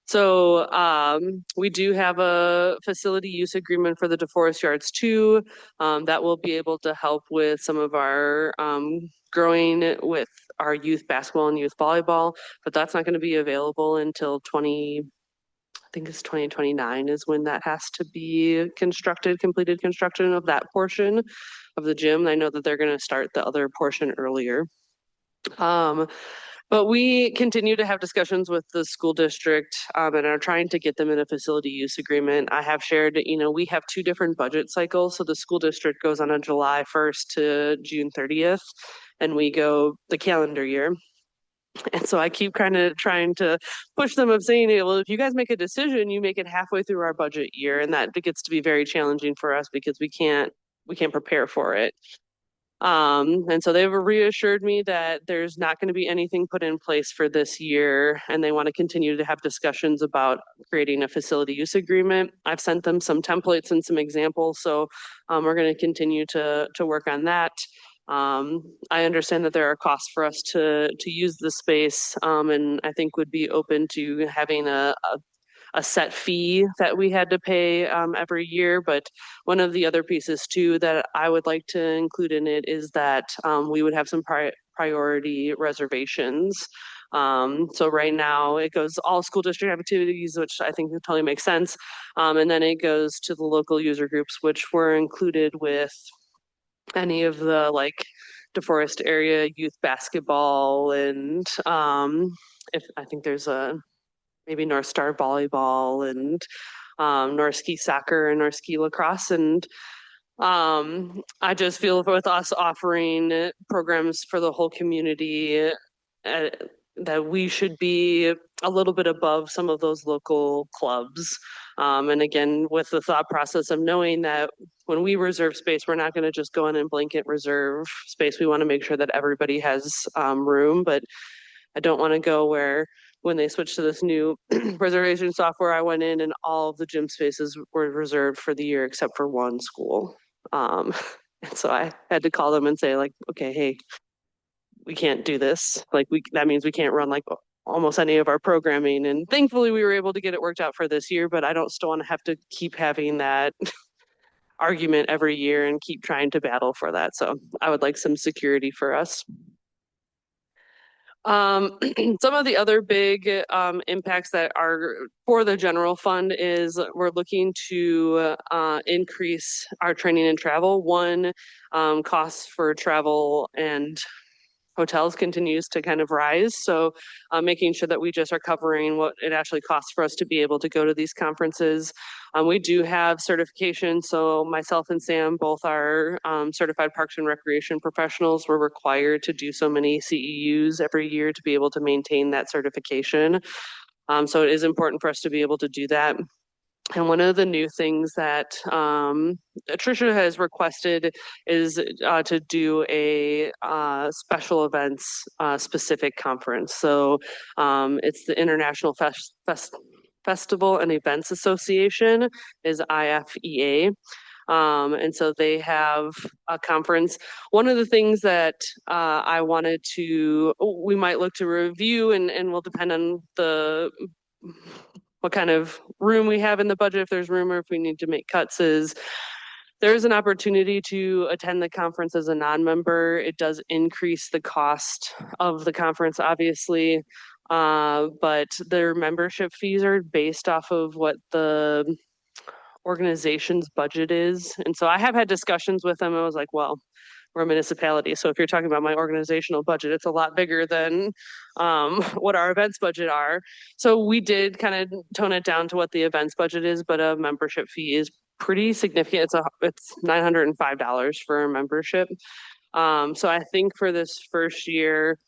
So we do have a facility use agreement for the DeForest Yards 2 that will be able to help with some of our growing with our youth basketball and youth volleyball, but that's not going to be available until I think it's 2029 is when that has to be completed construction of that portion of the gym. I know that they're going to start the other portion earlier. But we continue to have discussions with the school district and are trying to get them in a facility use agreement. I have shared, you know, we have 2 different budget cycles. So the school district goes on July 1st to June 30th, and we go the calendar year. And so I keep kind of trying to push them of saying, well, if you guys make a decision, you make it halfway through our budget year. And that gets to be very challenging for us because we can't prepare for it. And so they've reassured me that there's not going to be anything put in place for this year, and they want to continue to have discussions about creating a facility use agreement. I've sent them some templates and some examples, so we're going to continue to work on that. I understand that there are costs for us to use the space, and I think would be open to having a set fee that we had to pay every year. But one of the other pieces too that I would like to include in it is that we would have some priority reservations. So right now it goes all school district activities, which I think totally makes sense. And then it goes to the local user groups, which were included with any of the like DeForest area youth basketball, and if I think there's maybe North Star volleyball and North Ski soccer and North Ski lacrosse. And I just feel with us offering programs for the whole community that we should be a little bit above some of those local clubs. And again, with the thought process of knowing that when we reserve space, we're not going to just go in and blanket reserve space. We want to make sure that everybody has room, but I don't want to go where when they switched to this new reservation software, I went in and all of the gym spaces were reserved for the year except for one school. And so I had to call them and say like, okay, hey, we can't do this. Like that means we can't run like almost any of our programming. And thankfully we were able to get it worked out for this year, but I don't still want to have to keep having that argument every year and keep trying to battle for that. So I would like some security for us. Some of the other big impacts that are for the general fund is we're looking to increase our training and travel. One, costs for travel and hotels continues to kind of rise. So making sure that we just are covering what it actually costs for us to be able to go to these conferences. We do have certification. So myself and Sam both are certified Parks and Recreation professionals. We're required to do so many CEUs every year to be able to maintain that certification. So it is important for us to be able to do that. And one of the new things that Tricia has requested is to do a special events specific conference. So it's the International Festival and Events Association, is IFEA. And so they have a conference. One of the things that we might look to review and will depend on the what kind of room we have in the budget, if there's room or if we need to make cuts, is there's an opportunity to attend the conference as a non-member. It does increase the cost of the conference, obviously. But their membership fees are based off of what the organization's budget is. And so I have had discussions with them. I was like, well, we're a municipality. So if you're talking about my organizational budget, it's a lot bigger than what our events budget are. So we did kind of tone it down to what the events budget is, but a membership fee is pretty significant. It's $905 for a membership. So I think for this first year,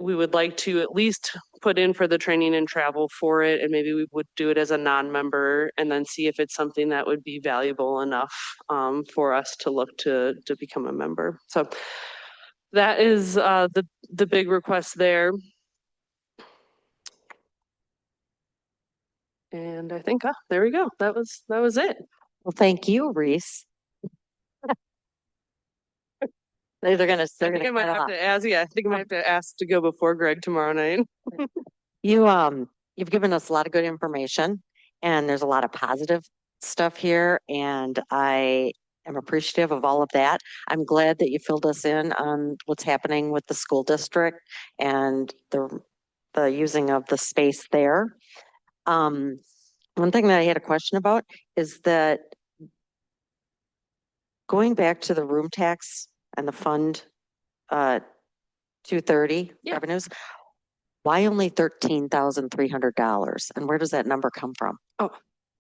we would like to at least put in for the training and travel for it, and maybe we would do it as a non-member and then see if it's something that would be valuable enough for us to look to become a member. So that is the big request there. And I think, there we go. That was it. Well, thank you, Reese. They're gonna, I they're think I gonna might cut have off. to ask, I think I might have to ask to go before Greg tomorrow night. You've given us a lot of good information and there's a lot of positive stuff here and I am appreciative of all of that. I'm glad that you filled us in on what's happening with the school district and the using of the space there. One thing that I had a question about is that going back to the room tax and the fund 230 Yeah. revenues, why only $13,300? And where does that number come from?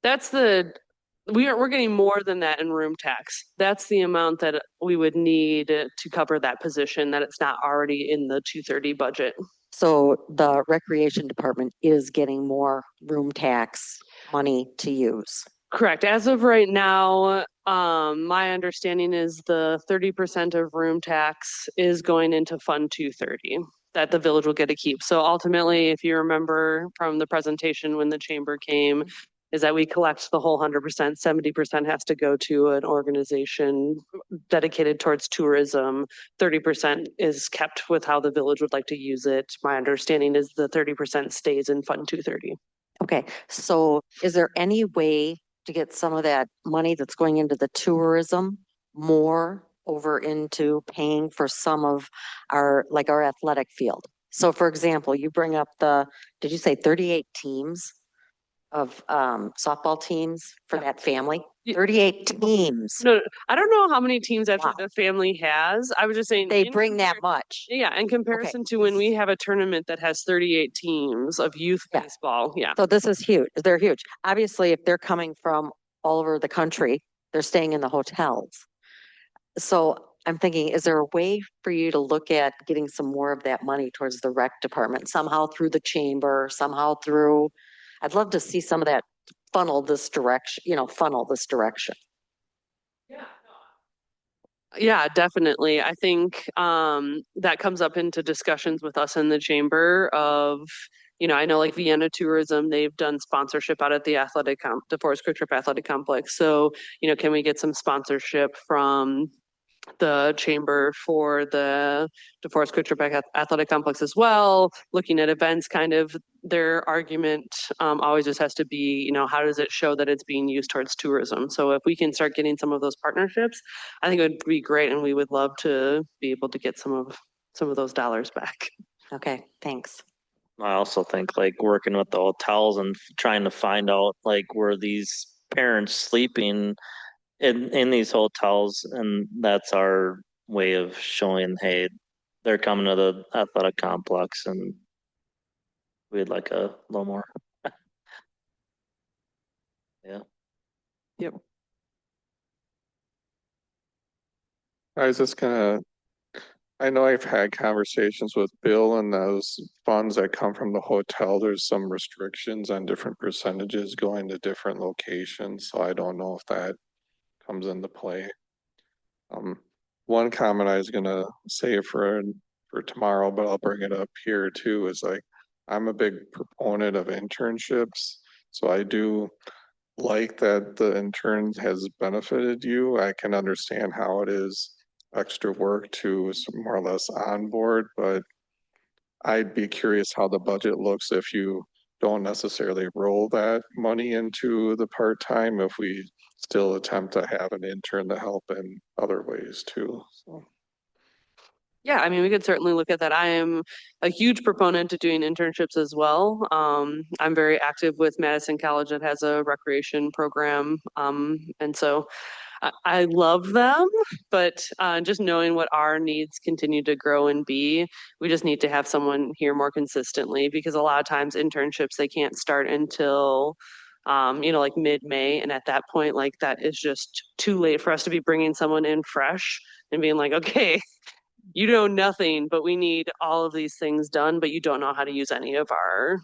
That's we're getting more than that in room tax. That's the amount that we would need to cover that position, that it's not already in the 230 budget. So the recreation department is getting more room tax money to use. Correct. As of right now, my understanding is the 30% of room tax is going into Fund 230 that the village will get to keep. So ultimately, if you remember from the presentation when the chamber came, is that we collect the whole 100%, 70% has to go to an organization dedicated towards tourism. 30% is kept with how the village would like to use it. My understanding is the 30% stays in Fund 230. Okay, so is there any way to get some of that money that's going into the tourism more over into paying for some of our, like our athletic field? So for example, you bring up did you say 38 teams of softball teams for Yeah. that family? Yeah. 38 teams. No, I don't know how many teams actually Wow. the family has. I was just saying They in bring that compar- much. Yeah, in comparison to when we have a tournament that has 38 teams of youth Yeah. baseball. Yeah. So this is huge. They're huge. Obviously, if they're coming from all over the country, they're staying in the hotels. So I'm thinking, is there a way for you to look at getting some more of that money towards the rec department, somehow through the chamber, somehow through, I'd love to see some of that funnel this direction. Yeah, definitely. I think that comes up into discussions with us in the chamber of, I know like Vienna Tourism, they've done sponsorship out at the DeForest Quick Trip Athletic Complex. So, can we get some sponsorship from the chamber for the DeForest Quick Trip Athletic Complex as well? Looking at events, kind of their argument always just has to be, how does it show that it's being used towards tourism? So if we can start getting some of those partnerships, I think it would be great, and we would love to be able to get some of those dollars back. Okay, thanks. I also think like working with the hotels and trying to find out like where these parents sleeping in these hotels, and that's our way of showing, hey, they're coming to the athletic complex, and we'd like a little more. Yeah. Yep. I was just I know I've had conversations with Bill, and those funds that come from the hotel, there's some restrictions on different percentages going to different locations, so I don't know if that comes into play. One comment I was gonna say for tomorrow, but I'll bring it up here too, is like, I'm a big proponent of internships, so I do like that the intern has benefited you. I can understand how it is extra work to more or less onboard, but I'd be curious how the budget looks if you don't necessarily roll that money into the part-time if we still attempt to have an intern to help in other ways too. So. Yeah, I mean, we could certainly look at that. I am a huge proponent to doing internships as well. I'm very active with Madison College that has a recreation program. And so I love them, but just knowing what our needs continue to grow and be, we just need to have someone here more consistently because a lot of times internships, they can't start until like mid-May. And at that point, like that is just too late for us to be bringing someone in fresh and being like, okay, you know nothing, but we need all of these things done, but you don't know how to use any of our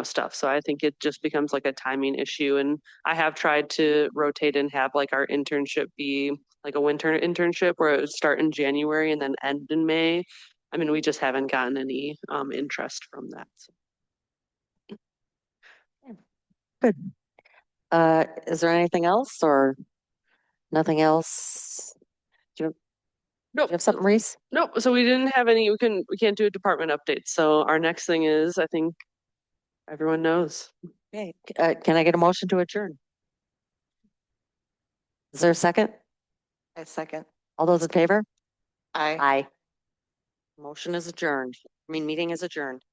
stuff. So I think it just becomes like a timing issue. And I have tried to rotate and have like our internship be like a winter internship where it would start in January and then end in May. I mean, we just haven't gotten any interest from that. So. Is there anything else or nothing else? Do you Nope. have something, Reese? Nope. So we didn't have any, we can't do a department update. So our next thing is, I think everyone knows. Okay, can I get a motion to adjourn? Is there a second? A second. All those in favor? Aye. Aye. Motion is adjourned. Meeting is adjourned.